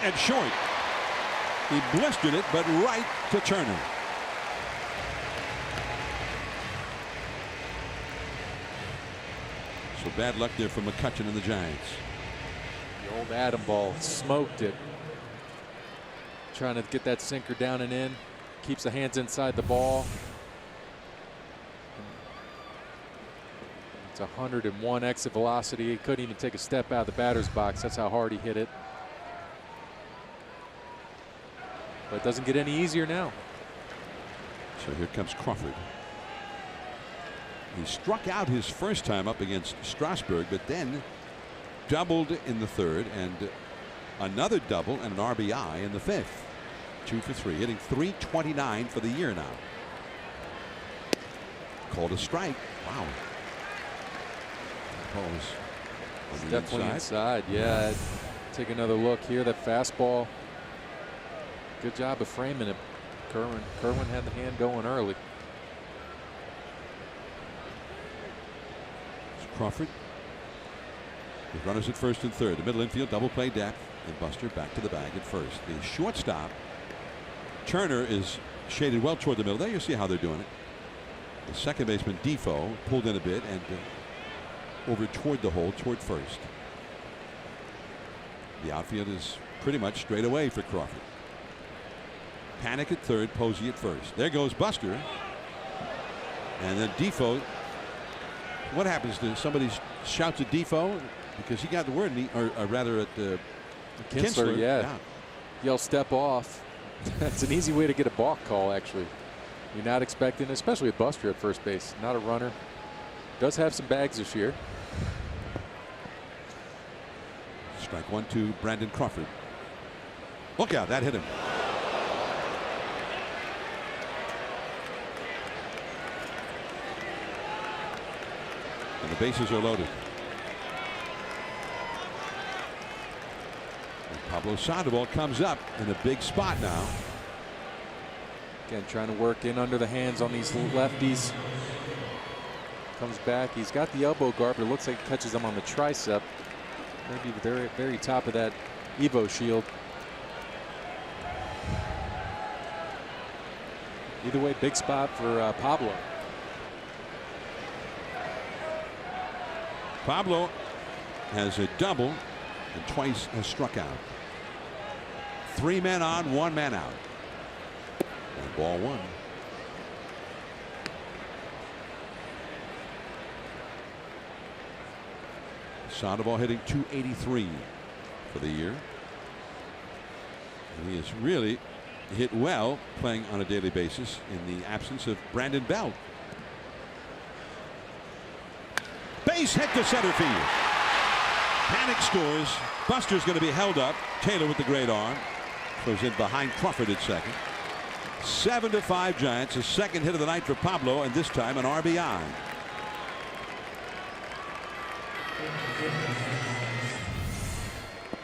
at short. He blistered it, but right to Turner. So bad luck there for McCutcheon and the Giants. The old Adam ball smoked it. Trying to get that sinker down and in. Keeps the hands inside the ball. It's 101 exit velocity. He couldn't even take a step out of the batter's box. That's how hard he hit it. But it doesn't get any easier now. So here comes Crawford. He struck out his first time up against Strasburg, but then doubled in the third and another double and an RBI in the fifth. 2 for 3, hitting .329 for the year now. Called a strike. Wow. On the Definitely inside. Yeah. Take another look here. That fastball. Good job of framing it. Kerwin had the hand going early. Crawford with runners at first and third. The middle infield double play depth, and Buster back to the bag at first. The shortstop Turner is shaded well toward the middle. There you see how they're doing it. The second baseman Defoe pulled in a bit and over toward the hole toward first. The outfield is pretty much straight away for Crawford. Panic at third, Posey at first. There goes Buster, and then Defoe. What happens to somebody shouts at Defoe because he got the word, or rather at Kinsler, yeah. Yell step off. That's an easy way to get a balk call, actually. You're not expecting, especially with Buster at first base. Not a runner. Does have some bags this year. Strike one to Brandon Crawford. Look out, that hit him. And the bases are loaded. And Pablo Sandoval comes up in a big spot now. Again, trying to work in under the hands on these lefties. Comes back. He's got the elbow guard, but it looks like he catches him on the tricep. Maybe the very, very top of that Evo shield. Either way, big spot for Pablo. Pablo has a double and twice has struck out. 3 men on, 1 man out. And ball one. Sandoval hitting .283 for the year. And he has really hit well playing on a daily basis in the absence of Brandon Belt. Base hit to center field. Panic scores. Buster's going to be held up. Taylor with the great arm. Throws in behind Crawford at second. 7-5 Giants. A second hit of the night for Pablo, and this time an RBI.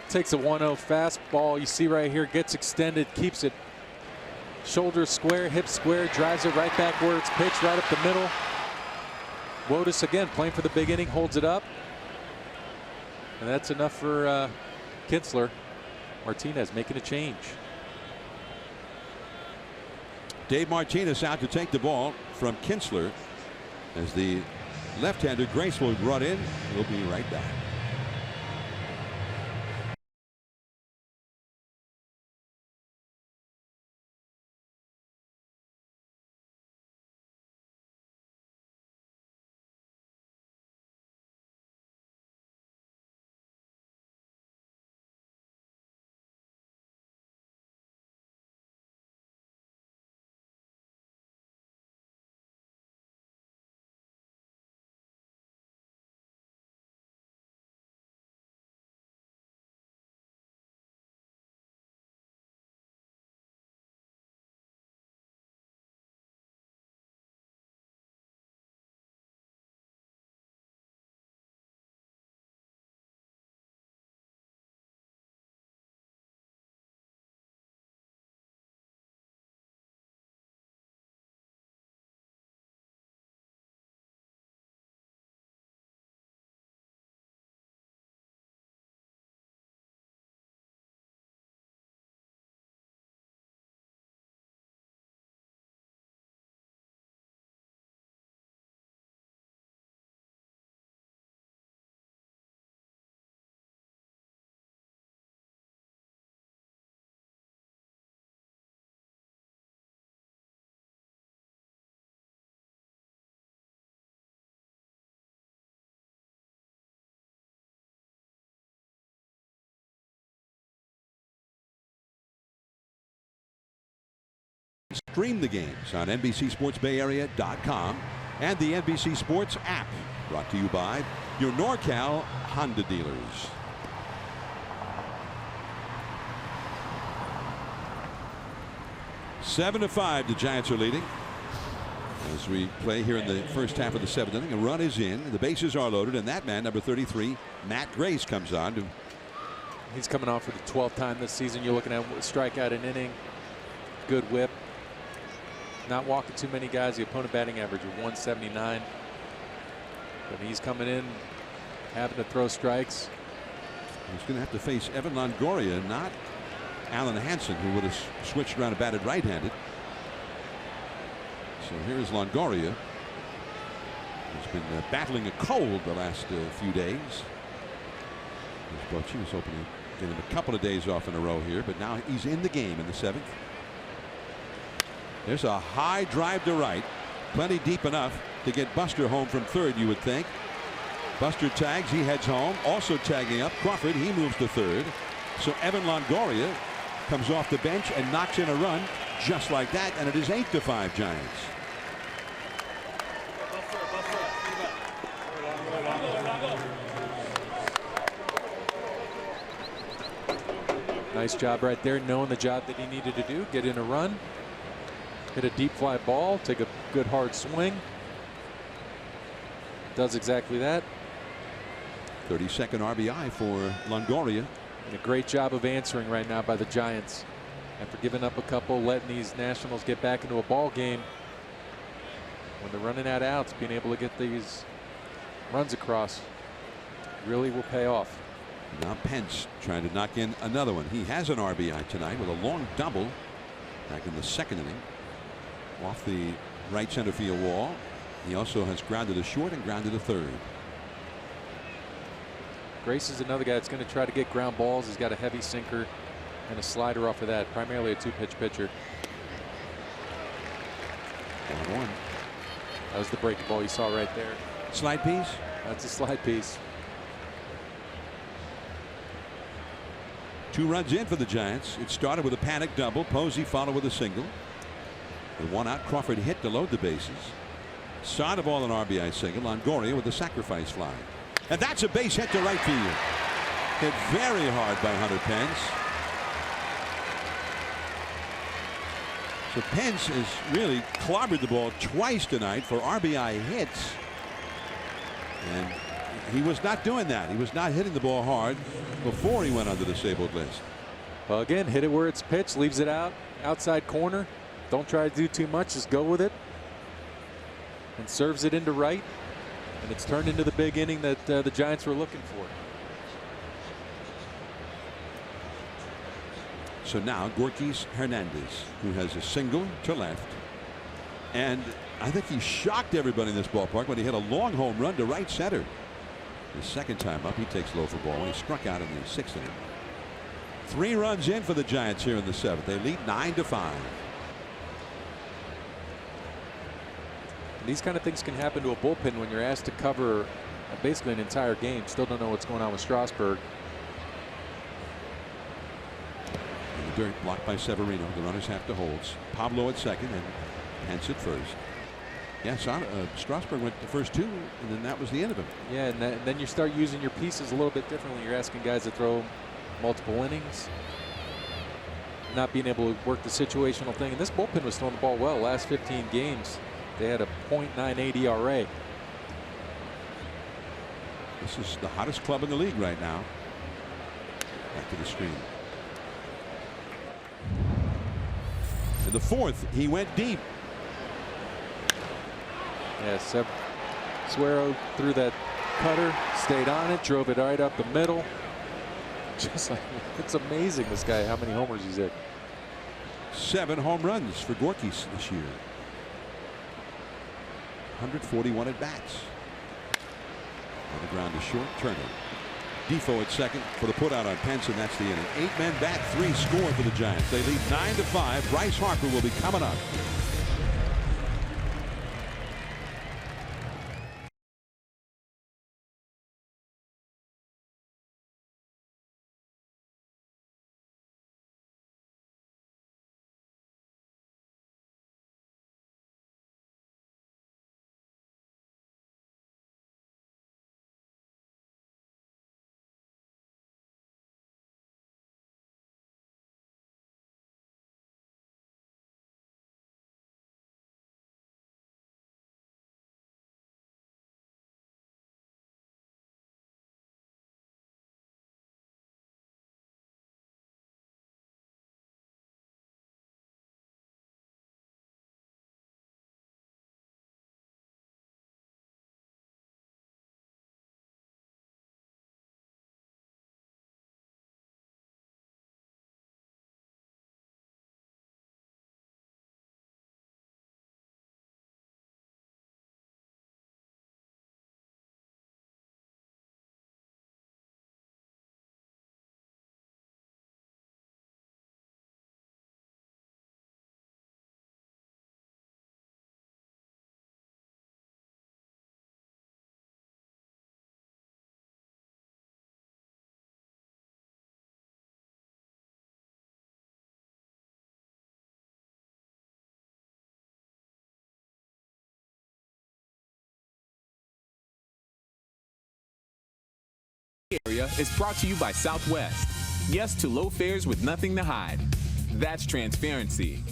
Takes a 1-0 fastball. You see right here, gets extended, keeps it shoulder square, hip square, drives it right back where it's pitched, right up the middle. Wotus again playing for the big inning, holds it up. And that's enough for Kinsler. Martinez making a change. Dave Martinez out to take the ball from Kinsler as the left-hander Grace will run in. We'll be right back. stream the games on NBCSportsBayArea.com and the NBC Sports app. Brought to you by your NorCal Honda dealers. Seven to 5, the Giants are leading. As we play here in the first half of the seventh inning, a run is in, the bases are loaded, and that man, number 33, Matt Grace, comes on. He's coming on for the 12th time this season. You're looking at strikeout an inning, good whip, not walking too many guys. The opponent batting average of 179, but he's coming in, having to throw strikes. He's going to have to face Evan Longoria, not Alan Hansen, who would have switched around and batted right-handed. So here's Longoria. He's been battling a cold the last few days. Bochy was hoping to get him a couple of days off in a row here, but now he's in the game in the seventh. There's a high drive to right, plenty deep enough to get Buster home from third, you would think. Buster tags, he heads home. Also tagging up Crawford, he moves to third. So Evan Longoria comes off the bench and knocks in a run just like that, and it is 8-5 Giants. Nice job right there, knowing the job that he needed to do. Get in a run, hit a deep fly ball, take a good hard swing. Does exactly that. 32nd RBI for Longoria. And a great job of answering right now by the Giants. After giving up a couple, letting these Nationals get back into a ball game. When they're running out of outs, being able to get these runs across really will pay off. Now Pence trying to knock in another one. He has an RBI tonight with a long double back in the second inning off the right center field wall. He also has grounded a short and grounded a third. Grace is another guy that's going to try to get ground balls. He's got a heavy sinker and a slider off of that. Primarily a two-pitch pitcher. 1-1. That was the breaking ball you saw right there. Slide piece? That's a slide piece. 2 runs in for the Giants. It started with a panic double. Posey followed with a single. The one out, Crawford hit to load the bases. Side of all an RBI single. Longoria with a sacrifice fly. And that's a base hit to right field. Hit very hard by Hunter Pence. So Pence has really clobbered the ball twice tonight for RBI hits. And he was not doing that. He was not hitting the ball hard before he went on the disabled list. Well, again, hit it where it's pitched, leaves it out, outside corner. Don't try to do too much, just go with it. And serves it into right. And it's turned into the big inning that the Giants were looking for. So now Gorkys Hernandez, who has a single to left. And I think he shocked everybody in this ballpark when he hit a long home run to right center. The second time up, he takes low for ball when he struck out in the sixth inning. 3 runs in for the Giants here in the seventh. They lead 9-5. These kind of things can happen to a bullpen when you're asked to cover basically an entire game. Still don't know what's going on with Strasburg. In the dirt, blocked by Severino. The runners have to hold. Pablo at second and Pence at first. Yeah, Strasburg went the first 2, and then that was the end of him. Yeah, and then you start using your pieces a little bit differently. You're asking guys to throw multiple innings, not being able to work the situational thing. And this bullpen was throwing the ball well. Last 15 games, they had a .98 ERA. This is the hottest club in the league right now. Back to the screen. In the fourth, he went deep. Yeah, Suero threw that cutter, stayed on it, drove it right up the middle. Just like, it's amazing, this guy, how many homers he's hit. 7 home runs for Gorkys this year. 141 at bats. On the ground is short. Turner. Defoe at second for the putout on Pence, and that's the inning. 8 men bat, 3 score for the Giants. They lead 9-5. Bryce Harper will be coming up. area is brought to you by Southwest. Yes to low fares with nothing to hide. That's transparency.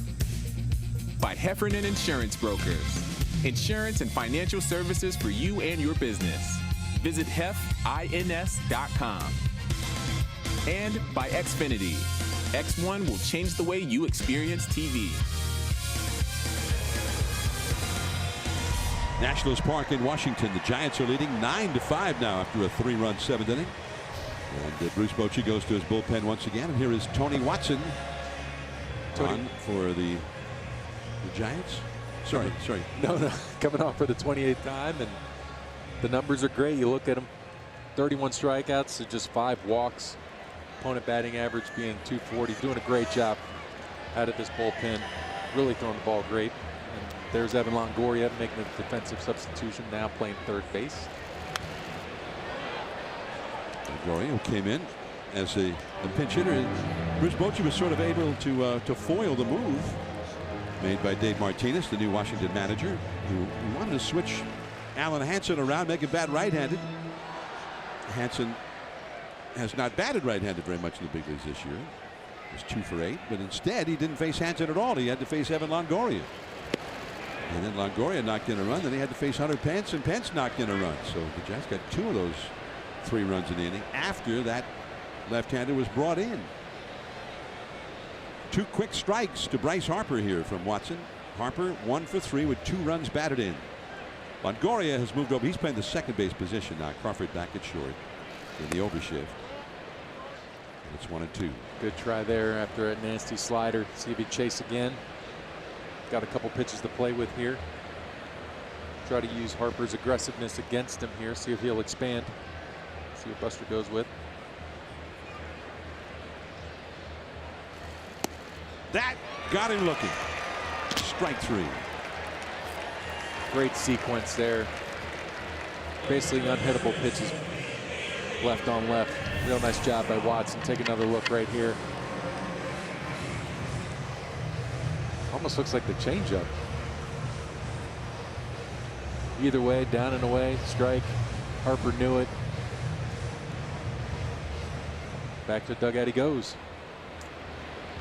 By Heffernan Insurance Brokers. Insurance and financial services for you and your business. Visit hefins.com. And by Xfinity. X1 will change the way you experience TV. Nationals Park in Washington. The Giants are leading 9-5 now after a 3-run 7th inning. And Bruce Bochy goes to his bullpen once again. And here is Tony Watson on for the Giants. Sorry. No, coming off for the 28th time, and the numbers are great. You look at them, 31 strikeouts to just 5 walks. Opponent batting average being .240. Doing a great job out of this bullpen. Really throwing the ball great. And there's Evan Longoria making a defensive substitution, now playing third base. Longoria, who came in as a pinch hitter. Bruce Bochy was sort of able to foil the move made by Dave Martinez, the new Washington manager, who wanted to switch Alan Hansen around, make him bat right-handed. Hansen has not batted right-handed very much in the big leagues this year. He was 2 for 8, but instead he didn't face Hansen at all. He had to face Evan Longoria. And then Longoria knocked in a run. Then he had to face Hunter Pence, and Pence knocked in a run. So the Giants got 2 of those 3 runs in the inning after that left-hander was brought in. 2 quick strikes to Bryce Harper here from Watson. Harper 1 for 3 with 2 runs batted in. Longoria has moved over. He's playing the second base position now. Crawford back at short in the overshift. And it's 1-2. Good try there after a nasty slider. See if he chase again. Got a couple pitches to play with here. Try to use Harper's aggressiveness against him here. See if he'll expand. See what Buster goes with. That got him looking. Strike 3. Great sequence there. Basically unhittable pitches left on left. Real nice job by Watson. Take another look right here. Almost looks like the changeup. Either way, down and away, strike. Harper knew it. Back to the dugout he goes.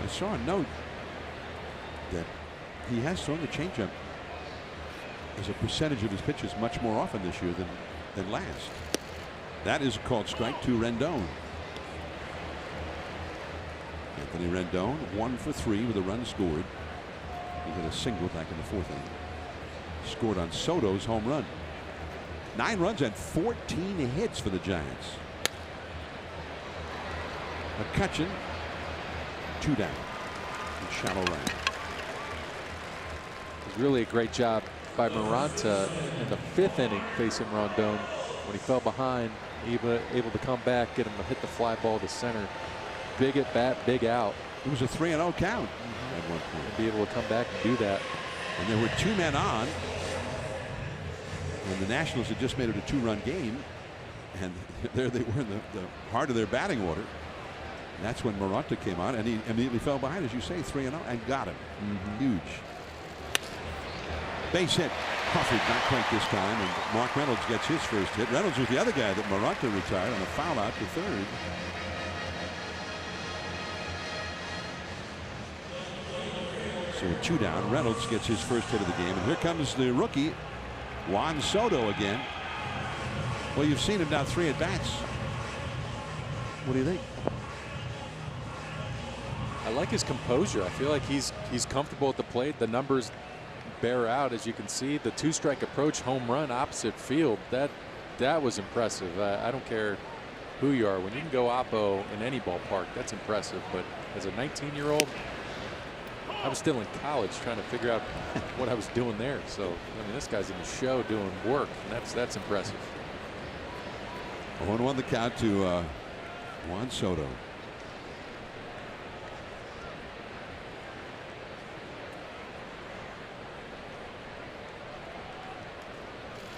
I saw a note that he has thrown the changeup as a percentage of his pitches much more often this year than last. That is called strike to Rendon. Anthony Rendon 1 for 3 with a run scored. He hit a single back in the 4th inning. Scored on Soto's home run. 9 runs and 14 hits for the Giants. McCutchen 2 down in shallow right. It was really a great job by Maranta in the 5th inning facing Rondon. When he fell behind, able to come back, get him to hit the fly ball to center. Big at bat, big out. It was a 3-0 count at one point. And be able to come back and do that. And there were 2 men on. And the Nationals had just made it a 2-run game. And there they were in the heart of their batting order. And that's when Maranta came on, and he immediately fell behind, as you say, 3-0, and got him. Huge. Base hit. Crawford not quite this time, and Mark Reynolds gets his first hit. Reynolds was the other guy that Maranta retired on a foul out to third. So 2 down. Reynolds gets his first hit of the game, and here comes the rookie Juan Soto again. Well, you've seen him now 3 at bats. What do you think? I like his composure. I feel like he's comfortable at the plate. The numbers bear out, as you can see. The 2-strike approach home run opposite field. That was impressive. I don't care who you are. When you can go oppo in any ballpark, that's impressive. But as a 19-year-old, I was still in college trying to figure out what I was doing there. So I mean, this guy's in the show doing work, and that's impressive. 1-1 the count to Juan Soto.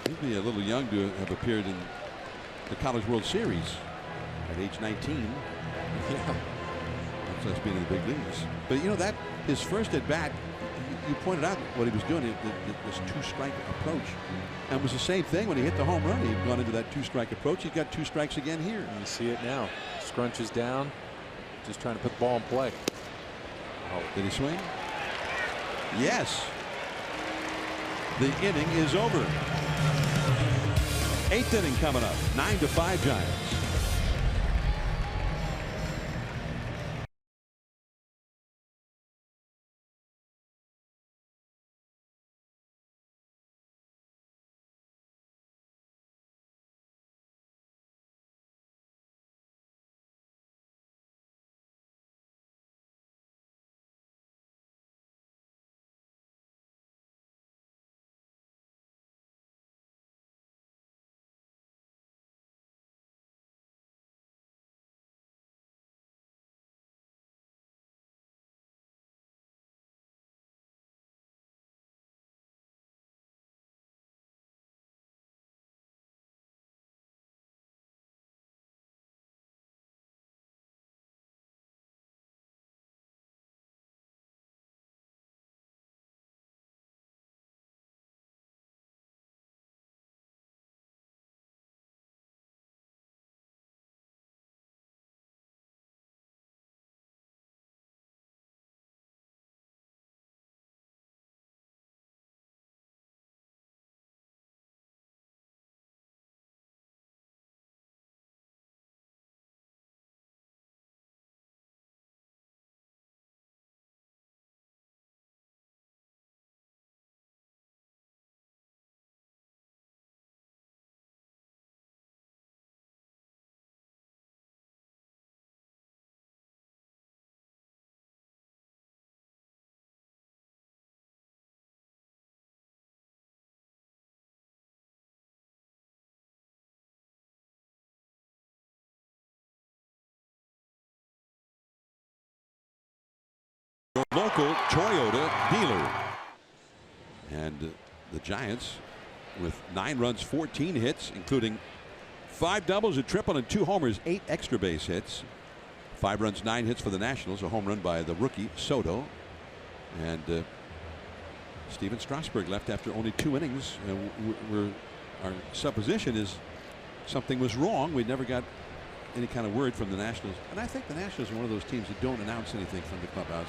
He'd be a little young to have appeared in the College World Series at age 19. Yeah. That's being in the big leagues. But you know, that his first at bat you pointed out what he was doing, this two-strike approach. And it was the same thing when he hit the home run. He'd gone into that two-strike approach. He got 2 strikes again here. And you see it now. Scrunches down, just trying to put the ball in play. Oh, did he swing? Yes. The inning is over. 8th inning coming up. 9-5 Giants. Local Toyota dealer. And the Giants with 9 runs, 14 hits, including 5 doubles, a triple, and 2 homers, 8 extra base hits. 5 runs, 9 hits for the Nationals. A home run by the rookie Soto. And Steven Strasburg left after only 2 innings. Our supposition is something was wrong. We never got any kind of word from the Nationals. And I think the Nationals are one of those teams that don't announce anything from the clubhouse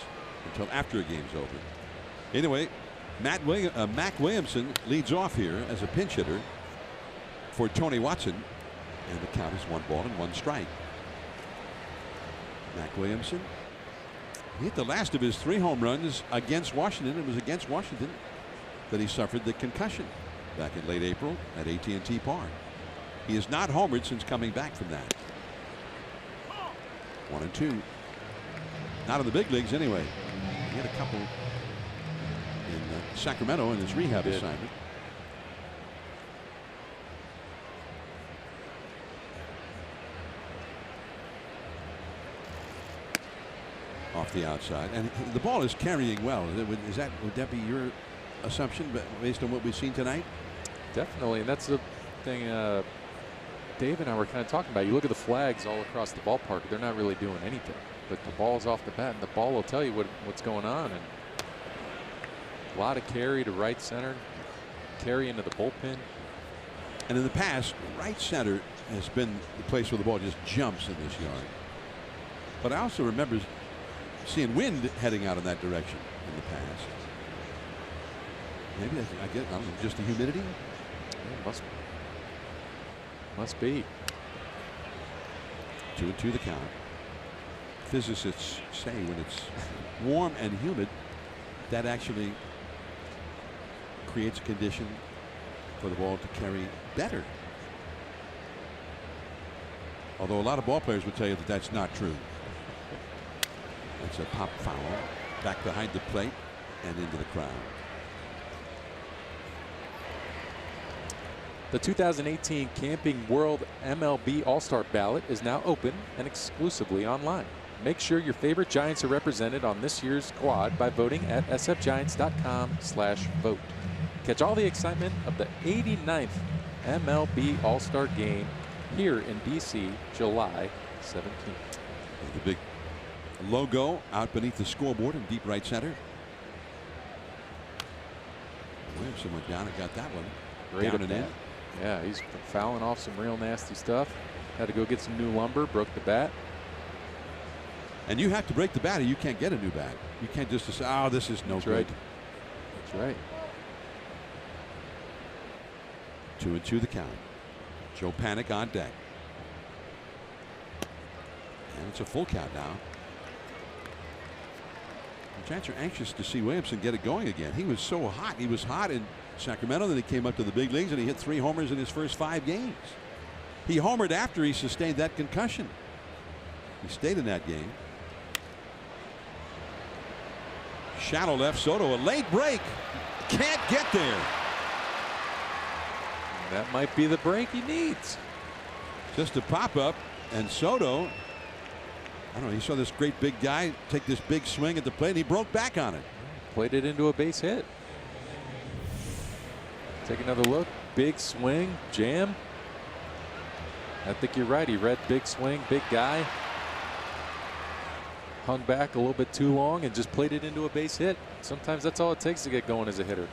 until after a game's over. Anyway, Mac Williamson leads off here as a pinch hitter for Tony Watson, and the count is 1 ball and 1 strike. Mac Williamson hit the last of his 3 home runs against Washington. It was against Washington that he suffered the concussion back in late April at AT&T Park. He has not homered since coming back from that. 1-2. Not in the big leagues anyway. He had a couple in Sacramento in his rehab assignment. Off the outside, and the ball is carrying well. Would that be your assumption based on what we've seen tonight? Definitely, and that's the thing Dave and I were kind of talking about. You look at the flags all across the ballpark, they're not really doing anything. But the ball's off the bat, and the ball will tell you what's going on. And a lot of carry to right center, carry into the bullpen. And in the past, right center has been the place where the ball just jumps in this yard. But I also remember seeing wind heading out in that direction in the past. Maybe I don't know, just the humidity. Yeah, must be. 2-2 the count. Physicists say when it's warm and humid, that actually creates a condition for the ball to carry better. Although a lot of ball players would tell you that that's not true. That's a pop foul back behind the plate and into the crowd. The 2018 Camping World MLB All-Star Ballot is now open and exclusively online. Make sure your favorite Giants are represented on this year's squad by voting at sfgiants.com/vote. Catch all the excitement of the 89th MLB All-Star Game here in DC, July 17th. The big logo out beneath the scoreboard in deep right center. Williamson went down and got that one. Great Down at and bat. in. Yeah, he's fouling off some real nasty stuff. Had to go get some new lumber, broke the bat. And you have to break the bat or you can't get a new bat. You can't just say, oh, this is no good. Right. That's right. 2-2 the count. Joe Panik on deck. And it's a full count now. The Giants are anxious to see Williamson get it going again. He was so hot. He was hot in Sacramento. Then he came up to the big leagues and he hit 3 homers in his first 5 games. He homered after he sustained that concussion. He stayed in that game. Shallow left. Soto, a late break. Can't get there. That might be the break he needs. Just a pop up, and Soto, I don't know, he saw this great big guy take this big swing at the plate and he broke back on it. Played it into a base hit. Take another look. Big swing, jam. I think you're right. He read big swing, big guy. Hung back a little bit too long and just played it into a base hit. Sometimes that's all it takes to get going as a hitter.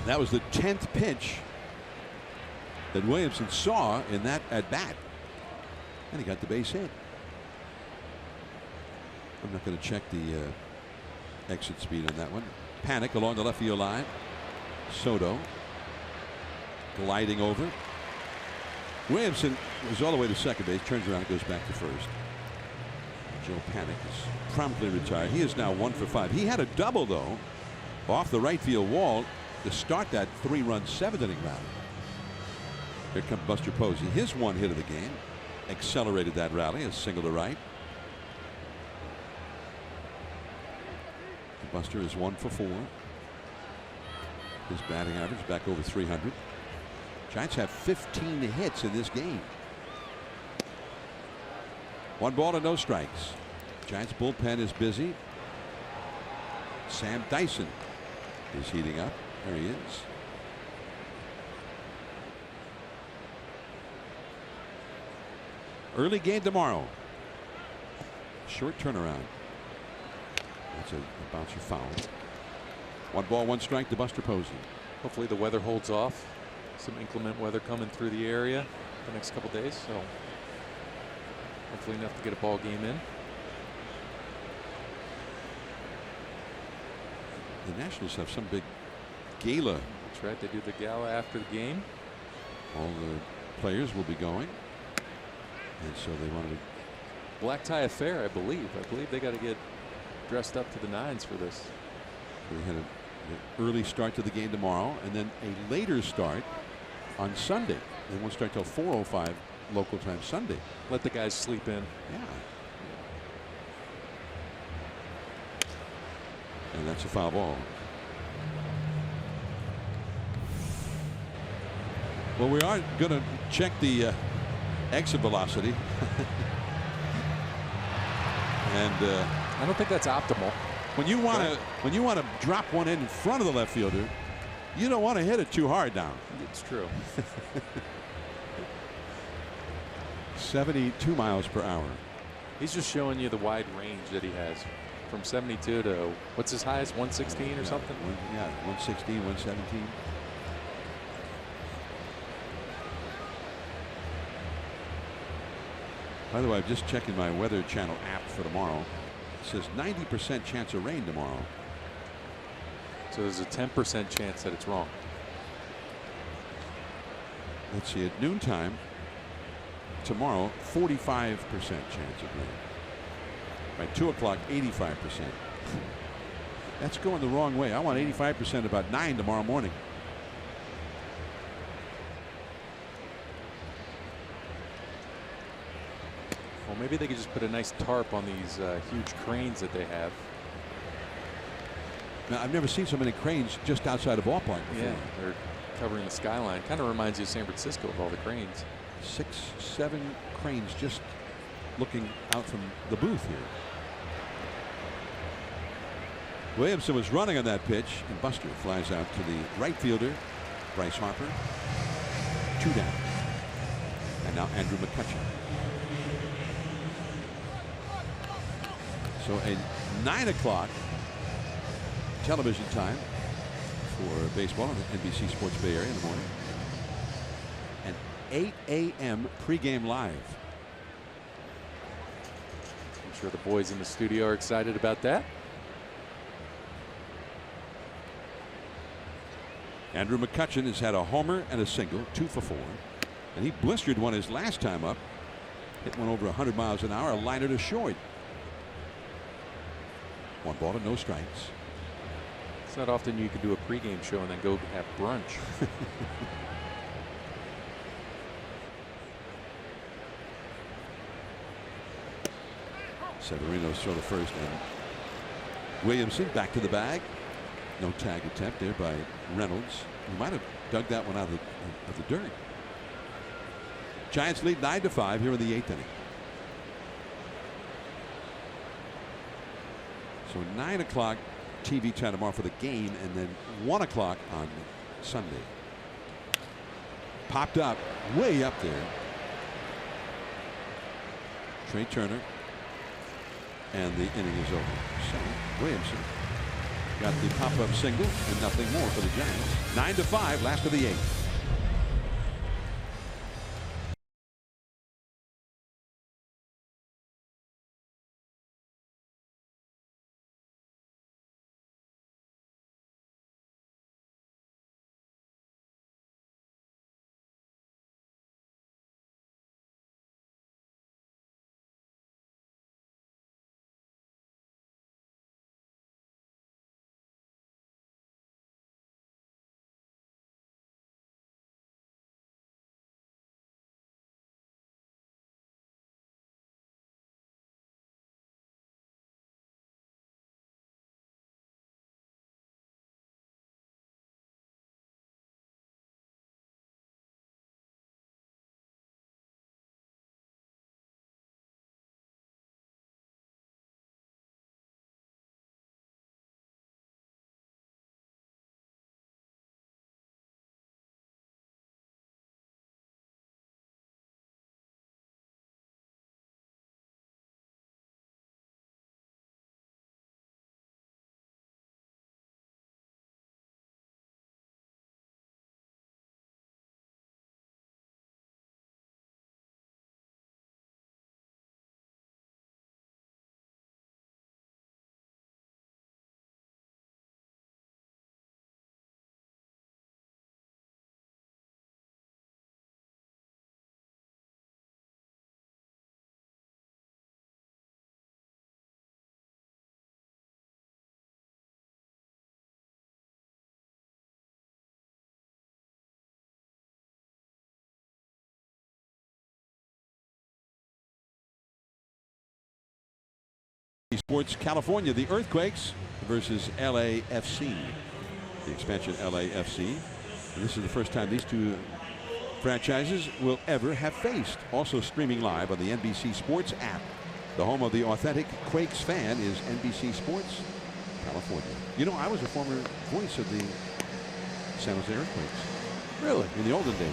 That was the 10th pitch that Williamson saw in that at bat. And he got the base hit. I'm not going to check the exit speed on that one. Panik along the left field line. Soto gliding over. Williamson was all the way to second base, turns around and goes back to first. Joe Panik is promptly retired. He is now 1 for 5. He had a double though off the right field wall to start that 3-run 7th inning rally. Here comes Buster Posey. His one hit of the game accelerated that rally, a single to right. Buster is 1 for 4. His batting average back over 300. Giants have 15 hits in this game. 1 ball and no strikes. Giants bullpen is busy. Sam Dyson is heating up. There he is. Early game tomorrow. Short turnaround. That's a bouncer foul. 1 ball, 1 strike to Buster Posey. Hopefully the weather holds off. Some inclement weather coming through the area the next couple days, so hopefully enough to get a ball game in. The Nationals have some big gala. That's right. They do the gala after the game. All the players will be going, and so they wanted to. Black tie affair, I believe. I believe they got to get dressed up to the nines for this. So they had an early start to the game tomorrow, and then a later start on Sunday. They won't start till 4:05 local time Sunday. Let the guys sleep in. Yeah. And that's a foul ball. Well, we are going to check the exit velocity. And I don't think that's optimal. when you want to drop one in front of the left fielder, you don't want to hit it too hard down. It's true. 72 miles per hour. He's just showing you the wide range that he has. From 72 to, what's his highest, 116 or something? Yeah, 116, 117. By the way, I'm just checking my Weather Channel app for tomorrow. It says 90% chance of rain tomorrow. So there's a 10% chance that it's wrong. Let's see, at noontime tomorrow, 45% chance of rain. By 2 o'clock, 85%. That's going the wrong way. I want 85% about 9 tomorrow morning. Well, maybe they could just put a nice tarp on these huge cranes that they have. Now, I've never seen so many cranes just outside a ballpark before. Yeah, they're covering the skyline. Kind of reminds you of San Francisco with all the cranes. 6, 7 cranes just looking out from the booth here. Williamson was running on that pitch, and Buster flies out to the right fielder, Bryce Harper. 2 down. And now Andrew McCutcheon. So a 9 o'clock television time for baseball on the NBC Sports Bay Area in the morning. And 8 a.m. pregame live. I'm sure the boys in the studio are excited about that. Andrew McCutchen has had a homer and a single, 2 for 4. And he blistered one his last time up. Hit one over 100 miles an hour, a liner to short. 1 ball and no strikes. It's not often you can do a pregame show and then go have brunch. Severino's throw to first, and Williamson back to the bag. No tag attempt there by Reynolds. He might have dug that one out of the dirt. Giants lead 9-5 here in the 8th inning. So 9 o'clock TV time tomorrow for the game, and then 1 o'clock on Sunday. Popped up, way up there. Trey Turner. And the inning is over. So Williamson got the pop-up single and nothing more for the Giants. 9-5, last of the 8th. Sports California, the Earthquakes versus LAFC, the expansion LAFC. And this is the first time these two franchises will ever have faced. Also streaming live on the NBC Sports app. The home of the authentic Quakes fan is NBC Sports California. You know, I was a former voice of the San Jose Earthquakes. Really? In the olden days,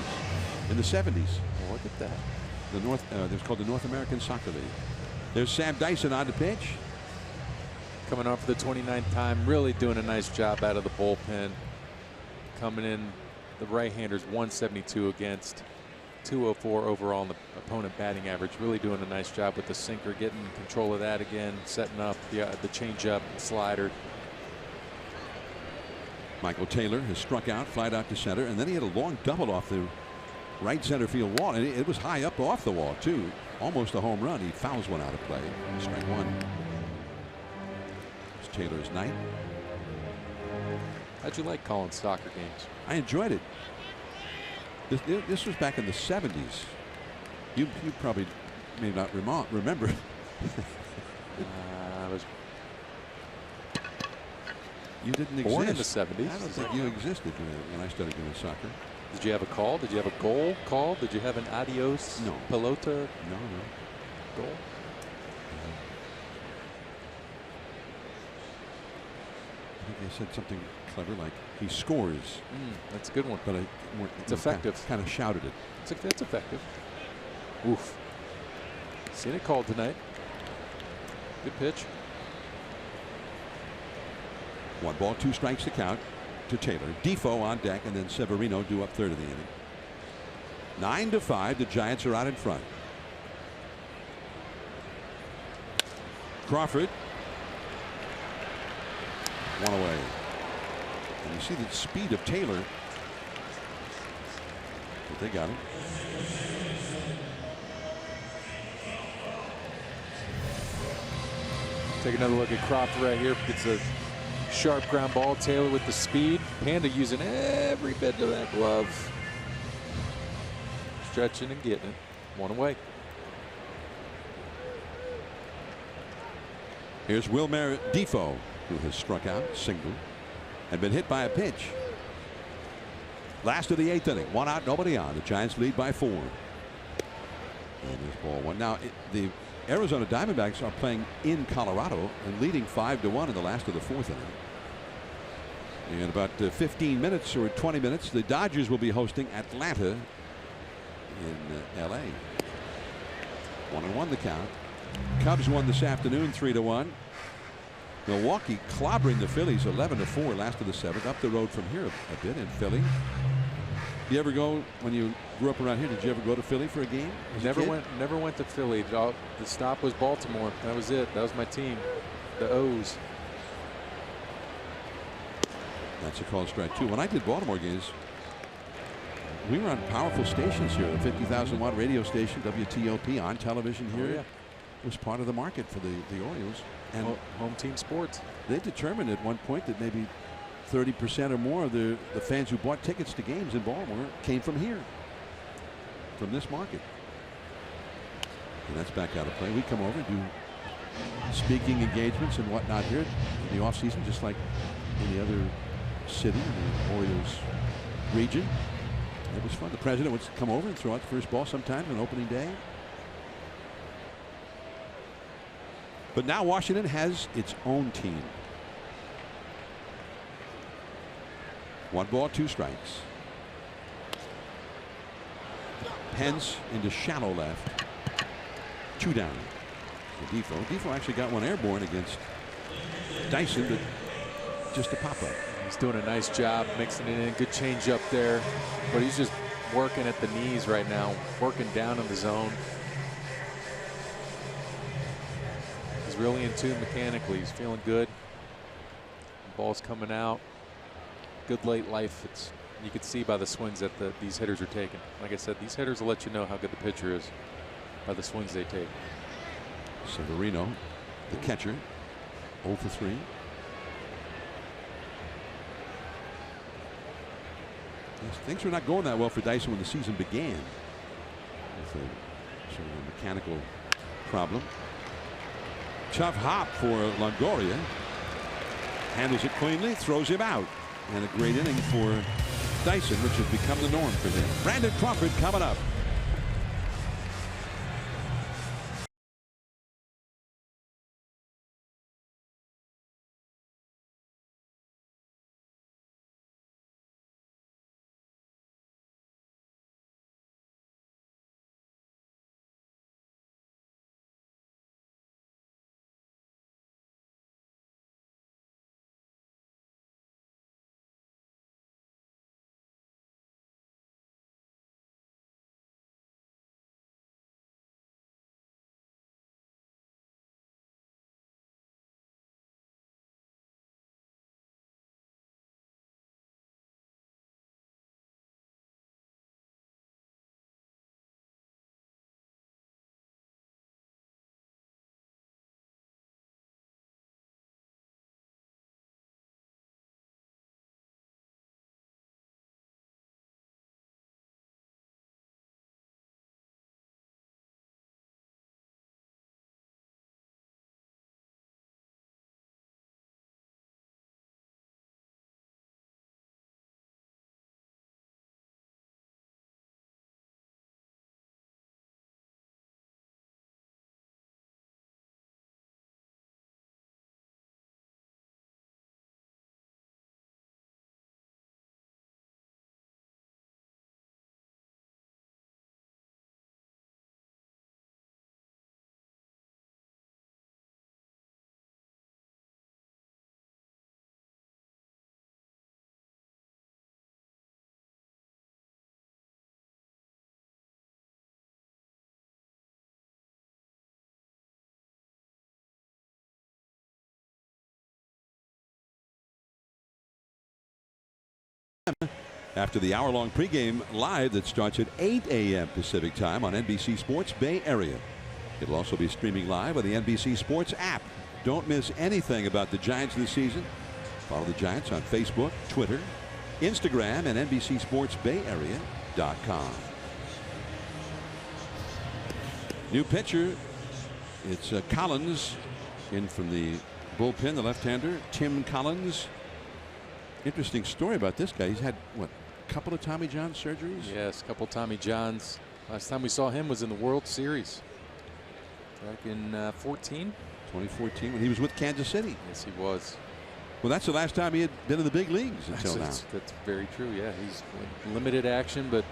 in the 70s. Well, look at that. It was called the North American Soccer League. There's Sam Dyson on the pitch. Coming on for the 29th time, really doing a nice job out of the bullpen. Coming in, the right-handers 172 against 204 overall in the opponent batting average. Really doing a nice job with the sinker, getting control of that again, setting up the changeup, slider. Michael Taylor has struck out, flied out to center, and then he had a long double off the right center field wall, and it was high up off the wall too. Almost a home run. He fouls one out of play. Strike one. It's Taylor's night. How'd you like calling soccer games? I enjoyed it. This was back in the 70s. You probably may not remember. I was You didn't born exist. in the 70s. I don't think you existed when I started doing soccer. Did you have a call? Did you have a goal call? Did you have an adios? No. Pelota? No. Goal? I think they said something clever like he scores. That's a good one. But it's effective. Kind of shouted it. It's effective. Oof. Seen it called tonight. Good pitch. 1 ball, 2 strikes to count to Taylor. Defoe on deck, and then Severino due up third of the inning. 9-5. The Giants are out in front. Crawford. 1 away. And you see the speed of Taylor. But they got him. Take another look at Crawford right here. Gets a sharp ground ball. Taylor with the speed. Panda using every bit of that glove. Stretching and getting it. 1 away. Here's Wilmer Defoe, who has struck out, single, and been hit by a pitch. Last of the 8th inning. 1 out, nobody on. The Giants lead by 4. And there's ball 1. Now, the Arizona Diamondbacks are playing in Colorado and leading 5-1 in the last of the 4th inning. In about 15 minutes or 20 minutes, the Dodgers will be hosting Atlanta in L.A. 1-1 the count. Cubs won this afternoon 3-1. Milwaukee clobbering the Phillies 11-4 last of the 7th. Up the road from here a bit in Philly. You ever go, when you grew up around here, did you ever go to Philly for a game? Never went to Philly. The stop was Baltimore. That was it. That was my team. The O's. That's a called strike 2. When I did Baltimore games, we were on powerful stations here. The 50,000 watt radio station, WTOP, on television here. Oh, yeah. Was part of the market for the Orioles. And home team sports. They determined at one point that maybe 30% or more of the fans who bought tickets to games in Baltimore came from here, from this market. And that's back out of play. We come over and do speaking engagements and whatnot here in the off season, just like any other city in the Orioles region. It was fun. The president would come over and throw out the first ball sometimes on opening day. But now Washington has its own team. 1 ball, 2 strikes. Pence into shallow left. 2 down. Defoe. Defoe actually got 1 airborne against Dyson, but just a pop-up. He's doing a nice job mixing it in. Good change up there. But he's just working at the knees right now. Working down in the zone. He's really in tune mechanically. He's feeling good. The ball's coming out. Good late life. You can see by the swings that these hitters are taking. Like I said, these hitters will let you know how good the pitcher is by the swings they take. Severino, the catcher, 0 for 3. Yes, things were not going that well for Dyson when the season began, with a sort of a mechanical problem. Tough hop for Longoria. Handles it cleanly, throws him out. And a great inning for Dyson, which has become the norm for him. Brandon Crawford coming up. after the hour-long pregame live that starts at 8 a.m. Pacific time on NBC Sports Bay Area. It'll also be streaming live on the NBC Sports app. Don't miss anything about the Giants this season. Follow the Giants on Facebook, Twitter, Instagram, and NBCSportsBayArea.com. New pitcher. It's Collins in from the bullpen, the left-hander, Tim Collins. Interesting story about this guy. He's had, what, a couple of Tommy John surgeries? Yes, a couple of Tommy Johns. Last time we saw him was in the World Series back in 2014, when he was with Kansas City. Yes, he was. Well, that's the last time he had been in the big leagues until now. That's very true. Yeah, he's limited action, but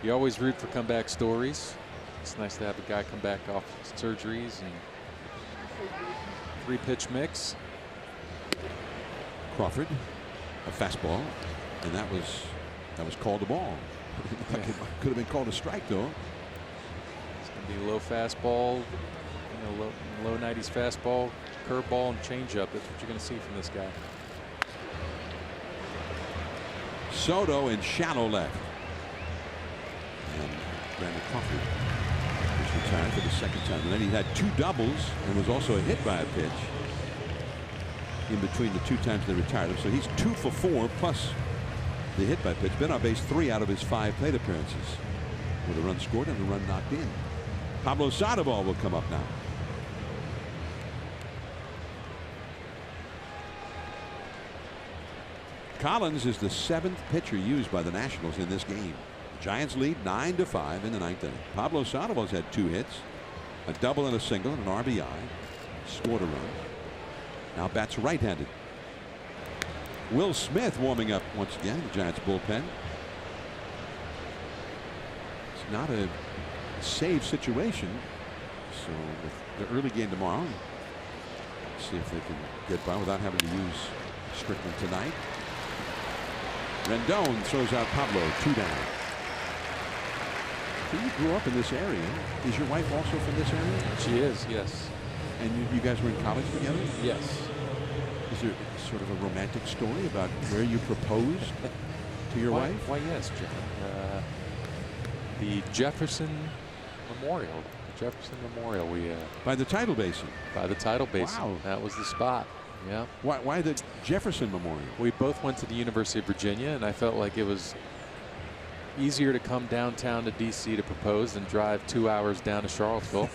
you always root for comeback stories. It's nice to have a guy come back off surgeries and 3-pitch mix. Crawford, a fastball, and that was called a ball. Yeah. It could have been called a strike, though. It's going to be low fastball, low 90s fastball, curveball, and changeup. That's what you're going to see from this guy. Soto in shallow left. And Brandon Crawford was retired for the second time. And then he had 2 doubles and was also hit by a pitch in between the 2 times they retired him. So he's 2 for 4 plus the hit by pitch. Been on base 3 out of his 5 plate appearances with a run scored and a run knocked in. Pablo Sandoval will come up now. Collins is the 7th pitcher used by the Nationals in this game. Giants lead 9-5 in the 9th inning. Pablo Sandoval's had 2 hits, a double and a single, and an RBI. Scored a run. Now bats right-handed. Will Smith warming up once again in the Giants bullpen. It's not a save situation. So with the early game tomorrow, see if they can get by without having to use Strickland tonight. Rendon throws out Pablo, 2 down. So you grew up in this area. Is your wife also from this area? She is, yes. And you guys were in college together? Yes. Is there sort of a romantic story about where you proposed to your wife? Why, yes, John. The Jefferson Memorial. By the tidal basin? By the tidal basin. Wow. That was the spot. Yeah. Why the Jefferson Memorial? We both went to the University of Virginia, and I felt like it was easier to come downtown to D.C. to propose than drive 2 hours down to Charlottesville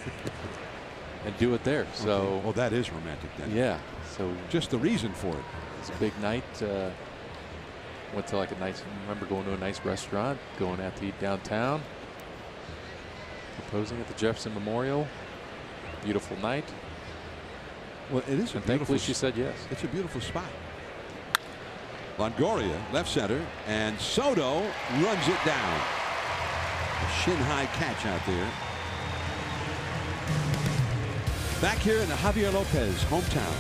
and do it there. So, okay. Well, that is romantic then. Yeah. So just the reason for it. It's a big night. Went to like a nice. Remember going to a nice restaurant, going out to eat downtown, proposing at the Jefferson Memorial. Beautiful night. Well, it is. And thankfully, she said yes. It's a beautiful spot. Longoria, left center, and Soto runs it down. A shin-high catch out there. Back here in the Javier Lopez hometown.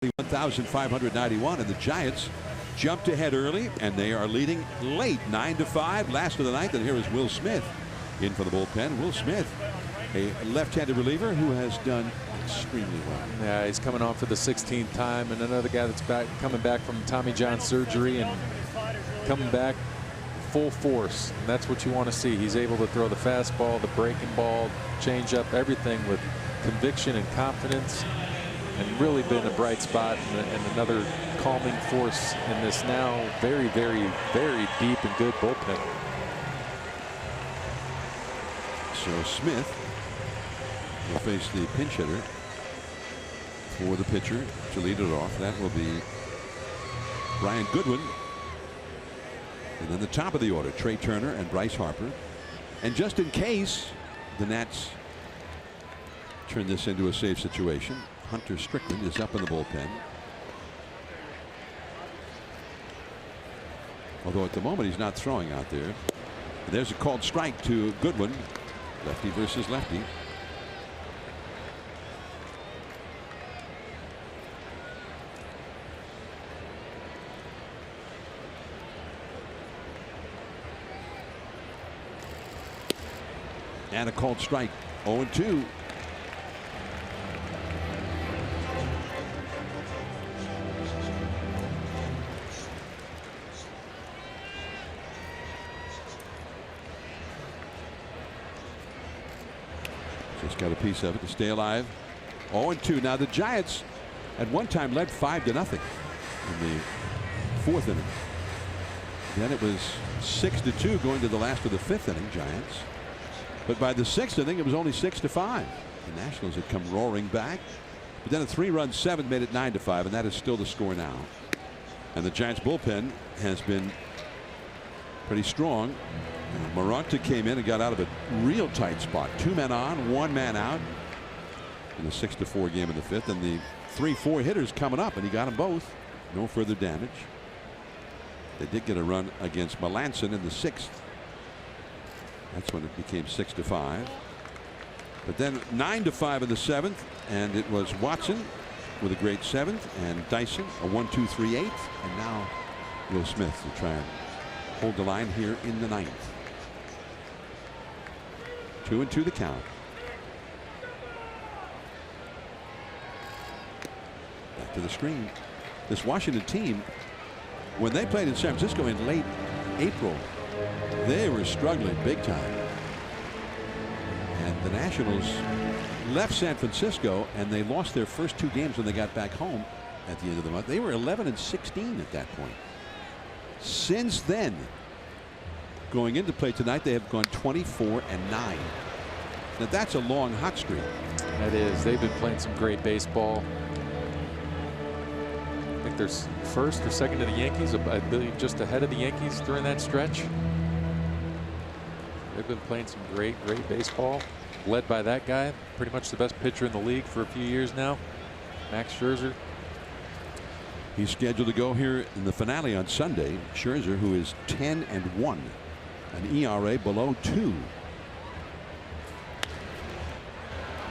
1,591, and the Giants jumped ahead early, and they are leading late, 9-5, last of the ninth. And here is Will Smith in for the bullpen. Will Smith, a left-handed reliever who has done extremely well. Yeah, he's coming on for the 16th time, and another guy that's coming back from Tommy John surgery and coming back full force. And that's what you want to see. He's able to throw the fastball, the breaking ball, change up, everything with conviction and confidence, and really been a bright spot and another calming force in this now very, very, very deep and good bullpen. So Smith will face the pinch hitter for the pitcher to lead it off. That will be Brian Goodwin. And then the top of the order, Trey Turner and Bryce Harper. And just in case the Nats turn this into a safe situation, Hunter Strickland is up in the bullpen. Although at the moment he's not throwing out there. And there's a called strike to Goodwin. Lefty versus lefty. And a called strike. 0-2. Just got a piece of it to stay alive. 0-2. Now the Giants at one time led 5-0 in the fourth inning. Then it was 6-2 going to the last of the fifth inning, Giants. But by the sixth inning, it was only 6-5. The Nationals had come roaring back. But then a 3-run seventh made it 9-5, and that is still the score now. And the Giants bullpen has been pretty strong. Maranta came in and got out of a real tight spot. 2 men on, 1 man out in the 6-4 game in the fifth. And the 3-4 hitters coming up, and he got them both. No further damage. They did get a run against Melanson in the sixth. That's when it became 6-5. But then 9-5 in the seventh, and it was Watson with a great seventh, and Dyson a 1-2-3-8, and now Will Smith to try and hold the line here in the ninth. 2-2 the count. Back to the screen. This Washington team, when they played in San Francisco in late April, they were struggling big time. And the Nationals left San Francisco, and they lost their first 2 games when they got back home at the end of the month. They were 11-16 at that point. Since then, going into play tonight, they have gone 24-9. Now that's a long hot streak. That is. They've been playing some great baseball. I think they're first or second to the Yankees, I believe just ahead of the Yankees during that stretch. They've been playing some great baseball, led by that guy, pretty much the best pitcher in the league for a few years now, Max Scherzer. He's scheduled to go here in the finale on Sunday. Scherzer, who is 10-1, an ERA below 2.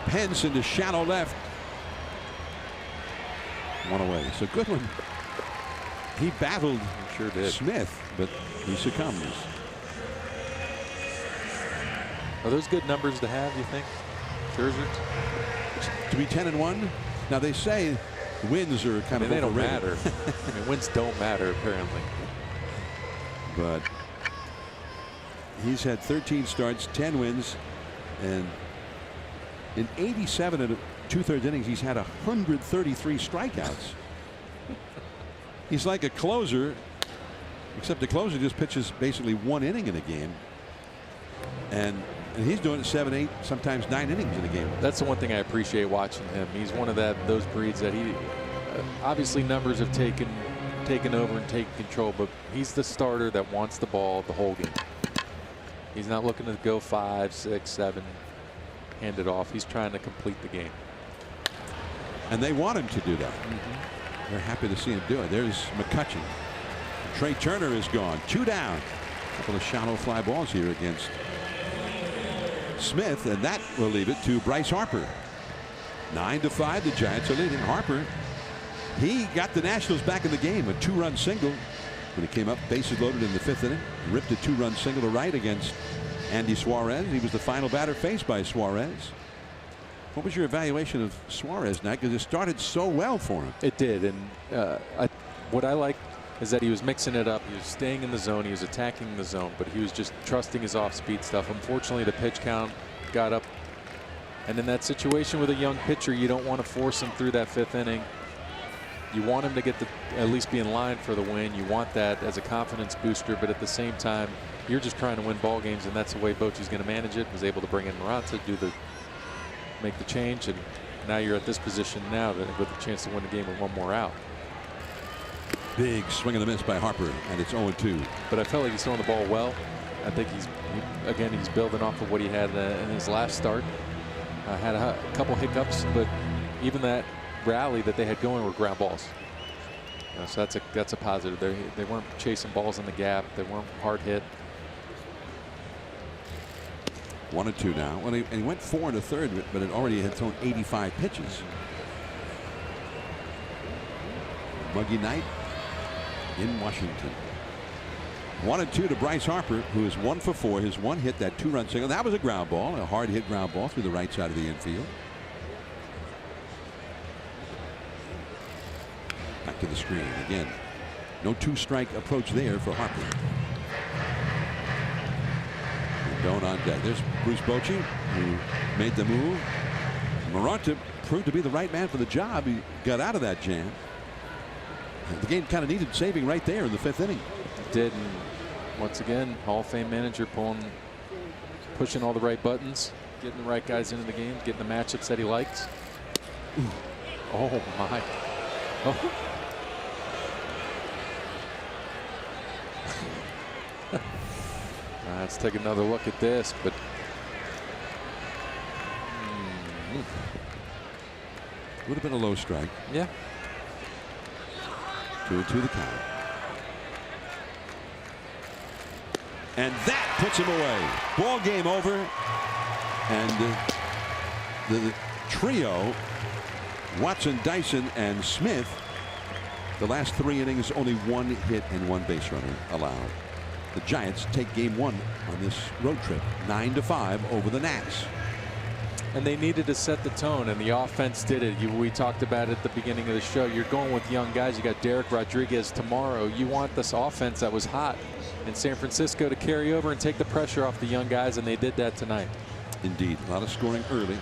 Pence into shallow left. 1 away. So Goodwin, he battled Sure did. Smith, but he succumbs. Are those good numbers to have, you think, Scherzer? To be 10-1. Now they say wins are kind of they don't overrated. matter. I mean, wins don't matter apparently. But he's had 13 starts, 10 wins, and in 87 and 2/3 innings, he's had 133 strikeouts. He's like a closer, except the closer just pitches basically 1 inning in a game, and he's doing it 7, 8, sometimes 9 innings in a game. That's the one thing I appreciate watching him. He's one of those breeds that he obviously numbers have taken over and taken control, but he's the starter that wants the ball the whole game. He's not looking to go 5, 6, 7, hand it off. He's trying to complete the game. And they want him to do that. They're happy to see him do it. There's McCutcheon. Trey Turner is gone. 2 down. A couple of shallow fly balls here against Smith, and that will leave it to Bryce Harper. 9-5. The Giants are leading. Harper He got the Nationals back in the game. A 2-run single when he came up, bases loaded in the 5th inning. Ripped a 2-run single to right against Andy Suarez. He was the final batter faced by Suarez. What was your evaluation of Suarez now? Because it started so well for him. It did, and what I like is that he was mixing it up. He was staying in the zone. He was attacking the zone, but he was just trusting his off-speed stuff. Unfortunately, the pitch count got up. And in that situation with a young pitcher, you don't want to force him through that 5th inning. You want him to get at least be in line for the win. You want that as a confidence booster, but at the same time, you're just trying to win ball games, and that's the way Bochy's going to manage it. Was able to bring in Morata, make the change, and now you're at this position now with a chance to win the game with 1 more out. Big swing and a miss by Harper, and it's 0-2. But I felt like he's throwing the ball well. I think he's building off of what he had in his last start. Had a couple hiccups, but even that rally that they had going were ground balls. So that's a positive. They weren't chasing balls in the gap. They weren't hard hit. 1-2 now. Well, he went 4 1/3, but it already had thrown 85 pitches. Muggy night in Washington. 1-2 to Bryce Harper, who is 1 for 4. His 1 hit, that 2-run single. That was a ground ball, a hard hit ground ball through the right side of the infield. Back to the screen again. No 2-strike approach there for Harper. Rendon on deck. There's Bruce Bochy, who made the move. Morata proved to be the right man for the job. He got out of that jam. The game kind of needed saving right there in the 5th inning. It did, and once again, Hall of Fame manager pushing all the right buttons, getting the right guys into the game, getting the matchups that he likes. Ooh. Oh my! Oh. Let's take another look at this, but would have been a low strike. Yeah. 2-2 the count. And that puts him away. Ball game over. And the trio, Watson, Dyson, and Smith, the last 3 innings, only 1 hit and 1 base runner allowed. The Giants take game 1 on this road trip, 9-5 over the Nats. And they needed to set the tone, and the offense did it. We talked about it at the beginning of the show. You're going with young guys. You got Derek Rodriguez tomorrow. You want this offense that was hot in San Francisco to carry over and take the pressure off the young guys, and they did that tonight. Indeed, a lot of scoring early.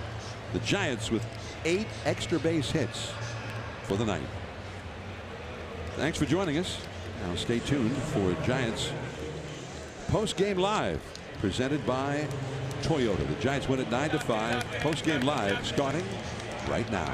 The Giants with 8 extra base hits for the night. Thanks for joining us. Now stay tuned for Giants post-game live presented by Toyota. The Giants win at 9-5. Post-game live starting right now.